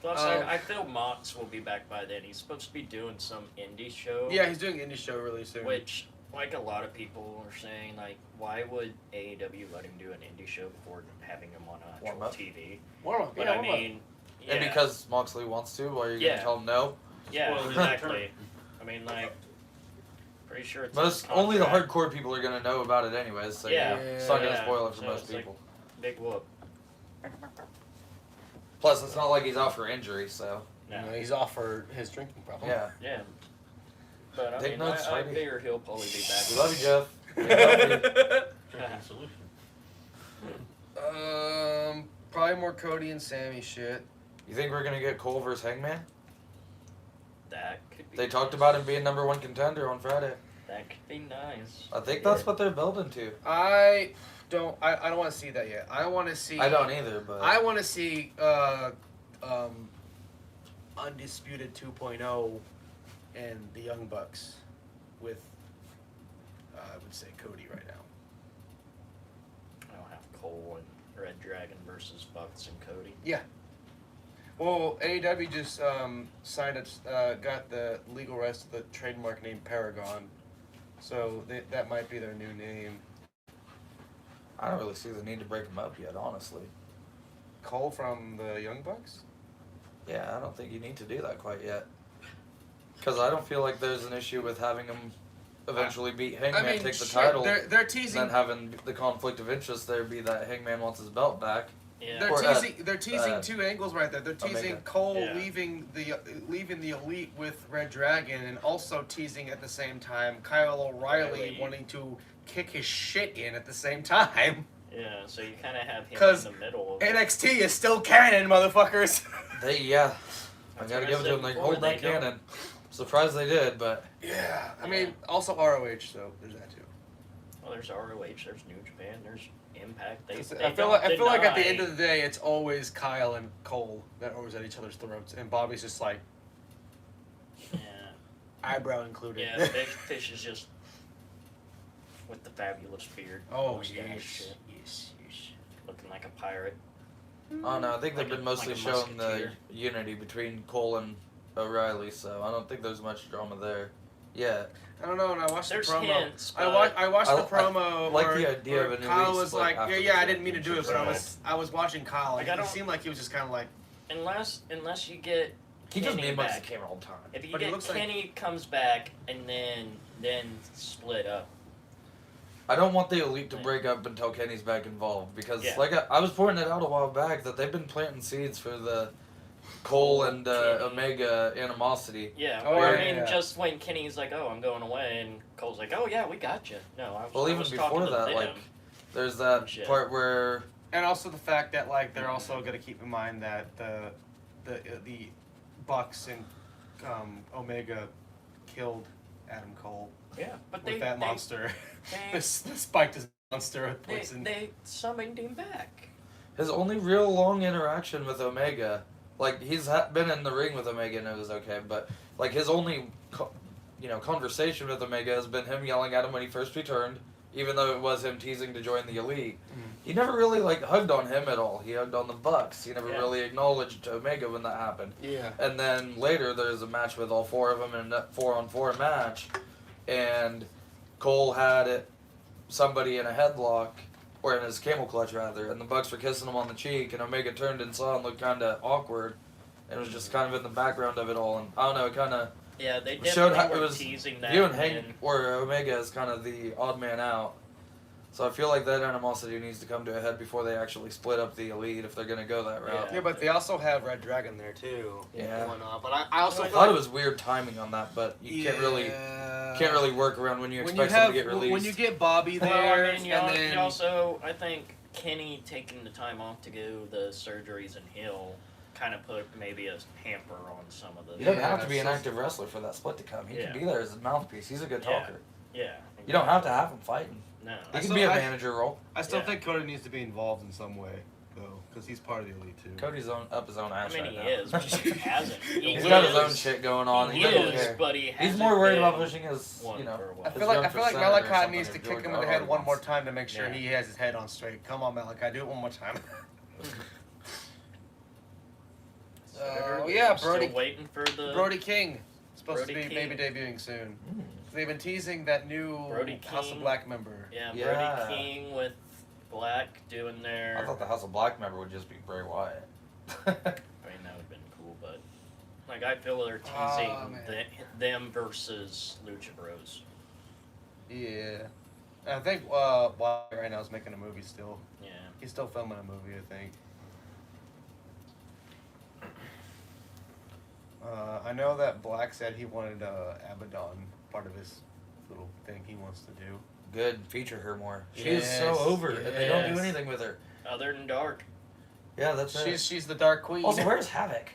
Plus, I feel Mox will be back by then. He's supposed to be doing some indie show. Yeah, he's doing an indie show really soon. Which, like a lot of people are saying, like, why would AEW let him do an indie show before having him on actual Warm up. TV? Warm up, But yeah, I warm up. mean, And yeah, because Moxley wants to, why are you Yeah. gonna tell him no? yeah, Spoilers. exactly. I mean, like, pretty sure it's Most his only the contract. hardcore people are gonna know about it anyways. So Yeah. it's not gonna Yeah. spoil it for So most it's like- people. Big whoop. Plus, it's not like he's out for injury, so You No. know, he's off for his drinking problem. yeah. Yeah. But I Take mean, notes, I Heidi. figure he'll probably be back. We love you, Jeff. We love you. Drinking solution. Probably more Cody and Sammy shit. You think we're gonna get Cole versus Hangman? That could be. They talked nice. about him being #1 contender on Friday. That could be nice. I think that's what they're building to. I don't want to see that yet. I want to see. I don't either, but I want to see Undisputed 2.0 and the Young Bucks with I would say Cody right now. I'll have Cole and Red Dragon versus Bucks and Cody. Well, AEW just signed got the legal rights to the trademark name Paragon, so that might be their new name. I don't really see the need to break them up yet, honestly. Cole from the Young Bucks. Yeah, I don't think you need to do that quite yet. Because I don't feel like there's an issue with having him eventually beat Hangman, take the shit, title, They're teasing. then having the conflict of interest there be that Hangman wants his belt back. Yeah. They're teasing two angles right there. They're teasing Omega. Cole Yeah. leaving the Elite with Red Dragon, and also teasing at the same time Kyle O'Reilly O'Reilly. wanting to kick his shit in at the same time. Yeah, so you kind of have him 'Cause in the middle. Of it. NXT is still canon, motherfuckers. I That's gotta what give it I to them. said They before, hold that they don't- cannon. Surprised they did, but Yeah, I mean also ROH, so there's that too. Well, there's ROH, there's New Japan, there's Impact. They I don't feel like at the deny- end of the day, it's always Kyle and Cole that are always at each other's throats, and Bobby's just like Yeah, eyebrow included. yeah. Big Fish is just with the fabulous beard. Oh mustache yes, shit, yes. looking like a pirate. oh no, I think they've Like a- been mostly like a showing the musketeer. unity between Cole and O'Reilly, so I don't think there's much drama there. Yeah. I don't know. And I watched There's the promo. hints, I watched the I promo. like where, the idea where of a new Kyle league was split like, after yeah, the I didn't mean to do it, but championship. I was watching Kyle. Like, and I it don't- seemed like he was just kind of like. Unless you get He just Kenny made amongst the back. camera all the time. If you But he get looks like- Kenny comes back and then split up. I don't want the Elite to break up until Kenny's back involved because, Yeah. like I was pointing it out a while back, that they've been planting seeds for the Cole and Omega animosity. Yeah, Oh, or yeah, I mean, yeah. just when Kenny's like, "Oh, I'm going away," and Cole's like, "Oh yeah, we got you." No, I was. Well, I even was before talking to that, them. like, there's that Shit. part where And also the fact that like they're also going to keep in mind that the Bucks and Omega killed Adam Cole yeah, but with they that monster. they- This spiked his monster with they, poison. they summoned him back. his only real long interaction with Omega, like he's been in the ring with Omega and it was okay, but like his only, conversation with Omega has been him yelling at him when he first returned, even though it was him teasing to join the Elite. He never really like hugged on him at all. He hugged on the Bucks. He never Yeah. really acknowledged Omega when that happened. Yeah. And then later there's a match with all four of them in a 4-on-4 match, and Cole had somebody in a headlock, or in his camel clutch rather, and the Bucks were kissing him on the cheek, and Omega turned and saw and looked kind of awkward, and it was just kind of in the background of it all, and I don't know, it kind of Yeah, they showed definitely how were it was teasing that. viewing and Hank then- or Omega as kind of the odd man out. So I feel like that animosity needs to come to a head before they actually split up the Elite if they're gonna go that route. Yeah, but they also have Red Dragon there too. Yeah. Going on. But I also I feel thought like it was weird timing on that, but you can't really Yeah. work around when you when expect you have them to get released. when you get Bobby there, Well, I mean, and then you also, I think Kenny taking the time off to go the surgeries and heal kind of put maybe a hamper on some of the. You don't have to Yeah, be an so- active wrestler for that split to come. He Yeah. can be there as a mouthpiece. He's a good Yeah. talker. Yeah. You don't have to have him fighting. No. He can still- be a I- manager role. I still Yeah. think Cody needs to be involved in some way though, because he's part of the Elite too. Cody's up his own I ass mean, right he now. is, but he hasn't. He's got his own shit going on. He doesn't is, care. but he He's hasn't more worried about been pushing his, one for a while. I his feel like run I for feel like Senate or Malachi something needs if to kick George him in the R.R. head one more wants. time to make sure Yeah. he has his head on straight. Come on, Malachi, do it one more time. Oh yeah, Brody. Still waiting for the Brody King. Supposed Brody to be King. maybe debuting soon. Mm. They've been teasing that new Brody House of King. Black member. Yeah, Yeah. Brody King with Black doing their. I thought the House of Black member would just be Bray Wyatt. I mean, that would have been cool, but like I feel they're teasing Oh, man. them versus Lucha Bros. Yeah. I think Black right now is making a movie still. Yeah. He's still filming a movie, I think. I know that Black said he wanted Abaddon part of his little thing he wants to do. Good, feature her more. She Yes, is so over, and they don't do yes. anything with her. Other than Dark. Yeah, that's it. She's the Dark Queen. Also, where's Havoc?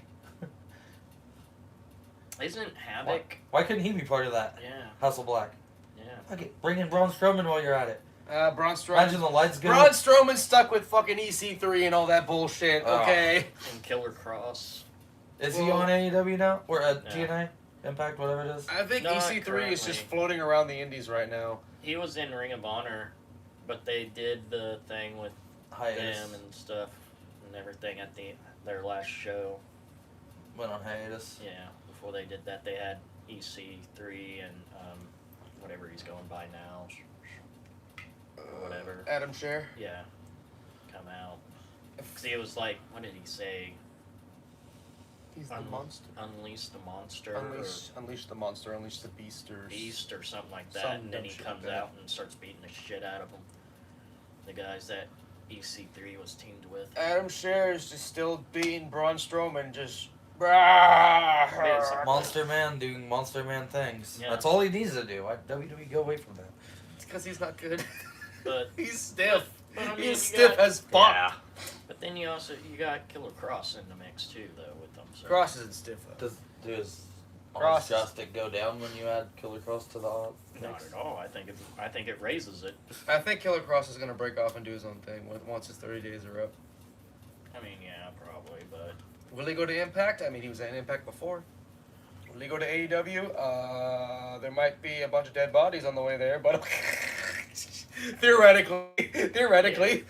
Isn't Havoc? Why couldn't he be part of that? Yeah. House of Black. Yeah. Fuck it, bring in Braun Strowman while you're at it. Braun Strowman. Imagine the lights go. Braun Strowman stuck with fucking EC3 and all that bullshit. Oh. Okay. And Killer Cross. Is he Well- on AEW now? Or No. TNA? Impact, whatever it is? I think Not EC3 is just currently. floating around the indies right now. He was in Ring of Honor, but they did the thing with Hiatus. them and stuff and everything at their last show. Went on hiatus. Yeah, before they did that, they had EC3 and whatever he's going by now, or whatever. Adam Scher. Yeah, come out. See, it was like, what did he say? He's the monster. Unleash the monster. Unleash the monster. Unleash the beast or Beast or something like that, Some and then dumb he shit comes like that. out and starts beating the shit out of them. The guys that EC3 was teamed with. Adam Scher is just still beating Braun Strowman. Just. Monster Man doing Monster Man things. Yeah. That's all he needs to do. WWE go away from that. It's because he's not good. But He's stiff. but, I mean, He's you stiff got- as fuck. Yeah. But then you got Killer Cross in the mix too, though, with them. So. Cross isn't stiff though. Does Cross- joystick go down when you add Killer Cross to the Not mix? at all. I think it raises it. I think Killer Cross is gonna break off and do his own thing once his 30 days are up. I mean, yeah, probably, but Will he go to Impact? I mean, he was at Impact before. Will he go to AEW? There might be a bunch of dead bodies on the way there, but theoretically.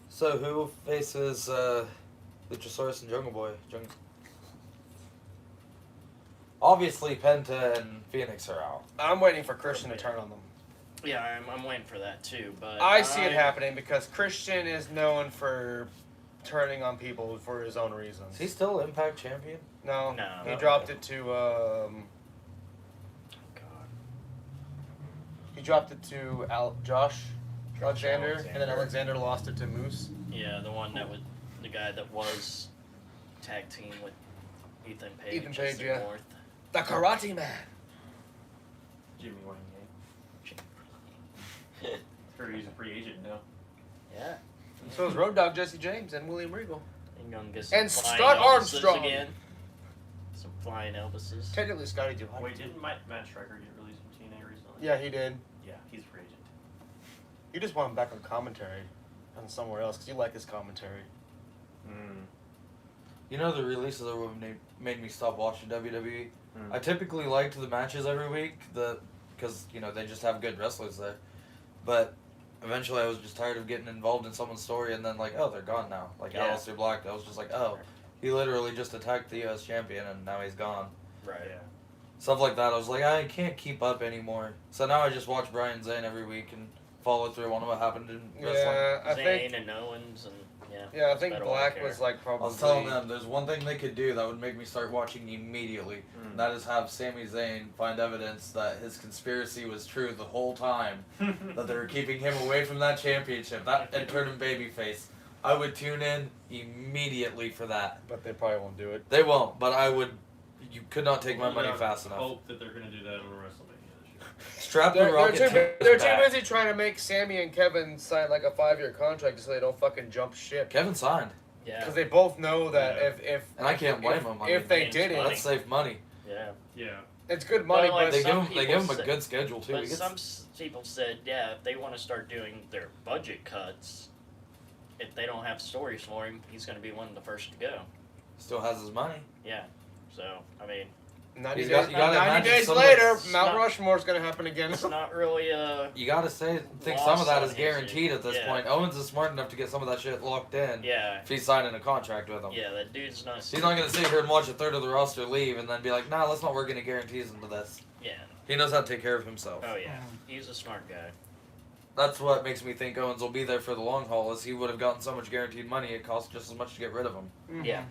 So who faces Luchasaurus and Jungle Boy. Obviously, Penta and Phoenix are out. I'm waiting for Christian to turn on them. Yeah, I'm waiting for that too, but I see it happening because Christian is known for turning on people for his own reasons. Is he still Impact champion? No, No. he dropped it to. He dropped it to Josh Alexander, and then Alexander lost it to Moose. Yeah, the guy that was tag team with Ethan Page. Ethan Page, as the yeah. North. The Karate Man. Jimmy Wayne. Heard he's a free agent now. Yeah. So is Road Dogg Jesse James and William Regal. And gonna get some And flying Scott Elvises Armstrong. again. Some flying Elvises. Technically, Scotty do. Wait, didn't Matt Striker get released from TNA recently? Yeah, he did. Yeah, he's a free agent. You just want him back on commentary on somewhere else because you like his commentary. You know the releases are what made me stop watching WWE. I typically liked the matches every week, because they just have good wrestlers there. But eventually, I was just tired of getting involved in someone's story, and then they're gone now. Like Aleister Black, I was just like, oh, he literally just attacked the U.S. champion, and now he's gone. Right. Yeah. Stuff like that. I was like, I can't keep up anymore. So now I just watch Brian Zane every week and follow through on what happened in wrestling. Yeah, I Zane think. and Owens and yeah. Yeah, I think better Black one care. was like probably. I was telling them there's one thing they could do that would make me start watching immediately. And that is have Sami Zayn find evidence that his conspiracy was true the whole time. That they were keeping him away from that championship. And turn him babyface. I would tune in immediately for that. But they probably won't do it. They won't, but I would. You could not take my money I fast enough. hope that they're going to do that on WrestleMania this year. Strap the They're rocket. too busy trying to make Sammy and Kevin sign like a 5-year contract so they don't fucking jump ship. Kevin signed. Yeah. Because they both know that if And I can't blame them. if they did it, Let's save money. Yeah. Yeah. it's good money. Well, like, but They give some him people a said- good schedule too. But He gets- some people said, yeah, if they want to start doing their budget cuts, if they don't have stories for him, he's going to be one of the first to go. Still has his money. Yeah. So, I mean, 90 You days, gotta 90 imagine days some of later, it's Mount not- Rushmore's going to happen again. it's not really You gotta think Lost some of that on is his guaranteed at this yeah. point. Owens is smart enough to get some of that shit locked in. yeah. If he's signing a contract with him. Yeah, that dude's not. He's not gonna sit here and watch a third of the roster leave and then be like, nah, let's not work any guarantees into this. Yeah. He knows how to take care of himself. Oh, yeah. He's a smart guy. That's what makes me think Owens will be there for the long haul, is he would have gotten so much guaranteed money, it costs just as much to get rid of him. Mhm. Yeah.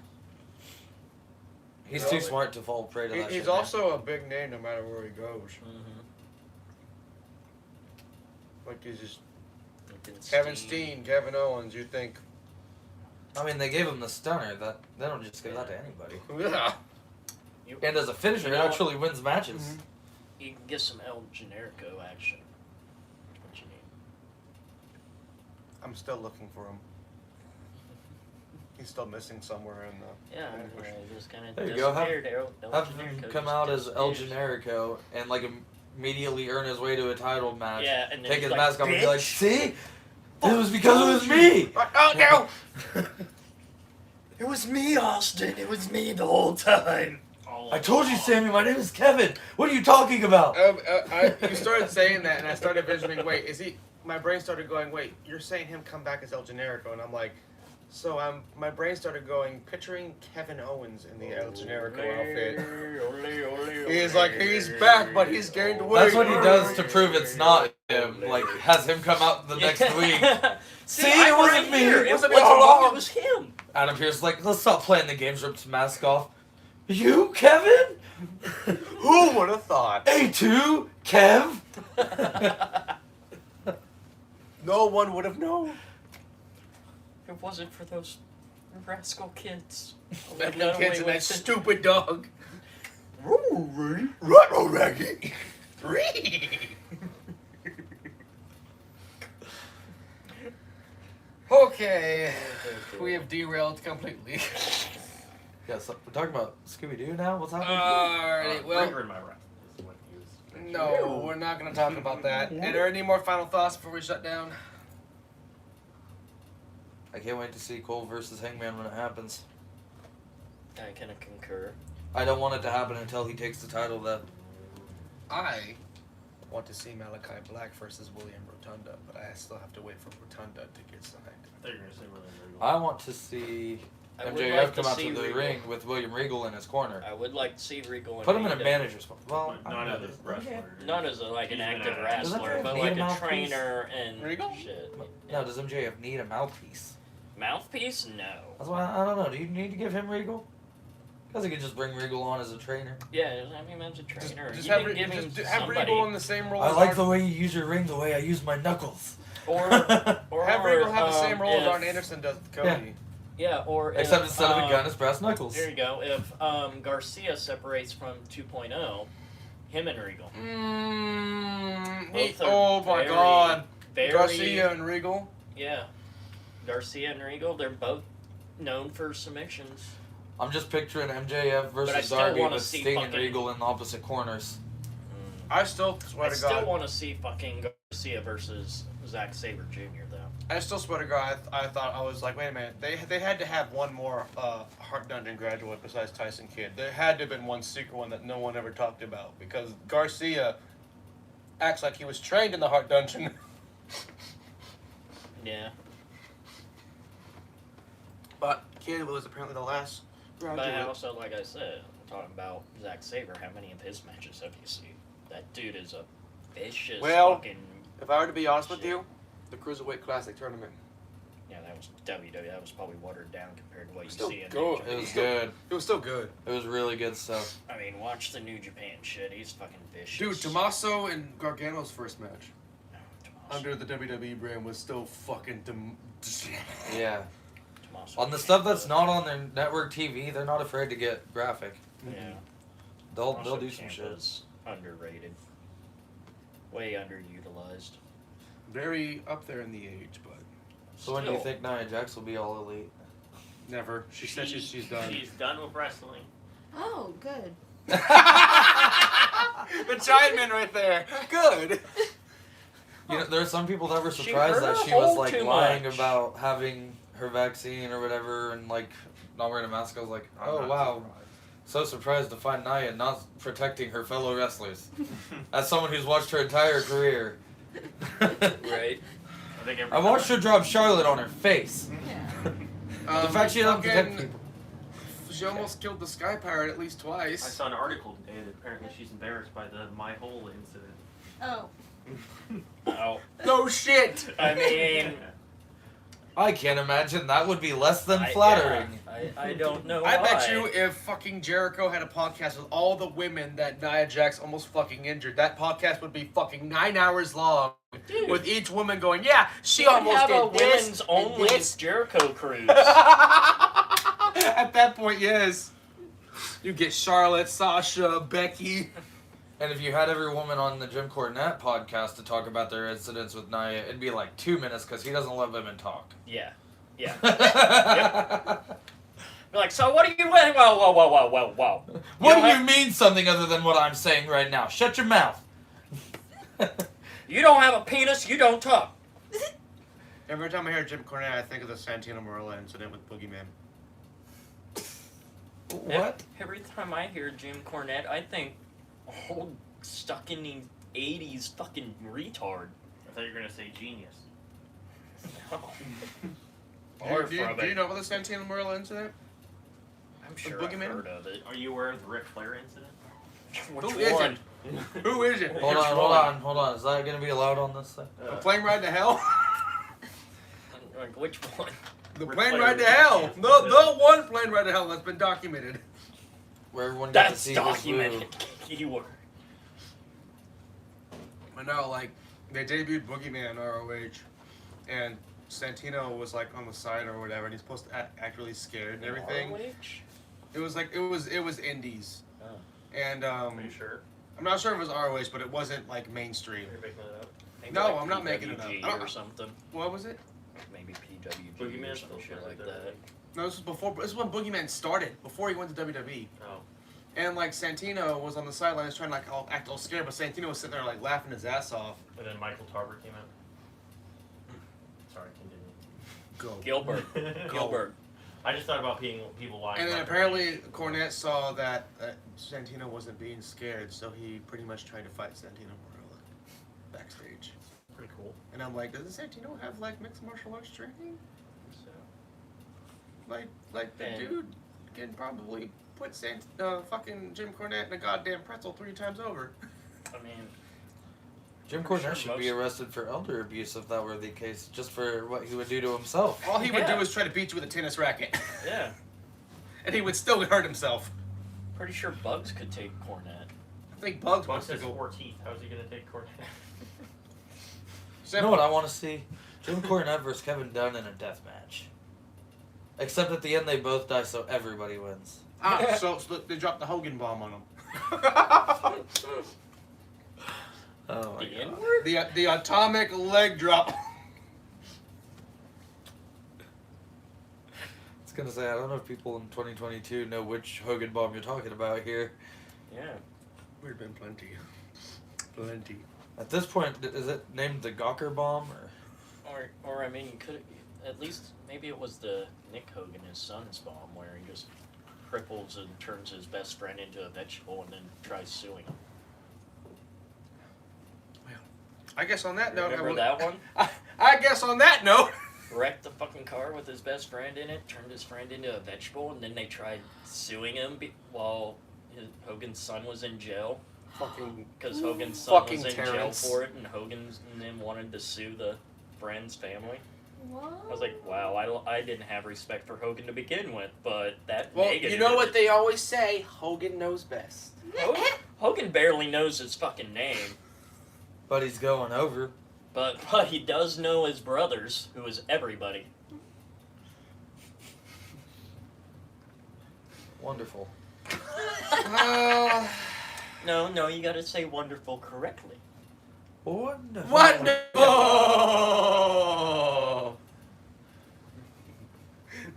He's Well, too smart to fall prey to that shit. He's man. also a big name no matter where he goes. Mm-hmm. Like he's just Kevin Steen, Kevin Owens. You think? I mean, they gave him the stunner. That they don't just give that to anybody. Yeah. And as a finisher, You it know actually wins matches. Mhm. You can get some El Generico action. What you need. I'm still looking for him. He's still missing somewhere in the. Yeah, ambush. he just kind of There you go. disappeared. El Have him Generico come just out as El disappears. Generico and like immediately earn his way to a title match. Yeah, and then Take he's his like, mask off and be like, "Bitch." see? It was because it was me! Oh no! It was me, Austin. It was me the whole time. I told you, Sammy, my name is Kevin. What are you talking about? You started saying that, and I started visioning. Wait, is he? My brain started going. Wait, you're saying him come back as El Generico, and I'm like, so my brain started going, picturing Kevin Owens in the El Generico outfit. He's like, he's back, but he's gained weight. That's what he does to prove it's not him. Like, has him come out the next week. See, it wasn't me. It wasn't was me all along. It was him. Adam Pearce like, let's stop playing the games, ripped his mask off. You, Kevin? Who would have thought? A2, Kev? No one would have known. It wasn't for those rascal kids. That little kids and that stupid dog. Okay, we have derailed completely. Yeah, so we're talking about Scooby-Doo now? What's happening? Alright, well, Ringer in my right is what he was. no, we're not going to talk about that. Are there any more final thoughts before we shut down? I can't wait to see Cole versus Hangman when it happens. I kind of concur. I don't want it to happen until he takes the title, though. I want to see Malachi Black versus William Rotunda, but I still have to wait for Rotunda to get signed. I thought you were going to say William Regal. I want to see I would MJF like come to out see to the Regal. ring with William Regal in his corner. I would like to see Regal. Put him in a AEW. manager spot. Well, Not as a wrestler. Not as like an He's active been a- wrestler, but Need like a a mouthpiece? trainer and Regal? shit. no, does MJF need a mouthpiece? Mouthpiece? No. That's why I don't know. Do you need to give him Regal? Because he could just bring Regal on as a trainer. Yeah, I mean, as a trainer. Just you have, can give him have somebody. Regal in the same role I as like Arn. the way you use your ring the way I use my knuckles. Or Have Regal have the same role as if- Arn Anderson does with Cody. Yeah, or Except if, instead of a gun, it's brass knuckles. Here you go. If Garcia separates from 2.0, him and Regal. Both are Oh my very, God. very- Garcia and Regal. Yeah, Garcia and Regal. They're both known for submissions. I'm just picturing MJF But I versus still Darby wanna with see Sting and fucking- Regal in the opposite corners. I still swear I to still God. want to see fucking Garcia versus Zack Sabre Jr. though. I still swear to God. I thought I was like, wait a minute. They had to have one more Heart Dungeon graduate besides Tyson Kidd. There had to have been one secret one that no one ever talked about because Garcia acts like he was trained in the Heart Dungeon. Yeah. But Kidd was apparently the last graduate. But also, like I said, I'm talking about Zack Sabre. How many of his matches have you seen? That dude is a vicious fucking. If I were to be honest with you, the Cruiserweight Classic tournament. Yeah, that was WWE. That was probably watered down compared to what you Still see in good. New It was Japan. good. It was still good. It was really good stuff. I mean, watch the New Japan shit. He's fucking vicious. Dude, Tommaso and Gargano's first match Tommaso. under the WWE brand was still fucking. Yeah. Tommaso. On the stuff that's not on their network TV, they're not afraid to get graphic. Yeah. They'll Tommaso do some shit. Ciampa's underrated. Way underutilized. Very up there in the age, but So when do you Still. think Nia Jax will be all elite? never. She said she's done. She's done with wrestling. Oh, good. The giant man right there. Good. You know, there are some people that were She surprised hurt that her she was hole like too lying much. about having her vaccine or whatever and like not wearing a mask. I was like, oh wow. So surprised to find Nia not protecting her fellow wrestlers. As someone who's watched her entire career. Right. I watched her drop Charlotte on her face. Yeah. The fact she doesn't protect fucking- people. She almost killed the Sky Pirate at least I twice. saw an article today that apparently she's embarrassed by the My Hole incident. Oh. Oh. No shit. I mean, I can't imagine that would be less than I- flattering. yeah, I don't know. I bet why. you if fucking Jericho had a podcast with all the women that Nia Jax almost fucking injured, that podcast would be fucking 9 hours long. Dude. With each woman going, yeah, she You could almost have did a this, women's and only this. Jericho cruise. At that point, yes. You get Charlotte, Sasha, Becky. And if you had every woman on the Jim Cornette podcast to talk about their incidents with Nia, it'd be like 2 minutes because he doesn't let women talk. Yeah. Yeah. Yep. Be like, so what do you wait? Whoa. What do don't you mean something other than what I'm saying right now? Shut your mouth. You don't have a penis, you don't talk. Every time I hear Jim Cornette, I think of the Santino Marella incident with Boogeyman. What? Every time I hear Jim Cornette, I think old stuck in the 80s fucking retard. I thought you were gonna say genius. Or Do you from know it. about the Santino Marella incident? I'm sure I've Boogeyman? heard of it. Are you aware of the Ric Flair incident? Which Who one? isn't? Who is it? Hold on. Is that going to be allowed on this thing? The plane ride to hell? Like, which one? The Ric plane Flair ride to is- hell. The one plane ride to hell that's been documented. Where everyone got to That's see his documented. boob. Keyword. I know, like, they debuted Boogeyman on ROH, and Santino was, like, on the side or whatever, and he's supposed to act really scared and everything. ROH? It was, like, it was indies. Oh. And, Are you sure? I'm not sure if it was ROH, but it wasn't, like, mainstream. You're making that up. Maybe No, like I'm not making it up. PWG I don't- or something. What was it? Maybe PWG or Boogeyman's some still shit right like there, that. right? No, this was before, this is when Boogeyman started, before he went to WWE. Oh. And, like, Santino was on the sidelines trying to, like, act all scared, but Santino was sitting there, like, laughing his ass off. And then Michael Tarver came out. Sorry, continue. Go. Gilbert. I just thought about people lying. And then about their apparently age. Cornette saw that Santino wasn't being scared, so he pretty much tried to fight Santino Marella backstage. Pretty cool. And I'm like, doesn't Santino have like mixed martial arts training? So, like the And- dude can probably put fucking Jim Cornette in a goddamn pretzel 3 times over. I mean, Jim Pretty Cornette sure should be most- arrested for elder abuse if that were the case, just for what he would do to himself. All he would Yeah. do is try to beat you with a tennis racket, yeah. and he would still hurt himself. Pretty sure Bugs could take Cornette. I think Bugs Bugs wants to has go. 4 teeth. How's he gonna take Cornette? You know what I want to see? Jim Cornette versus Kevin Dunn in a death match. Except at the end they both die, so everybody wins. So they dropped the Hogan bomb on him. Oh my The god. N-word? The atomic leg drop. I was gonna say, I don't know if people in 2022 know which Hogan bomb you're talking about here. Yeah. There's been plenty. Plenty. At this point, is it named the Gawker bomb? Or I mean, you could at least maybe it was the Nick Hogan, his son's bomb, where he just cripples and turns his best friend into a vegetable and then tries suing him. I guess on that note, Remember that one? I guess on that note. Wrecked the fucking car with his best friend in it, turned his friend into a vegetable, and then they tried suing him while Hogan's son was in jail. Fucking. Because Hogan's son Fucking was in Terrence. jail for it, and Hogan and them wanted to sue the friend's family. What? I was like, wow, I didn't have respect for Hogan to begin with, but that Well, negative. you know what they always say: Hogan knows best. Hogan barely knows his fucking name, But he's going over. but he does know his brothers, who is everybody. Wonderful. No, you gotta say wonderful correctly. Wonderful. Wonderful.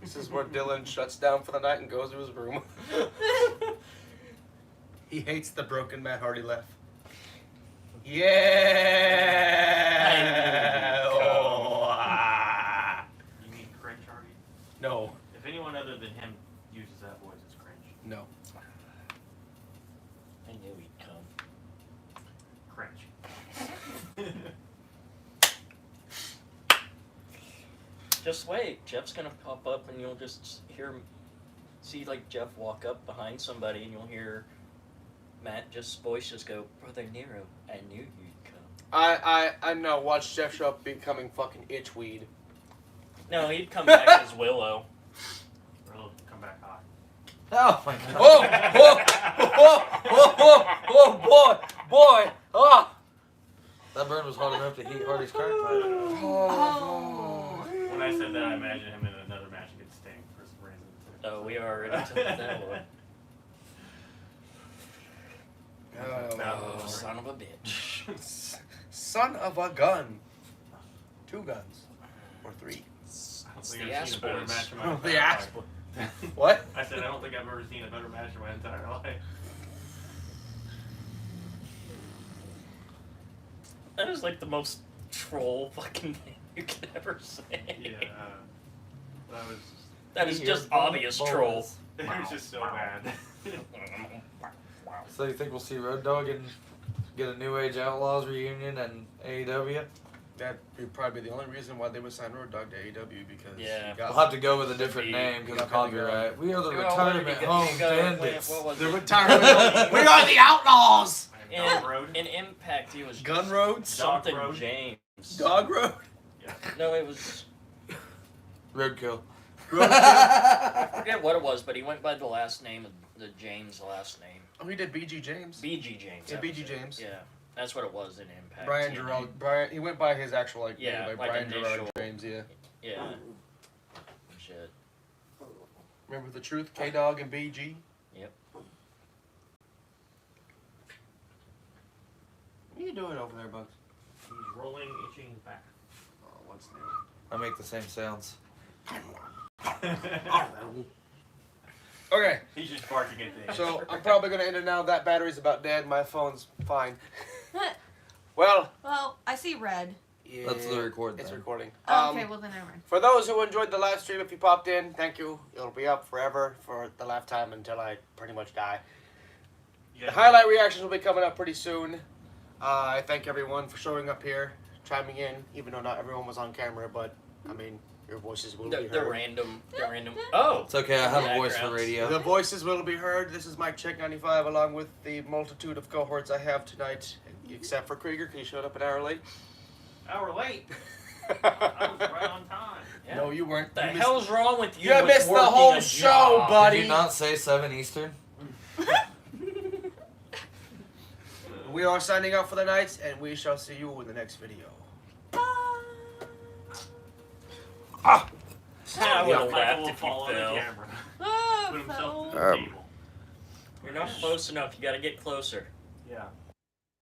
This is where Dylan shuts down for the night and goes to his room. He hates the broken Matt Hardy laugh. Yeah. Oh, ah. You mean cringe, Hardy? No. If anyone other than him uses that voice, it's cringe. No. I knew he'd come. Cringe. Just wait, Jeff's gonna pop up and you'll just see like Jeff walk up behind somebody and you'll hear Matt's voice just go, Brother Nero, I knew you'd come. I know. Watch Jeff show up becoming fucking itchweed. No, he'd come back as Willow. Or he'll come back hot. Oh my god. Oh boy. Oh. That burn was hot enough to heat Hardy's crack pipe. Oh. When I said that, I imagined him in another match against Sting for some reason. Oh, we already took that one. Oh, Son of a bitch. son of a gun. 2 guns. Or 3. I don't It's think the I've seen a better ass match in my The entire ass life. What? I said I don't think I've ever seen a better match in my entire life. That is like the most troll fucking thing you could ever say. Yeah. That was. That is just obvious troll. It was just so bad. So you think we'll see Road Dogg and get a New Age Outlaws reunion and AEW? That'd probably be the only reason why they would sign Road Dogg to AEW because Yeah. We'll have to go with a different name because of copyright. We are the retirement home bandits. The retirement. We are the Outlaws. In Impact, he was Gun Roads. something Road. James. Dog Road. Yeah. No, it was. Roadkill. I forget what it was, but he went by the last name, the James last name. Oh, he did BG James. BG James. Yeah, that was BG it. James. Yeah, that's what it was in Impact. Brian TNA. Gerard. Brian. He went by his actual Yeah, name, like Brian Gerard initial. James. Yeah. Yeah. Shit. Remember the truth? K Dog and BG. Yep. What are you doing over there, Bugs? He's rolling, itching his back. Oh, what's new? I make the same sounds. Okay. He's just barking at things. So I'm probably gonna end it now. That battery's about dead. My phone's fine. Well. Well, I see red. Yeah, That's the record It's then. recording. Oh, okay, well then never mind. For those who enjoyed the live stream, if you popped in, thank you. It'll be up forever for the lifetime until I pretty much die. Yeah. The highlight reactions will be coming up pretty soon. I thank everyone for showing up here, chiming in, even though not everyone was on camera, but I mean, Your voices will The, be the heard. random. Oh! It's okay, I have a voice for Backgrounds. radio. The voices will be heard. This is MykeCheck'd 95, along with the multitude of cohorts I have tonight, except for Krieger, because he showed up an hour late. Hour late. I was right on time. Yeah. No, you weren't. The You missed- hell's wrong with you? You with missed the working whole a show, job? buddy. Did you not say 7 Eastern? We are signing out for the night, and we shall see you in the next video. I Yeah, would have Michael laughed will if fall you on the fell. camera. Oh, Put himself fell. to the table. You're not close enough. You gotta get closer. Yeah.